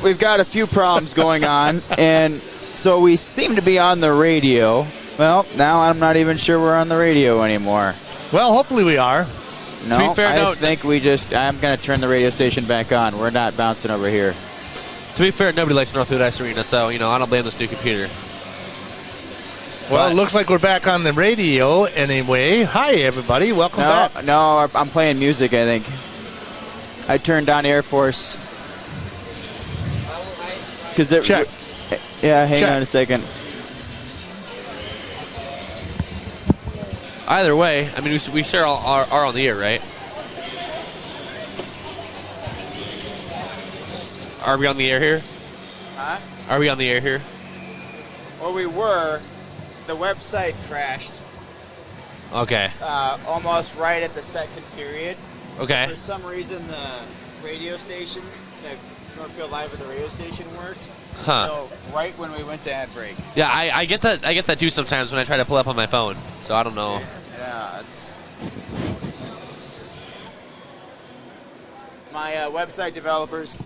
we've got a few problems going on, and so we seem to be on the radio. Well, now I'm not even sure we're on the radio anymore. Well, hopefully we are. No, I think I'm going to turn the radio station back on. We're not bouncing over here. To be fair, nobody likes Northfield Ice Arena, so, I don't blame this new computer. Well, it looks like we're back on the radio anyway. Hi, everybody. Welcome back. No, I'm playing music, I think. I turned on Air Force. Check. Yeah, hang on a second. Either way, we sure are on the air, right? Are we on the air here? Huh? Are we on the air here? Well, we were. The website crashed. Okay. Almost right at the second period. Okay. For some reason, the radio station, the Northfield Live or the radio station worked. Huh. So right when we went to ad break. Yeah, I get that. I get that too sometimes when I try to pull up on my phone. So I don't know. Yeah, it's my website developers.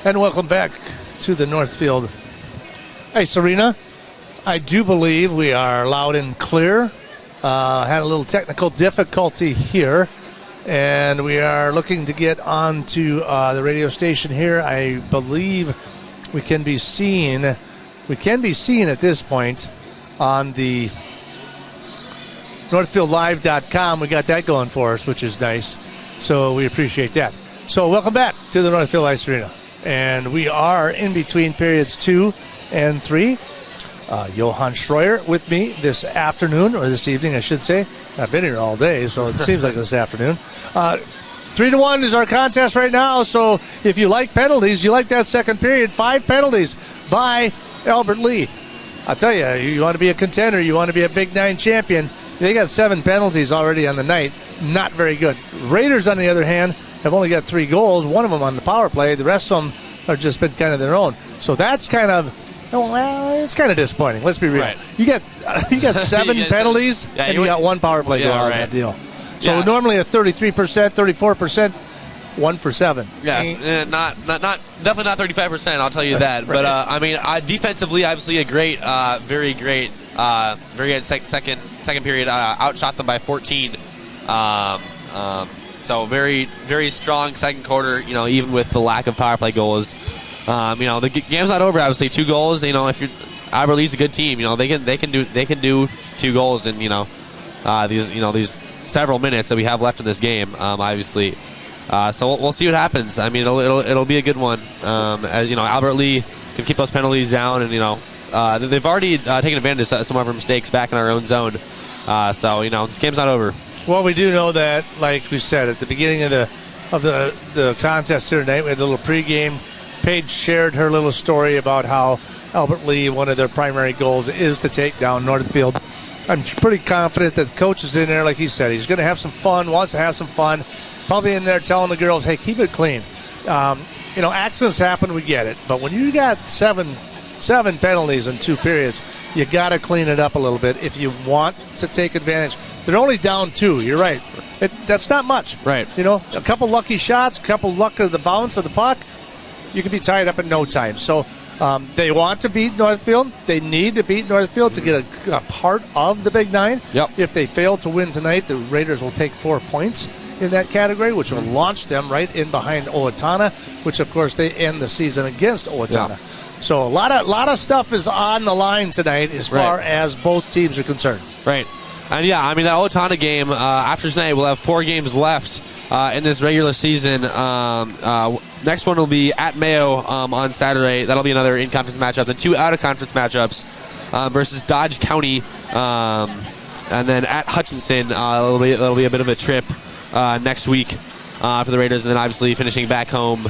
And welcome back to the Northfield Ice Arena. I do believe we are loud and clear. Had a little technical difficulty here, and we are looking to get onto the radio station here. I believe we can be seen at this point on the NorthfieldLive.com. We got that going for us, which is nice. So we appreciate that. So welcome back to the Northfield Ice Arena. And we are in between periods 2 and 3. Johann Schroyer with me this afternoon, or this evening, I should say. I've been here all day, so it seems like this afternoon. 3-1 is our contest right now, so if you like penalties, you like that second period, 5 penalties by Albert Lee. I'll tell you want to be a contender, you want to be a Big 9 champion, they got 7 penalties already on the night. Not very good. Raiders, on the other hand, have only got 3 goals, one of them on the power play. The rest of them have just been kind of their own. So that's kind of, well, it's kind of disappointing. Let's be real. Right. You got 7 penalties, and you got 1 power play goal on that deal. So normally a 33%, 34%, 1 for 7. Yeah, not definitely not 35%. I'll tell you that. Right. But I mean, defensively, obviously a great, very good second period. Outshot them by 14. So very, very strong second quarter. You know, even with the lack of power play goals. The game's not over. Obviously, 2 goals. If you're Albert Lee's a good team, they can do 2 goals in these several minutes that we have left in this game. Obviously, so we'll see what happens. I mean, it'll be a good one. As Albert Lee can keep those penalties down, and they've already taken advantage of some of our mistakes back in our own zone. So this game's not over. Well, we do know that, like we said at the beginning of the contest here tonight, we had a little pregame. Paige shared her little story about how Albert Lee, one of their primary goals is to take down Northfield. I'm pretty confident that the coach is in there, like he said. He's going to have some fun, wants to have some fun. Probably in there telling the girls, hey, keep it clean. Accidents happen, we get it. But when you got seven penalties in 2 periods, you got to clean it up a little bit if you want to take advantage. They're only down 2. You're right. That's not much. Right. A couple lucky shots, a couple luck of the bounce of the puck, you can be tied up in no time. So they want to beat Northfield. They need to beat Northfield to get a part of the Big 9. Yep. If they fail to win tonight, the Raiders will take 4 points in that category, which will launch them right in behind Owatonna, which, of course, they end the season against Owatonna. Yeah. So a lot of stuff is on the line tonight as far as both teams are concerned. Right. And, that Owatonna game, after tonight, we'll have 4 games left in this regular season. Next one will be at Mayo on Saturday. That'll be another in-conference matchup. Then 2 out-of-conference matchups versus Dodge County, and then at Hutchinson. It'll be a bit of a trip next week for the Raiders, and then obviously finishing back home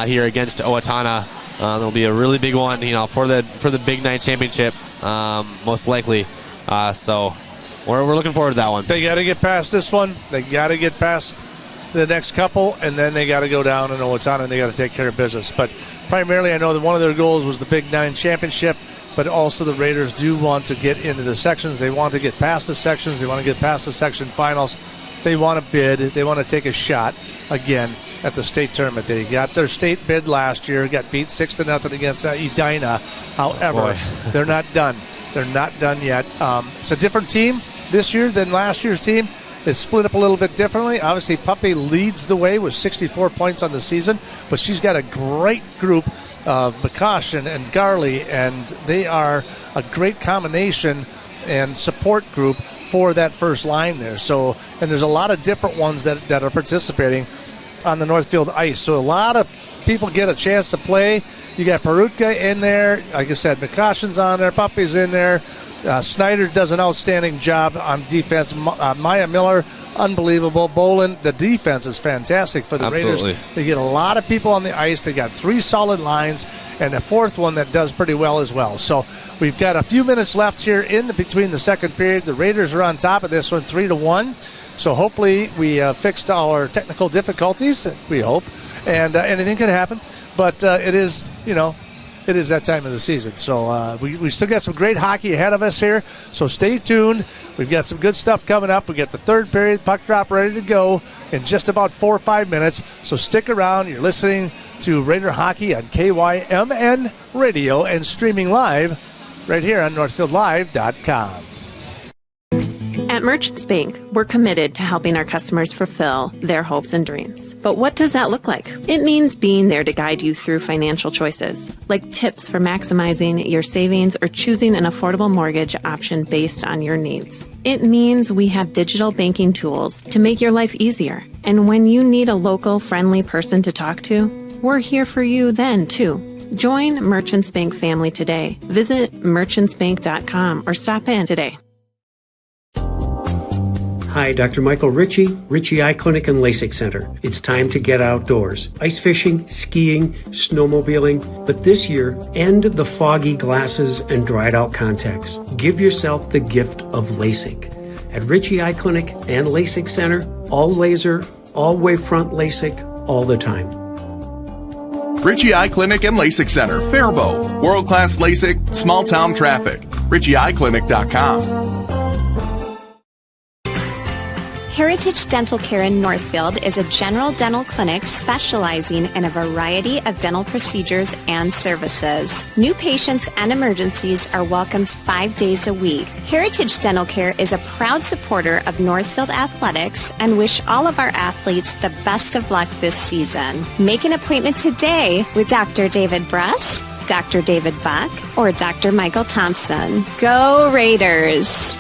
here against Owatonna. There'll be a really big one, for the Big 9 championship, most likely. So we're looking forward to that one. They got to get past this one. They got to get past the next couple, and then they got to go down in Owatonna, and they got to take care of business. But primarily, I know that one of their goals was the Big 9 championship, but also the Raiders do want to get into the sections. They want to get past the sections. They want to get past the section finals. They want to bid. They want to take a shot again at the state tournament. They got their state bid last year, got beat 6-0 against Edina. However, they're not done. They're not done yet. It's a different team this year than last year's team. It's split up a little bit differently. Obviously, Puppy leads the way with 64 points on the season, but she's got a great group of McCosh and Garley, and they are a great combination and support group for that first line there. So, and there's a lot of different ones that are participating on the Northfield ice. So a lot of people get a chance to play. You got Perutka in there. Like I said, McCoshin's on there. Puppy's in there. Snyder does an outstanding job on defense. Maya Miller, unbelievable. Bolin, the defense is fantastic for the Raiders. They get a lot of people on the ice. They got 3 solid lines, and a 4th one that does pretty well as well. So we've got a few minutes left here between the second period. The Raiders are on top of this one, 3-1. So hopefully we fixed our technical difficulties. We hope, and anything can happen. But it is, it is that time of the season. So we still got some great hockey ahead of us here. So stay tuned. We've got some good stuff coming up. We got the third period puck drop ready to go in just about 4 or 5 minutes. So stick around. You're listening to Raider Hockey on KYMN Radio and streaming live right here on NorthfieldLive.com. At Merchants Bank, we're committed to helping our customers fulfill their hopes and dreams. But what does that look like? It means being there to guide you through financial choices, like tips for maximizing your savings or choosing an affordable mortgage option based on your needs. It means we have digital banking tools to make your life easier. And when you need a local, friendly person to talk to, we're here for you then, too. Join Merchants Bank family today. Visit merchantsbank.com or stop in today. Hi, Dr. Michael Ritchie Eye Clinic and LASIK Center. It's time to get outdoors. Ice fishing, skiing, snowmobiling, but this year, end the foggy glasses and dried out contacts. Give yourself the gift of LASIK. At Ritchie Eye Clinic and LASIK Center, all laser, all wavefront LASIK, all the time. Ritchie Eye Clinic and LASIK Center, Faribault. World-class LASIK, small-town traffic. RitchieEyeClinic.com. Heritage Dental Care in Northfield is a general dental clinic specializing in a variety of dental procedures and services. New patients and emergencies are welcomed 5 days a week. Heritage Dental Care is a proud supporter of Northfield Athletics and wish all of our athletes the best of luck this season. Make an appointment today with Dr. David Bruss, Dr. David Buck, or Dr. Michael Thompson. Go Raiders!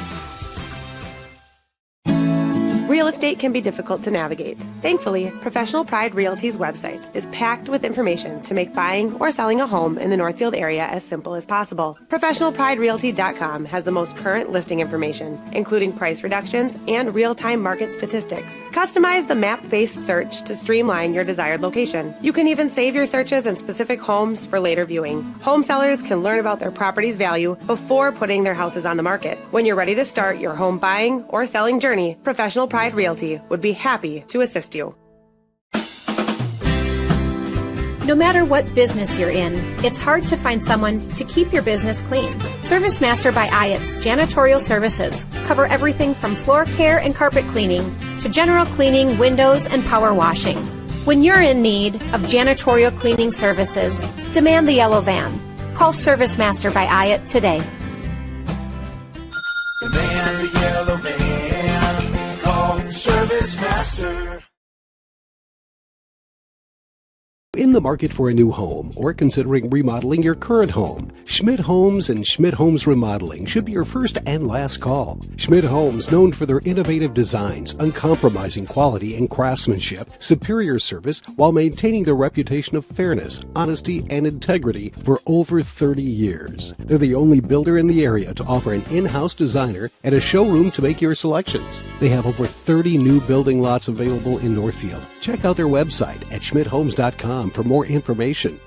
Real estate can be difficult to navigate. Thankfully, Professional Pride Realty's website is packed with information to make buying or selling a home in the Northfield area as simple as possible. ProfessionalPrideRealty.com has the most current listing information, including price reductions and real-time market statistics. Customize the map-based search to streamline your desired location. You can even save your searches in specific homes for later viewing. Home sellers can learn about their property's value before putting their houses on the market. When you're ready to start your home buying or selling journey, Professional Pride Realty would be happy to assist you. No matter what business you're in, it's hard to find someone to keep your business clean. ServiceMaster by Ayatt's Janitorial Services cover everything from floor care and carpet cleaning to general cleaning, windows, and power washing. When you're in need of janitorial cleaning services, demand the yellow van. Call ServiceMaster by Ayatt today. Demand the yellow van. Call ServiceMaster. In the market for a new home or considering remodeling your current home, Schmidt Homes and Schmidt Homes Remodeling should be your first and last call. Schmidt Homes, known for their innovative designs, uncompromising quality and craftsmanship, superior service, while maintaining their reputation of fairness, honesty, and integrity for over 30 years. They're the only builder in the area to offer an in-house designer and a showroom to make your selections. They have over 30 new building lots available in Northfield. Check out their website at schmidthomes.com for more information.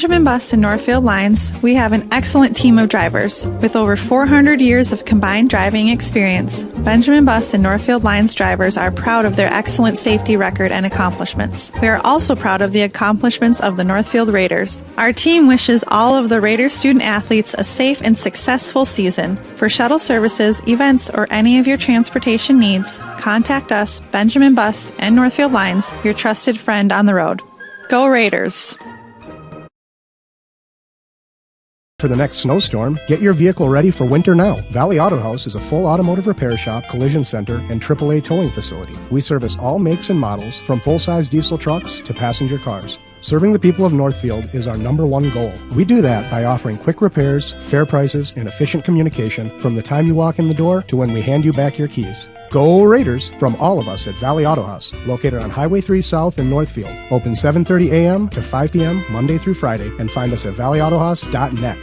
Benjamin Bus and Northfield Lines, we have an excellent team of drivers. With over 400 years of combined driving experience, Benjamin Bus and Northfield Lines drivers are proud of their excellent safety record and accomplishments. We are also proud of the accomplishments of the Northfield Raiders. Our team wishes all of the Raiders student athletes a safe and successful season. For shuttle services, events, or any of your transportation needs, contact us, Benjamin Bus and Northfield Lines, your trusted friend on the road. Go Raiders! For the next snowstorm, get your vehicle ready for winter now. Valley Auto House is a full automotive repair shop, collision center, and AAA towing facility. We service all makes and models, from full-size diesel trucks to passenger cars. Serving the people of Northfield is our #1 goal. We do that by offering quick repairs, fair prices, and efficient communication from the time you walk in the door to when we hand you back your keys. Go Raiders from all of us at Valley Auto House, located on Highway 3 South in Northfield. Open 7:30 a.m. to 5 p.m. Monday through Friday, and find us at valleyautohouse.net.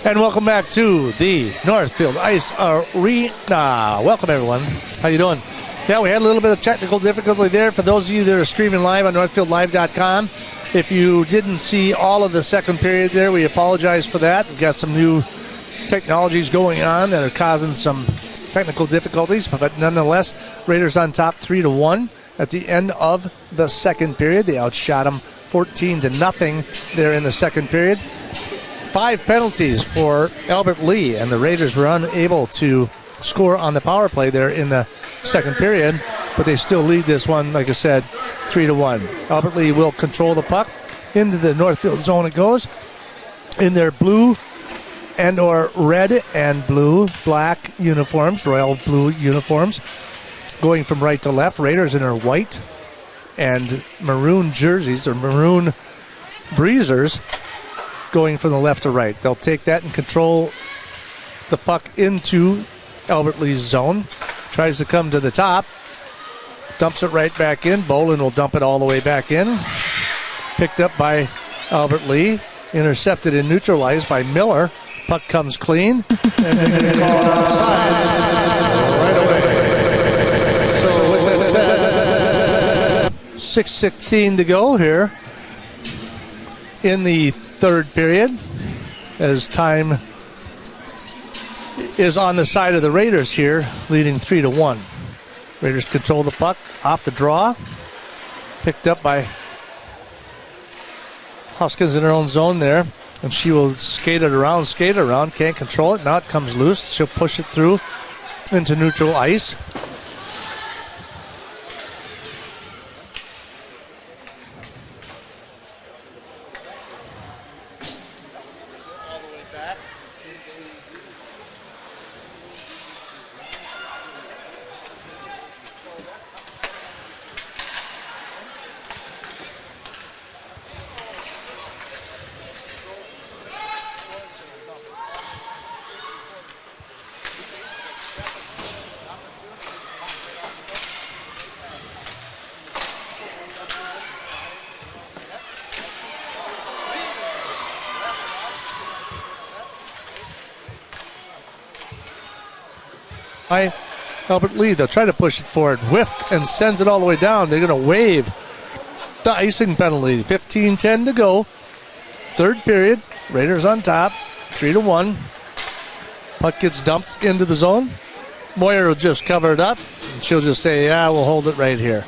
And welcome back to the Northfield Ice Arena. Welcome, everyone. How you doing? Yeah, we had a little bit of technical difficulty there. For those of you that are streaming live on NorthfieldLive.com, if you didn't see all of the second period there, we apologize for that. We've got some new technologies going on that are causing some technical difficulties, but nonetheless, Raiders on top 3-1 at the end of the second period. They outshot them 14-0 there in the second period. 5 penalties for Albert Lee, and the Raiders were unable to score on the power play there in the second period, but they still lead this one, like I said, 3-1. Albert Lee will control the puck. Into the Northfield zone it goes. In their blue and or red and blue, black uniforms, royal blue uniforms, going from right to left. Raiders in their white and maroon jerseys, or maroon breezers, going from the left to right. They'll take that and control the puck into Albert Lee's zone. Tries to come to the top. Dumps it right back in. Bolin will dump it all the way back in. Picked up by Albert Lee. Intercepted and neutralized by Miller. Puck comes clean. And they're going to call it offside right away. So with that said, 6:16 to go here in the third period, as time is on the side of the Raiders here, leading 3-1. Raiders control the puck off the draw. Picked up by Huskins in her own zone there. And she will skate around, can't control it. Now it comes loose. She'll push it through into neutral ice. By Albert Lee. They'll try to push it forward. Whiff and sends it all the way down. They're going to waive the icing penalty. 15-10 to go. Third period. Raiders on top. 3-1. Puck gets dumped into the zone. Moyer will just cover it up. And she'll just say, yeah, we'll hold it right here.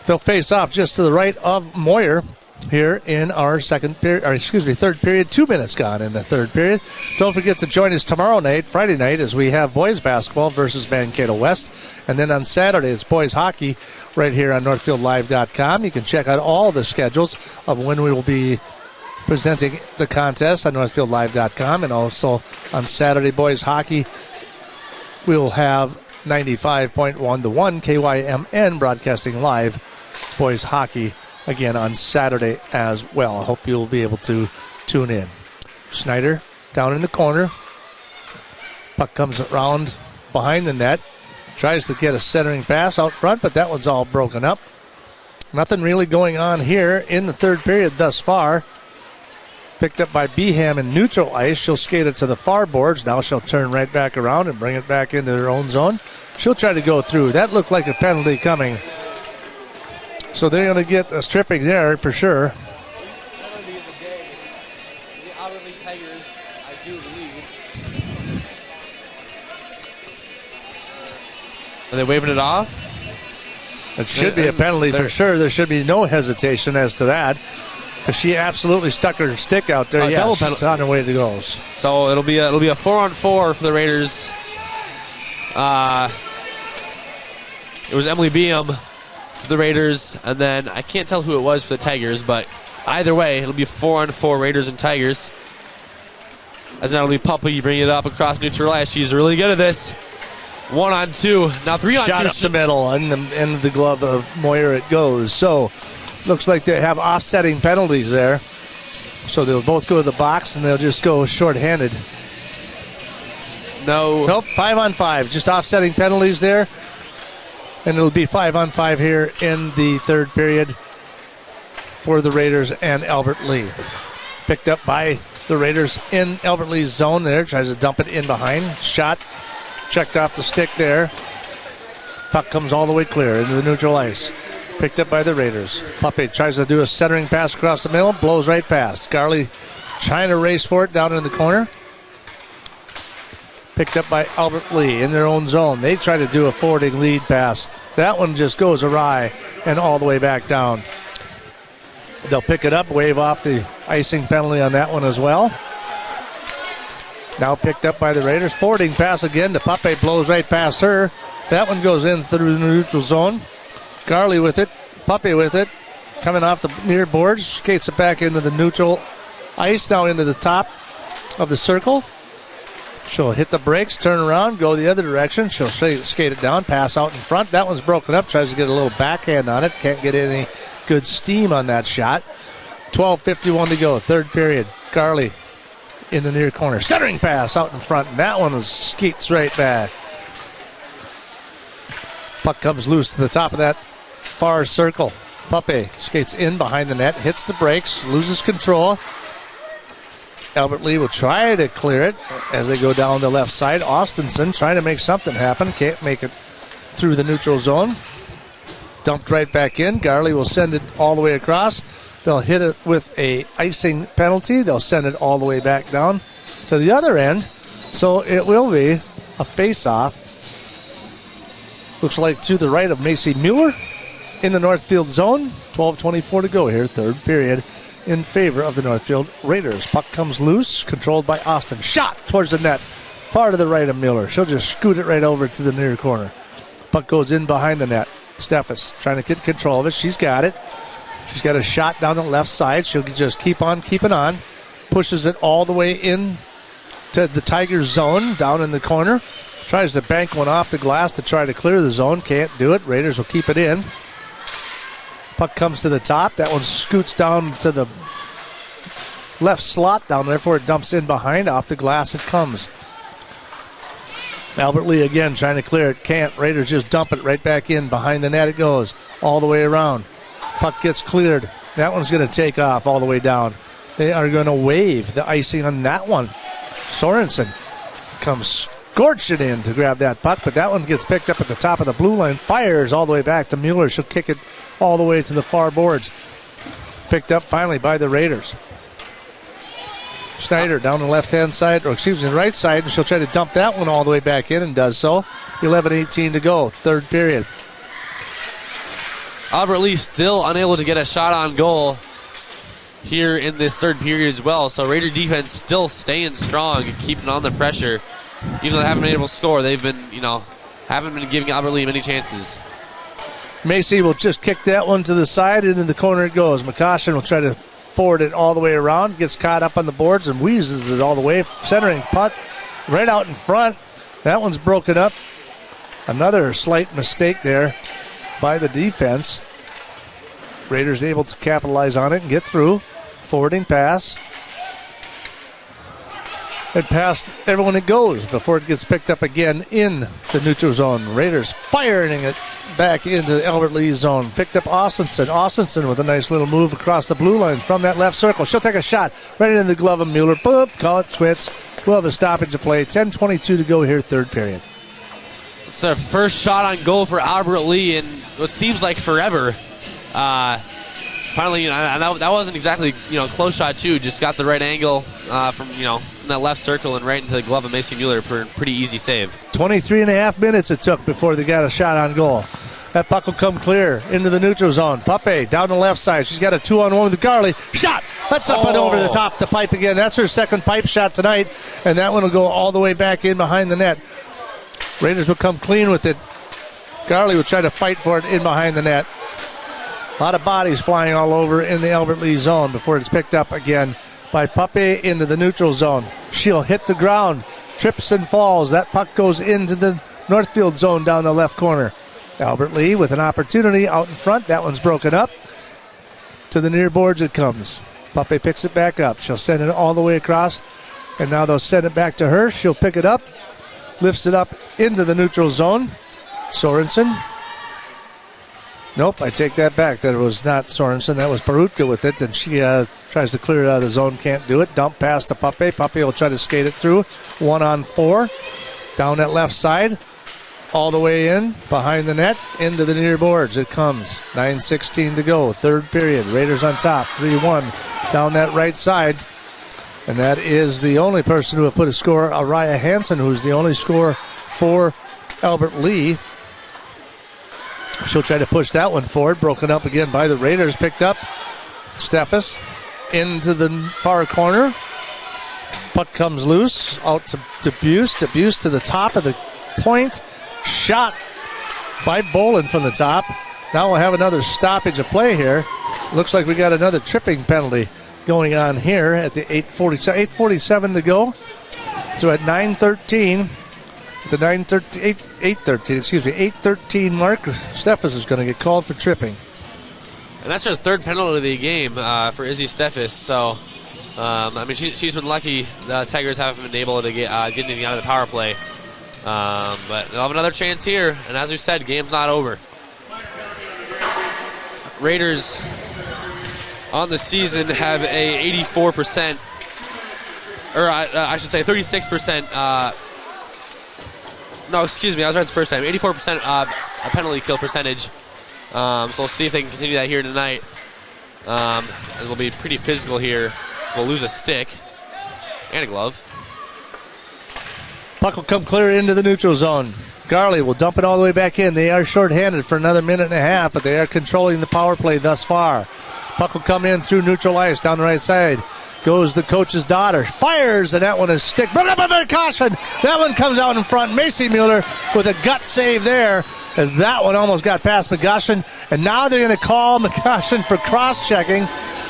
They'll face off just to the right of Moyer here in our third period. 2 minutes gone in the third period. Don't forget to join us tomorrow night, Friday night, as we have boys basketball versus Mankato West. And then on Saturday, it's boys hockey right here on NorthfieldLive.com. You can check out all the schedules of when we will be presenting the contest on NorthfieldLive.com. And also on Saturday, boys hockey, we will have 95.1 The One KYMN broadcasting live boys hockey again on Saturday as well. I hope you'll be able to tune in. Snyder down in the corner. Puck comes around behind the net. Tries to get a centering pass out front, but that one's all broken up. Nothing really going on here in the third period thus far. Picked up by Beham in neutral ice. She'll skate it to the far boards. Now she'll turn right back around and bring it back into her own zone. She'll try to go through. That looked like a penalty coming. So they're going to get a stripping there for sure. Are they waving it off? It should be a penalty for sure. There should be no hesitation as to that, because she absolutely stuck her stick out there. Yeah, she's on her way to goals. So it'll be a 4-on-4 for the Raiders. It was Emily Beam for the Raiders, and then I can't tell who it was for the Tigers, but either way, it'll be 4-on-4 Raiders and Tigers. As now it'll be Puppy bringing it up across neutral ice. She's really good at this. 1-on-2. Now 3-on-2. Shot up the middle, and the glove of Moyer it goes. So looks like they have offsetting penalties there. So they'll both go to the box, and they'll just go shorthanded. Nope, 5-on-5. Just offsetting penalties there. And it'll be 5-on-5 here in the third period for the Raiders and Albert Lee. Picked up by the Raiders in Albert Lee's zone there. Tries to dump it in behind. Shot checked off the stick there. Puck comes all the way clear into the neutral ice. Picked up by the Raiders. Puppy tries to do a centering pass across the middle. Blows right past. Garley trying to race for it down in the corner. Picked up by Albert Lee in their own zone. They try to do a forwarding lead pass. That one just goes awry and all the way back down. They'll pick it up, wave off the icing penalty on that one as well. Now picked up by the Raiders. Forwarding pass again to Pape, blows right past her. That one goes in through the neutral zone. Garley with it. Pape with it. Coming off the near boards. Skates it back into the neutral ice. Now into the top of the circle. She'll hit the brakes, turn around, go the other direction. She'll skate it down, pass out in front. That one's broken up. Tries to get a little backhand on it. Can't get any good steam on that shot. 12:51 to go. Third period. Garley in the near corner. Centering pass out in front. And that one skates right back. Puck comes loose to the top of that far circle. Pape skates in behind the net, hits the brakes, loses control. Albert Lee will try to clear it as they go down the left side. Austenson trying to make something happen. Can't make it through the neutral zone. Dumped right back in. Garley will send it all the way across. They'll hit it with a icing penalty. They'll send it all the way back down to the other end. So it will be a face-off. Looks like to the right of Macy Mueller in the Northfield zone. 12:24 to go here, third period, in favor of the Northfield Raiders. Puck comes loose, controlled by Austin. Shot towards the net, far to the right of Mueller. She'll just scoot it right over to the near corner. Puck goes in behind the net. Steffes trying to get control of it. She's got it. She's got a shot down the left side. She'll just keep on keeping on. Pushes it all the way in to the Tigers zone, down in the corner. Tries to bank one off the glass to try to clear the zone. Can't do it. Raiders will keep it in. Puck comes to the top. That one scoots down to the left slot down there before it dumps in behind. Off the glass it comes. Albert Lee again trying to clear it. Can't. Raiders just dump it right back in. Behind the net it goes. All the way around. Puck gets cleared. That one's going to take off all the way down. They are going to wave the icing on that one. Sorensen comes scorching in to grab that puck, but that one gets picked up at the top of the blue line. Fires all the way back to Mueller. She'll kick it all the way to the far boards. Picked up finally by the Raiders. Schneider down the left-hand side, or excuse me, the right side, and she'll try to dump that one all the way back in and does so. 11:18 to go, third period. Albert Lee still unable to get a shot on goal here in this third period as well. So Raider defense still staying strong and keeping on the pressure. Even though they haven't been able to score, they've been, haven't been giving Albert Lee many chances. Macy will just kick that one to the side, and in the corner it goes. McCoshen will try to forward it all the way around, gets caught up on the boards and wheezes it all the way. Centering puck right out in front. That one's broken up. Another slight mistake there by the defense. Raiders able to capitalize on it and get through. Forwarding pass. It passed everyone it goes before it gets picked up again in the neutral zone. Raiders firing it back into Albert Lee's zone. Picked up Austenson. Austenson with a nice little move across the blue line from that left circle. She'll take a shot right into the glove of Mueller. Boop, call it quits. We'll have a stoppage of play. 10:22 to go here, third period. It's their first shot on goal for Albert Lee in what seems like forever. Finally, that wasn't exactly close shot too. Just got the right angle from that left circle and right into the glove of Macy Mueller for a pretty easy save. 23 and a half minutes it took before they got a shot on goal. That puck will come clear into the neutral zone. Pape down the left side. She's got a 2-on-1 with Garley. Shot! That's up and over the top the pipe again. That's her second pipe shot tonight, and that one will go all the way back in behind the net. Raiders will come clean with it. Garley will try to fight for it in behind the net. A lot of bodies flying all over in the Albert Lee zone before it's picked up again by Pape into the neutral zone. She'll hit the ground, trips and falls. That puck goes into the Northfield zone down the left corner. Albert Lee with an opportunity out in front. That one's broken up. To the near boards it comes. Pape picks it back up. She'll send it all the way across, and now they'll send it back to her. She'll pick it up, lifts it up into the neutral zone. Sorensen. Nope, I take that back. That was not Sorensen. That was Perutka with it. And she tries to clear it out of the zone. Can't do it. Dump pass to Pape. Pape will try to skate it through. 1-on-4. Down that left side. All the way in. Behind the net. Into the near boards. It comes. 9:16 to go. Third period. Raiders on top. 3-1. Down that right side. And that is the only person who have put a score, Araya Hansen, who's the only score for Albert Lee. She'll try to push that one forward. Broken up again by the Raiders. Picked up. Steffes into the far corner. Puck comes loose. Out to Debuse. Debuse to the top of the point. Shot by Boland from the top. Now we'll have another stoppage of play here. Looks like we got another tripping penalty going on here at the 8:47 to go. So at 9:13. The 8:13 mark, Steffes is going to get called for tripping. And that's her third penalty of the game for Izzy Steffes. So, she's been lucky. The Tigers haven't been able to get anything out of the power play. But they'll have another chance here. And as we said, game's not over. Raiders on the season have a 84%, or I should say 36%. No, excuse me, I was right the first time. 84% penalty kill percentage. So we'll see if they can continue that here tonight. It'll be pretty physical here. We'll lose a stick and a glove. Puck will come clear into the neutral zone. Garley will dump it all the way back in. They are shorthanded for another minute and a half, but they are controlling the power play thus far. Puck will come in through neutral ice down the right side. Goes the coach's daughter. Fires, and that one is stick. Brought up by caution. That one comes out in front. Macy Mueller with a gut save there, as that one almost got past McGushin. And now they're going to call McGushin for cross-checking.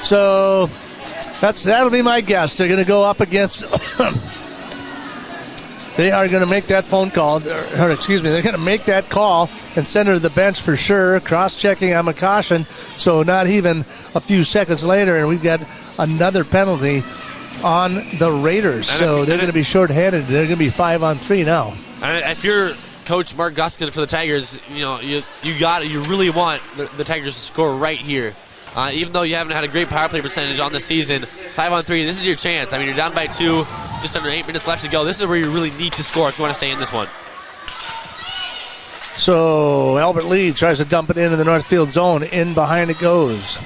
So that'll be my guess. They're going to go up against... They are going to make that phone call. They're going to make that call and send her to the bench for sure. Cross-checking on McCaution. So not even a few seconds later, and we've got another penalty on the Raiders. So they're going to be shorthanded. They're going to be 5-on-3 now. And if you're Coach Mark Guskin for the Tigers, you really want the Tigers to score right here. Even though you haven't had a great power play percentage on the season, 5-on-3, this is your chance. I mean, you're down by 2, just under 8 minutes left to go. This is where you really need to score if you want to stay in this one. So Albert Lee tries to dump it into the Northfield zone. In behind it goes.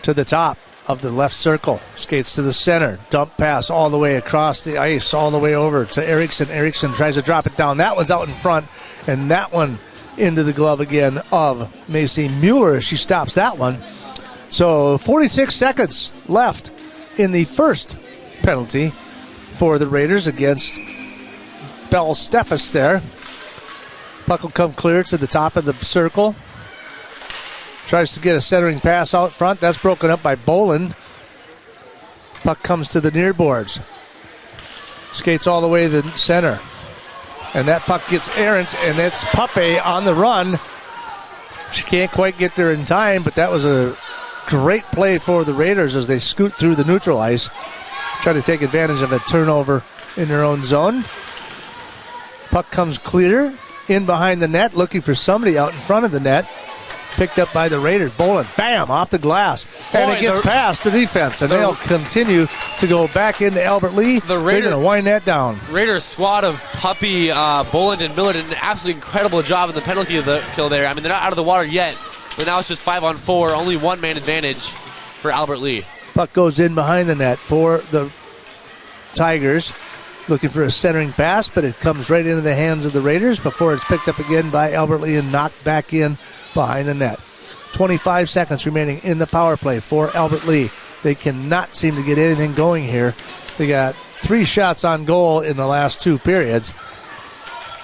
To the top of the left circle. Skates to the center. Dump pass all the way across the ice, all the way over to Erickson. Erickson tries to drop it down. That one's out in front, and that one into the glove again of Macy Mueller. She stops that one. So 46 seconds left in the first penalty for the Raiders against Belle Steffes there. Puck will come clear to the top of the circle. Tries to get a centering pass out front. That's broken up by Boland. Puck comes to the near boards. Skates all the way to the center. And that puck gets errant, and it's Pape on the run. She can't quite get there in time, but that was a great play for the Raiders as they scoot through the neutral ice. Try to take advantage of a turnover in their own zone. Puck comes clear in behind the net, looking for somebody out in front of the net. Picked up by the Raiders. Boland, bam, off the glass. And it gets past the defense, and they'll continue to go back into Albert Lee. They're going to wind that down. Raiders squad of Puppy, Boland, and Miller did an absolutely incredible job in the penalty kill there. I mean, they're not out of the water yet, but now it's just 5-on-4, only one-man advantage for Albert Lee. Puck goes in behind the net for the Tigers. Looking for a centering pass, but it comes right into the hands of the Raiders before it's picked up again by Albert Lee and knocked back in behind the net. 25 seconds remaining in the power play for Albert Lee. They cannot seem to get anything going here. They got 3 shots on goal in the last 2 periods.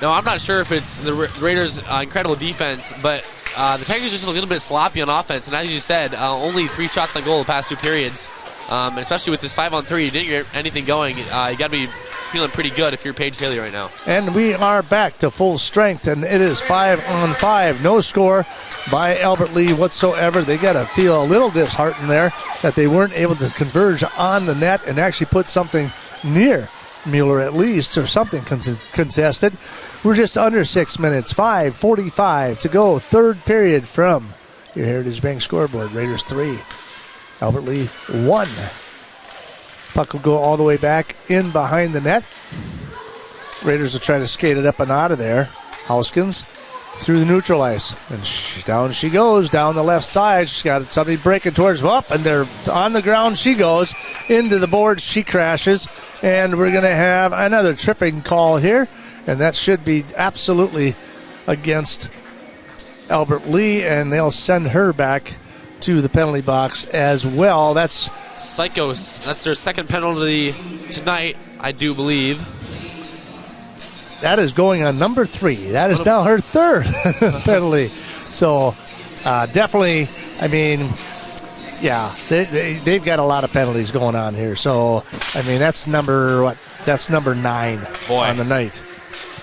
No, I'm not sure if it's the Raiders' incredible defense, but the Tigers just a little bit sloppy on offense. And as you said, only 3 shots on goal the past 2 periods. Especially with this 5-on-3, you didn't get anything going. You got to be feeling pretty good if you're Paige Haley right now. And we are back to full strength, and it is 5-on-5. No score by Albert Lee whatsoever. They got to feel a little disheartened there that they weren't able to converge on the net and actually put something near Mueller at least, or something contested. We're just under 6 minutes. 5:45 to go. Third period from your Heritage Bank scoreboard. Raiders 3. Albert Lee 1. Puck will go all the way back in behind the net. Raiders will try to skate it up and out of there. Houskins through the neutral ice. And down she goes, down the left side. She's got somebody breaking towards up, and they're on the ground. She goes into the boards. She crashes, and we're going to have another tripping call here, and that should be absolutely against Albert Lee, and they'll send her back to the penalty box as well. That's Psychos. That's their second penalty tonight, I do believe. That is going on number 3. That is now her third penalty. So definitely, I mean, yeah, they've got a lot of penalties going on here. So, I mean, that's number 9 on the night.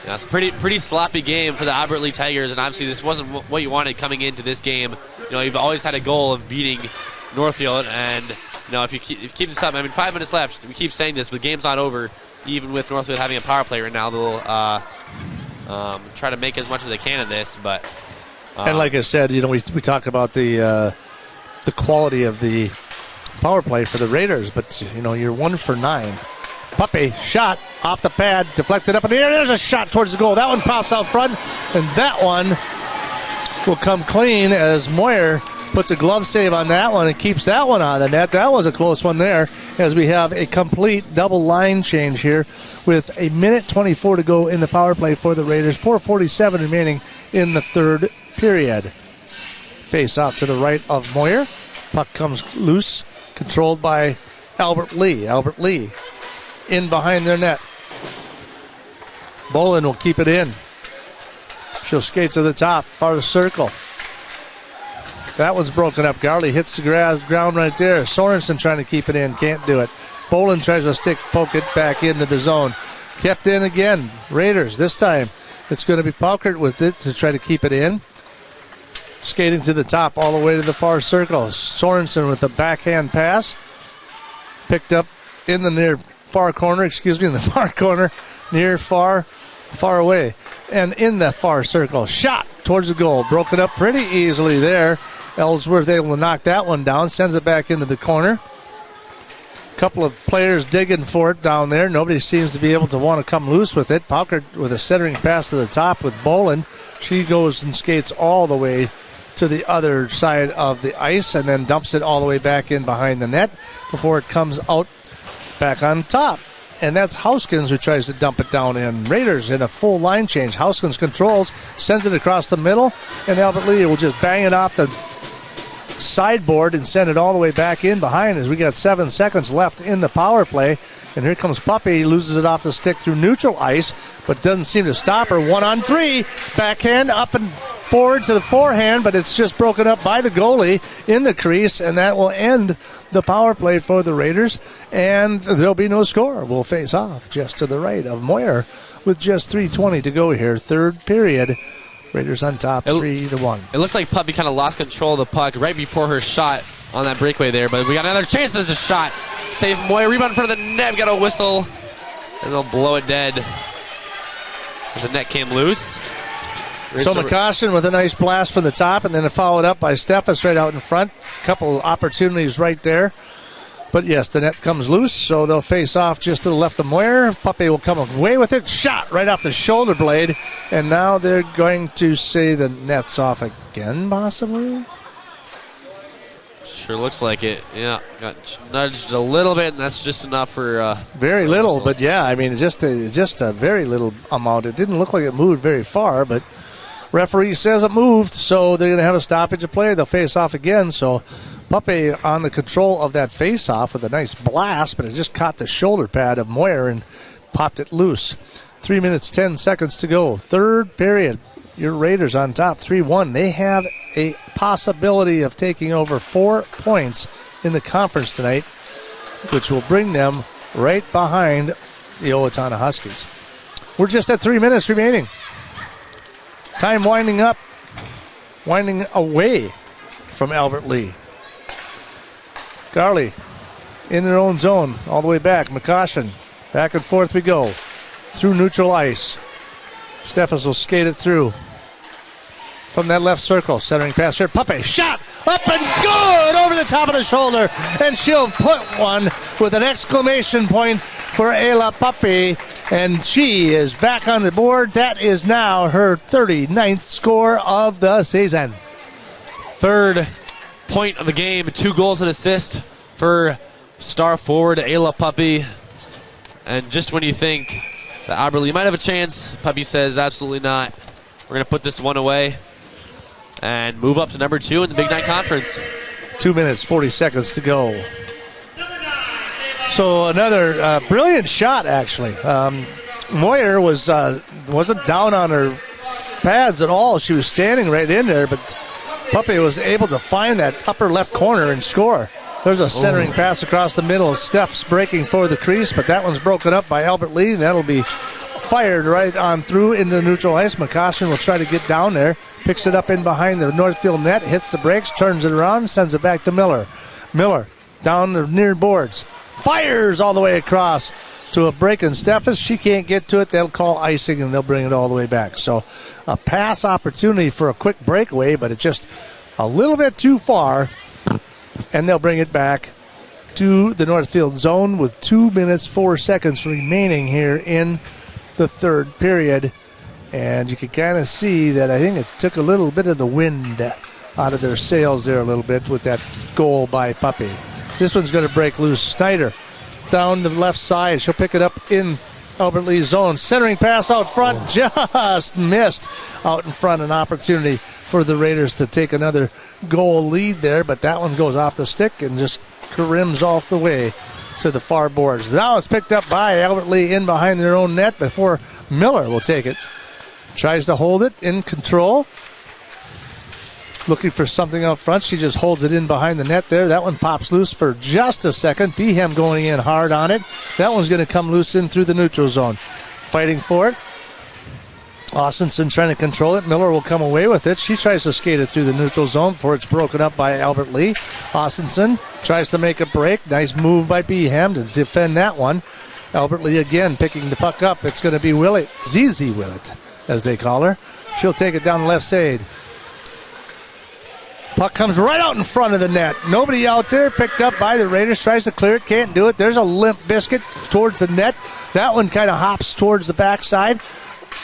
Yeah, it's a pretty sloppy game for the Albert Lee Tigers, and obviously this wasn't what you wanted coming into this game. You know, you've always had a goal of beating Northfield, and you know if you keep this up, I mean, 5 minutes left. We keep saying this, but the game's not over. Even with Northfield having a power play right now, they'll try to make as much as they can of this. But and like I said, you know, we talk about the quality of the power play for the Raiders, but you know, you're 1 for 9. Puppy shot off the pad, deflected up in the air. There's a shot towards the goal. That one pops out front, and that one will come clean as Moyer puts a glove save on that one and keeps that one out of the net. That was a close one there, as we have a complete double line change here with 1:24 to go in the power play for the Raiders. 4:47 remaining in the third period. Face off to the right of Moyer. Puck comes loose, controlled by Albert Lee. Albert Lee in behind their net. Bolin will keep it in. She'll skate to the top, far circle. That one's broken up. Garley hits the ground right there. Sorensen trying to keep it in. Can't do it. Bolin tries to poke it back into the zone. Kept in again. Raiders. This time it's going to be Paukert with it to try to keep it in. Skating to the top all the way to the far circle. Sorensen with a backhand pass. Picked up in the far corner, near far away. And in the far circle. Shot towards the goal. Broke it up pretty easily there. Ellsworth able to knock that one down. Sends it back into the corner. Couple of players digging for it down there. Nobody seems to be able to want to come loose with it. Paukert with a centering pass to the top with Bolin. She goes and skates all the way to the other side of the ice and then dumps it all the way back in behind the net before it comes out back on top. And that's Houskins who tries to dump it down in. Raiders in a full line change. Houskins controls, sends it across the middle, and Albert Lee will just bang it off the sideboard and send it all the way back in behind as we got 7 seconds left in the power play. And here comes Puppy. He loses it off the stick through neutral ice, but doesn't seem to stop her. 1-on-3. Backhand up and forward to the forehand, but it's just broken up by the goalie in the crease, and that will end the power play for the Raiders. And there'll be no score. We'll face off just to the right of Moyer with just 3:20 to go here. Third period. Raiders on top, 3-1. It looks like Puppy kind of lost control of the puck right before her shot on that breakaway there, but we got another chance. There's a shot. Save Moyer. Rebound in front of the net. We got a whistle, and they'll blow it dead. The net came loose. So McCostin with a nice blast from the top, and then followed up by Steffes right out in front. Couple opportunities right there. But yes, the net comes loose, so they'll face off just to the left of Moyer. Puppy will come away with it. Shot right off the shoulder blade. And now they're going to say the net's off again, possibly? Sure looks like it. Yeah, got nudged a little bit, and that's just enough for... very little, but yeah, I mean, just a very little amount. It didn't look like it moved very far, but referee says it moved, so they're going to have a stoppage of play. They'll face off again, so... Puppy on the control of that face-off with a nice blast, but it just caught the shoulder pad of Moyer and popped it loose. 3 minutes, 10 seconds to go. Third period. Your Raiders on top, 3-1. They have a possibility of taking over 4 points in the conference tonight, which will bring them right behind the Owatonna Huskies. We're just at 3 minutes remaining. Time winding up, winding away from Albert Lee. Garley in their own zone all the way back. McCostin, back and forth we go through neutral ice. Steffes will skate it through from that left circle. Centering pass here. Puppy shot up and good over the top of the shoulder, and she'll put one with an exclamation point for Ayla Puppy And she is back on the board. That is now her 39th score of the season. Third point of the game, 2 goals and assist for star forward Ayla Puppy. And just when you think that Aberley might have a chance, Puppy says absolutely not. We're going to put this one away and move up to number 2 in the Big 9 Conference. 2 minutes, 40 seconds to go. So another brilliant shot, actually. Moyer wasn't down on her pads at all. She was standing right in there, but Puppy was able to find that upper left corner and score. There's a centering pass across the middle. Steph's breaking for the crease, but that one's broken up by Albert Lee. That'll be fired right on through into neutral ice. McCoshen will try to get down there. Picks it up in behind the Northfield net. Hits the brakes, turns it around, sends it back to Miller. Miller down the near boards. Fires all the way across to a break in Steffes. She can't get to it. They'll call icing, and they'll bring it all the way back. So a pass opportunity for a quick breakaway, but it's just a little bit too far. And they'll bring it back to the Northfield zone with 2 minutes, 4 seconds remaining here in the third period. And you can kind of see that I think it took a little bit of the wind out of their sails there a little bit with that goal by Puppy. This one's going to break loose. Snyder down the left side. She'll pick it up in Albert Lee's zone. Centering pass out front. Just missed out in front. An opportunity for the Raiders to take another goal lead there, but that one goes off the stick and just rims off the way to the far boards. Now it's picked up by Albert Lee in behind their own net before Miller will take it. Tries to hold it in control. Looking for something up front. She just holds it in behind the net there. That one pops loose for just a second. Behem going in hard on it. That one's going to come loose in through the neutral zone. Fighting for it. Austinson trying to control it. Miller will come away with it. She tries to skate it through the neutral zone before it's broken up by Albert Lee. Austinson tries to make a break. Nice move by Behem to defend that one. Albert Lee again picking the puck up. It's going to be Willett, ZZ Willett, as they call her. She'll take it down the left side. Puck comes right out in front of the net. Nobody out there. Picked up by the Raiders. Tries to clear it. Can't do it. There's a limp biscuit towards the net. That one kind of hops towards the backside.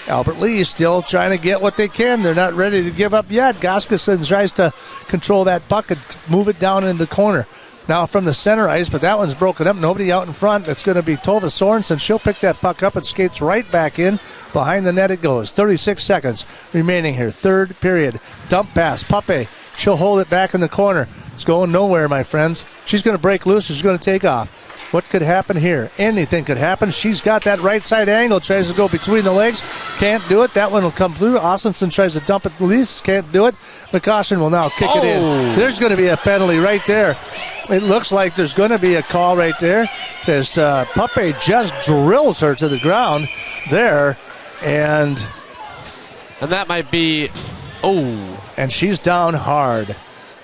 Albert Lee still trying to get what they can. They're not ready to give up yet. Goskeson tries to control that puck and move it down in the corner. Now from the center ice, but that one's broken up. Nobody out in front. It's going to be Tova Sorensen. She'll pick that puck up and skates right back in. Behind the net it goes. 36 seconds remaining here. Third period. Dump pass. Puppe. She'll hold it back in the corner. It's going nowhere, my friends. She's going to break loose. She's going to take off. What could happen here? Anything could happen. She's got that right side angle. Tries to go between the legs. Can't do it. That one will come through. Austinson tries to dump it the least. Can't do it. McCoshen will now kick it in. There's going to be a penalty right there. It looks like there's going to be a call right there. There's Puppe just drills her to the ground there. And that might be... And she's down hard.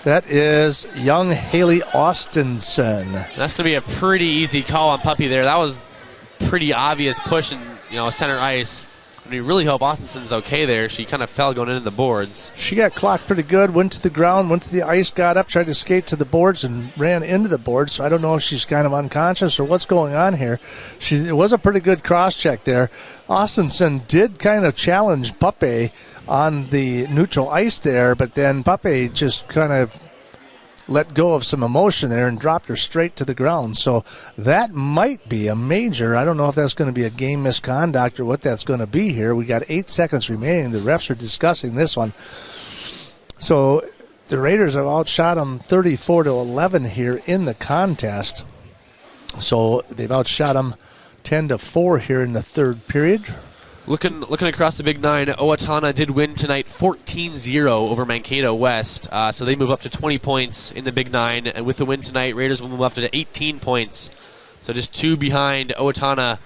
That is young Haley Austinson. That's going to be a pretty easy call on Puppy there. That was pretty obvious push in center ice. And we really hope Austinson's okay there. She kind of fell going into the boards. She got clocked pretty good, went to the ground, went to the ice, got up, tried to skate to the boards, and ran into the boards. So I don't know if she's kind of unconscious or what's going on here. It was a pretty good cross-check there. Austinson did kind of challenge Puppe on the neutral ice there, but then Puppe just kind of let go of some emotion there and dropped her straight to the ground. So that might be a major. I don't know if that's going to be a game misconduct or what that's going to be here. We got 8 seconds remaining. The refs are discussing this one. So the Raiders have outshot them 34-11 here in the contest. So they've outshot them 10-4 here in the third period. Looking across the Big Nine, Owatonna did win tonight 14-0 over Mankato West. So they move up to 20 points in the Big Nine. And with the win tonight, Raiders will move up to 18 points. So just 2 behind Owatonna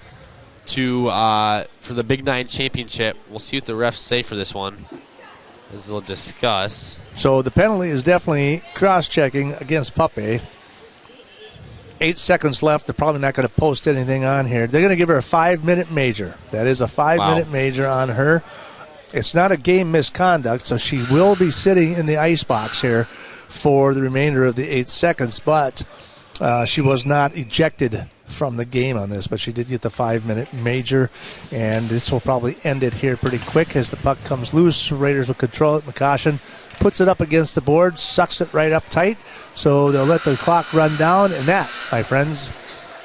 for the Big Nine championship. We'll see what the refs say for this one, as they'll discuss. So the penalty is definitely cross-checking against Puppe. 8 seconds left. They're probably not going to post anything on here. They're going to give her a 5-minute major. That is a 5-minute major on her. It's not a game misconduct, so she will be sitting in the ice box here for the remainder of the 8 seconds, but she was not ejected from the game on this, but she did get the 5-minute major, and this will probably end it here pretty quick as the puck comes loose. Raiders will control it. McCoshen puts it up against the board, sucks it right up tight, so they'll let the clock run down, and that, my friends,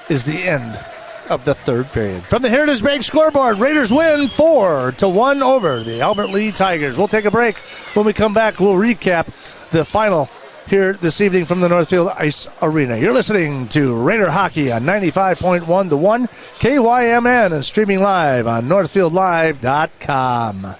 is the end of the third period. From the Heritage Bank scoreboard, Raiders win 4-1 over the Albert Lee Tigers. We'll take a break. When we come back, we'll recap the final here this evening from the Northfield Ice Arena. You're listening to Raider Hockey on 95.1 The One, KYMN, and streaming live on NorthfieldLive.com.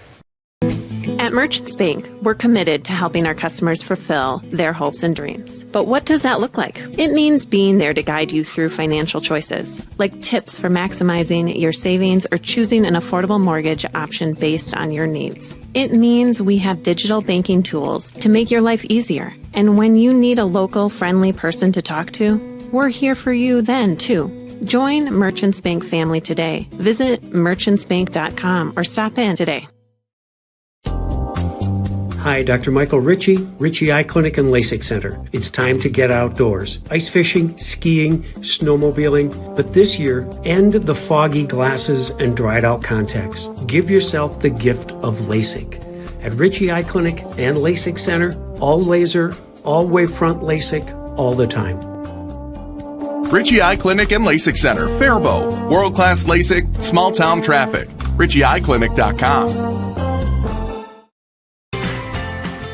At Merchants Bank, we're committed to helping our customers fulfill their hopes and dreams. But what does that look like? It means being there to guide you through financial choices, like tips for maximizing your savings or choosing an affordable mortgage option based on your needs. It means we have digital banking tools to make your life easier. And when you need a local, friendly person to talk to, we're here for you then, too. Join Merchants Bank family today. Visit merchantsbank.com or stop in today. Hi, Dr. Michael Ritchie, Ritchie Eye Clinic and LASIK Center. It's time to get outdoors. Ice fishing, skiing, snowmobiling, but this year, end the foggy glasses and dried out contacts. Give yourself the gift of LASIK. At Ritchie Eye Clinic and LASIK Center, all laser, all wavefront LASIK, all the time. Ritchie Eye Clinic and LASIK Center, Faribault. World-class LASIK, small-town traffic. RitchieEyeClinic.com.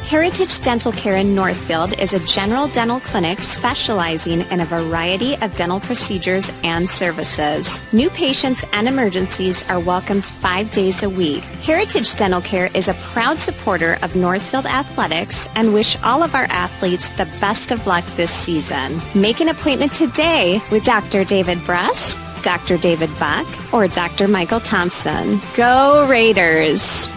Heritage Dental Care in Northfield is a general dental clinic specializing in a variety of dental procedures and services. New patients and emergencies are welcomed 5 days a week. Heritage Dental Care is a proud supporter of Northfield Athletics and wish all of our athletes the best of luck this season. Make an appointment today with Dr. David Bress, Dr. David Buck, or Dr. Michael Thompson. Go Raiders!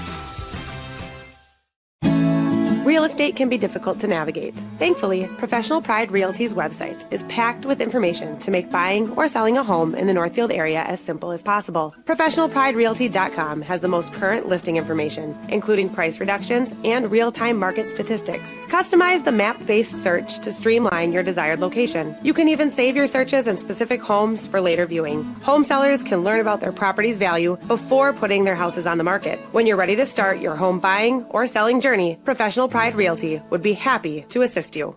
Real estate can be difficult to navigate. Thankfully, Professional Pride Realty's website is packed with information to make buying or selling a home in the Northfield area as simple as possible. ProfessionalPrideRealty.com has the most current listing information, including price reductions and real-time market statistics. Customize the map-based search to streamline your desired location. You can even save your searches in specific homes for later viewing. Home sellers can learn about their property's value before putting their houses on the market. When you're ready to start your home buying or selling journey, Professional Pride Realty would be happy to assist you.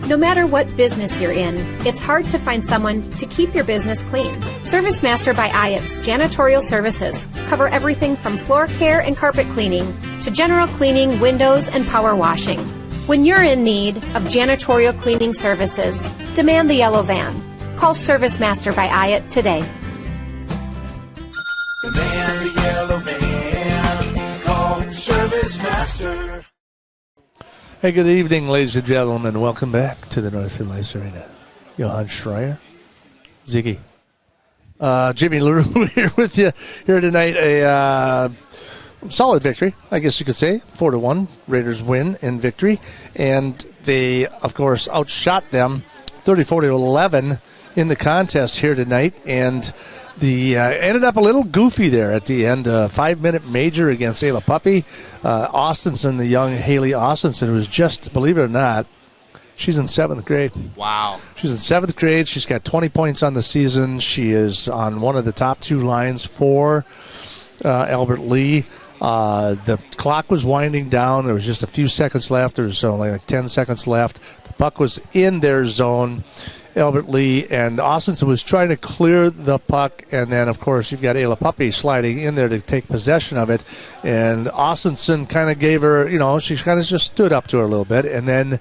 No matter what business you're in, it's hard to find someone to keep your business clean. ServiceMaster by Ayatt's Janitorial Services cover everything from floor care and carpet cleaning to general cleaning, windows, and power washing. When you're in need of janitorial cleaning services, demand the yellow van. Call ServiceMaster by Ayatt today. Demand the yellow van. Call ServiceMaster. Hey, good evening, ladies and gentlemen. Welcome back to the Northfield Ice Arena. Johann Schreier, Ziggy, Jimmy LaRue here with you here tonight. A solid victory, I guess you could say. 4-1. Raiders win in victory. And they, of course, outshot them 34-11 in the contest here tonight. And the ended up a little goofy there at the end. 5-minute major against Ayla Puppy. Austinson, the young Haley Austinson, was just, believe it or not, she's in 7th grade. Wow. She's in 7th grade. She's got 20 points on the season. She is on one of the top 2 lines for Albert Lee. The clock was winding down. There was just a few seconds left. There was only like 10 seconds left. The puck was in their zone. Albert Lee and Austinson was trying to clear the puck, and then, of course, you've got Ayla Puppy sliding in there to take possession of it, and Austinson kind of gave her, she kind of just stood up to her a little bit, and then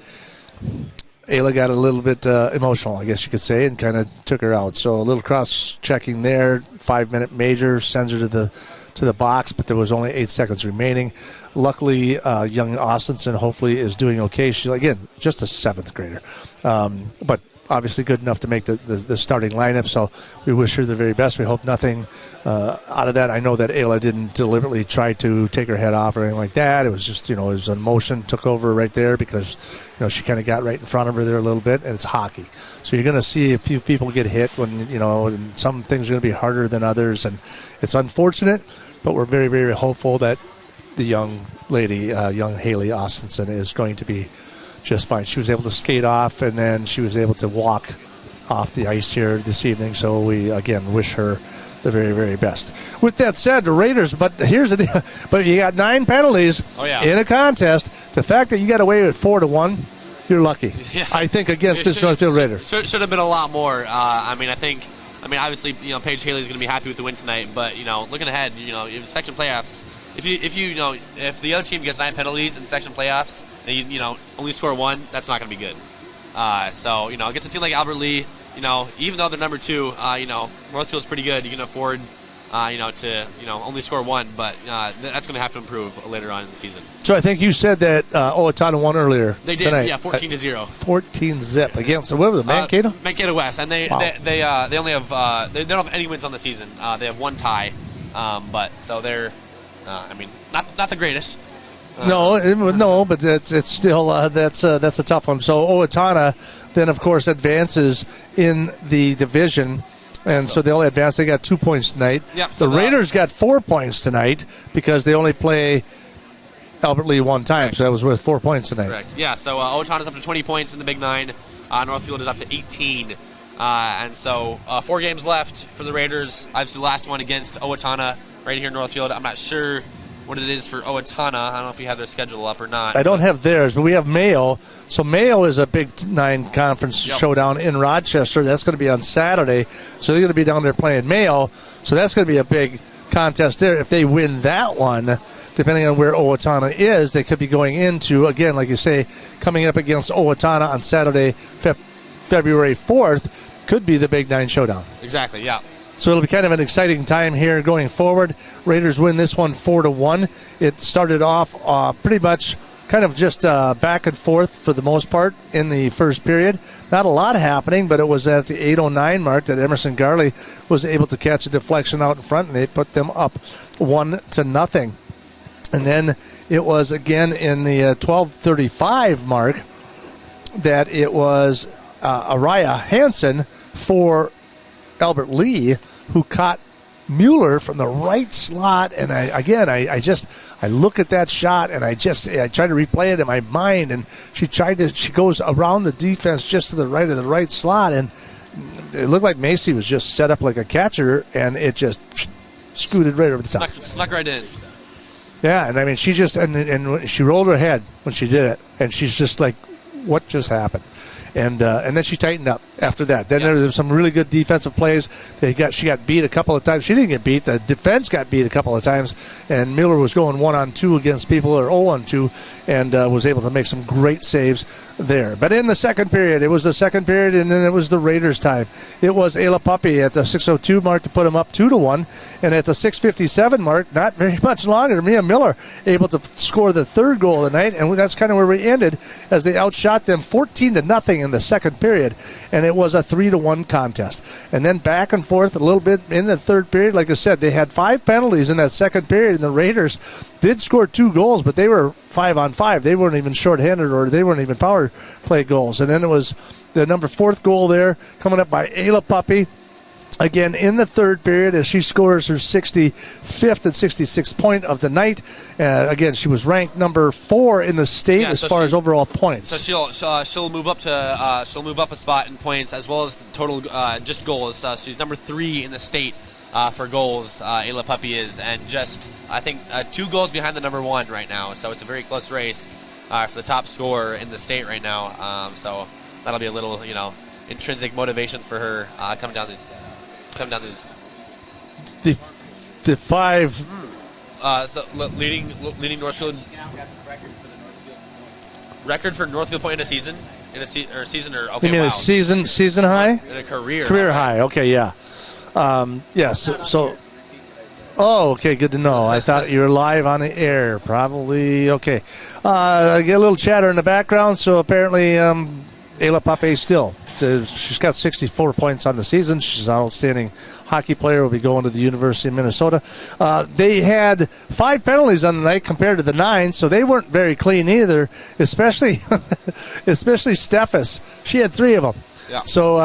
Ayla got a little bit emotional, I guess you could say, and kind of took her out. So a little cross-checking there, 5-minute major, sends her to the box, but there was only 8 seconds remaining. Luckily, young Austinson hopefully is doing okay. She's, again, just a 7th grader. But obviously good enough to make the starting lineup, so we wish her the very best. We hope nothing out of that. I know that Ayla didn't deliberately try to take her head off or anything like that. It was just, it was emotion took over right there because, she kind of got right in front of her there a little bit, and it's hockey. So you're going to see a few people get hit when, and some things are going to be harder than others, and it's unfortunate, but we're very, very hopeful that the young lady, young Haley Austinson, is going to be just fine. She was able to skate off, and then she was able to walk off the ice here this evening. So we, again, wish her the very, very best. With that said, the Raiders, but here's the deal. But you got 9 penalties in a contest. The fact that you got away with 4-1, you're lucky. Yeah. I think against this Northfield Raiders. Should have been a lot more. I mean, obviously, Paige Haley's going to be happy with the win tonight, but looking ahead, if section playoffs, if the other team gets 9 penalties in section playoffs, and you only score 1, that's not going to be good. So against a team like Albert Lee, even though they're number 2, Northfield's pretty good. You can afford, to only score 1, but that's going to have to improve later on in the season. So I think you said that Owatonna won earlier. They did, tonight. 14-0. 14-0 against what was it, Mankato? Mankato West, and they only have they don't have any wins on the season. They have 1 tie, but so they're not the greatest. No, but it's still that's a tough one. So Owatonna then of course advances in the division. And so they'll advance. They got 2 points tonight. Yep, the Raiders got 4 points tonight because they only play Albert Lee 1 time. Correct. So that was worth 4 points tonight. Correct. Yeah, so Owatonna's up to 20 points in the Big 9. Northfield is up to 18. And so 4 games left for the Raiders. Obviously the last one against Owatonna right here in Northfield. I'm not sure what it is for Owatonna. I don't know if you have their schedule up or not. I don't have theirs, but we have Mayo. So Mayo is a Big 9 conference showdown in Rochester. That's going to be on Saturday. So they're going to be down there playing Mayo. So that's going to be a big contest there. If they win that one, depending on where Owatonna is, they could be going into, again, like you say, coming up against Owatonna on Saturday, February 4th, could be the Big 9 showdown. Exactly, yeah. So it'll be kind of an exciting time here going forward. Raiders win this one 4-1. It started off pretty much kind of just back and forth for the most part in the first period. Not a lot happening, but it was at the 8:09 mark that Emerson Garley was able to catch a deflection out in front, and they put them up 1-0. And then it was again in the 12:35 mark that it was Araya Hansen for Albert Lee, who caught Mueller from the right slot, and I look at that shot and I try to replay it in my mind, and she goes around the defense just to the right of the right slot, and it looked like Macy was just set up like a catcher, and it just scooted right over the top. Snuck right in. Yeah, and I mean she just and she rolled her head when she did it, and she's just like, what just happened? And then she tightened up after that. Then there were some really good defensive plays. She got beat a couple of times. She didn't get beat. The defense got beat a couple of times. And Miller was going 1-on-2 against people, or 0-on-2, and was able to make some great saves there. But in the second period, it was the second period, and then it was the Raiders' time. It was Ayla Puppy at the 6:02 mark to put them up 2-1. And at the 6:57 mark, not very much longer, Mia Miller able to score the third goal of the night. And that's kind of where we ended, as they outshot them 14-0 in the second period, and it was a 3-1 contest. And then back and forth a little bit in the third period. Like I said, they had 5 penalties in that second period, and the Raiders did score 2 goals, but they were 5-on-5. They weren't even shorthanded, or they weren't even power play goals. And then it was the number 4th goal there coming up by Ayla Puppy. Again, in the third period, as she scores her 65th and 66th point of the night. Again, she was ranked number 4 in the state as far as overall points. So she'll move up a spot in points, as well as total just goals. She's number 3 in the state for goals. Ayla Puppy is, and just I think 2 goals behind the number 1 right now. So it's a very close race for the top scorer in the state right now. So that'll be a little intrinsic motivation for her coming down these. The 5. So leading Northfield record for Northfield point in a season, okay. You mean a season high? In a career high. Okay, yeah. So. Oh, okay, good to know. I thought you were live on the air. Probably okay. I get a little chatter in the background. So apparently, Ayla Pape still. She's got 64 points on the season. She's an outstanding hockey player. Will be going to the University of Minnesota. They had 5 penalties on the night compared to the 9, so they weren't very clean either. Especially Steffes. She had 3 of them. Yeah. So,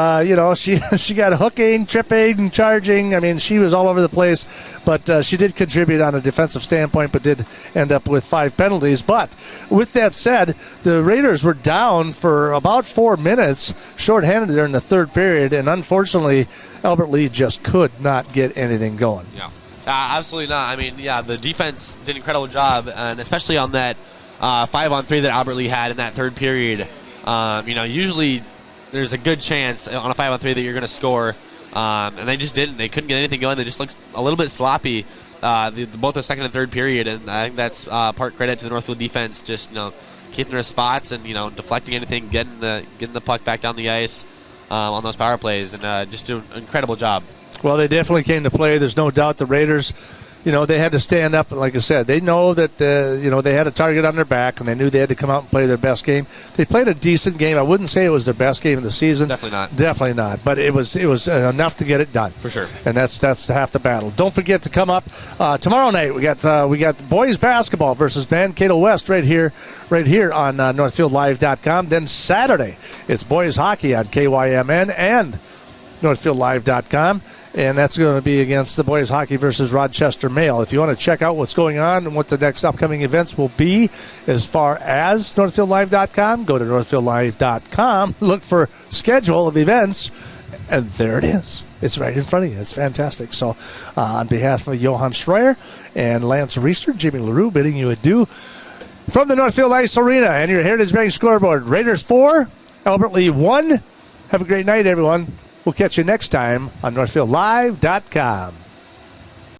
she got hooking, tripping, charging. I mean, she was all over the place. But she did contribute on a defensive standpoint, but did end up with 5 penalties. But with that said, the Raiders were down for about 4 minutes, shorthanded there in the third period. And unfortunately, Albert Lee just could not get anything going. Yeah. Absolutely not. I mean, the defense did an incredible job, and especially on that 5-on-3 that Albert Lee had in that third period. Usually there's a good chance on a 5-on-3 that you're going to score, and they just didn't. They couldn't get anything going. They just looked a little bit sloppy both the second and third period, and I think that's part credit to the Northfield defense, just keeping their spots and deflecting anything, getting the puck back down the ice on those power plays, and just doing an incredible job. Well, they definitely came to play. There's no doubt the Raiders, they had to stand up. And like I said, they know that, they had a target on their back, and they knew they had to come out and play their best game. They played a decent game. I wouldn't say it was their best game of the season. Definitely not. But it was enough to get it done. For sure. And that's half the battle. Don't forget to come up tomorrow night. We got boys basketball versus Mankato West right here on NorthfieldLive.com. Then Saturday, it's boys hockey on KYMN and NorthfieldLive.com. And that's going to be against the boys hockey versus Rochester Mail. If you want to check out what's going on and what the next upcoming events will be as far as NorthfieldLive.com, go to NorthfieldLive.com, look for schedule of events, and there it is. It's right in front of you. It's fantastic. So on behalf of Johan Schreier and Lance Reister, Jimmy LaRue bidding you adieu from the Northfield Ice Arena and your Heritage Bank scoreboard. Raiders 4, Albert Lee 1. Have a great night, everyone. We'll catch you next time on NorthfieldLive.com.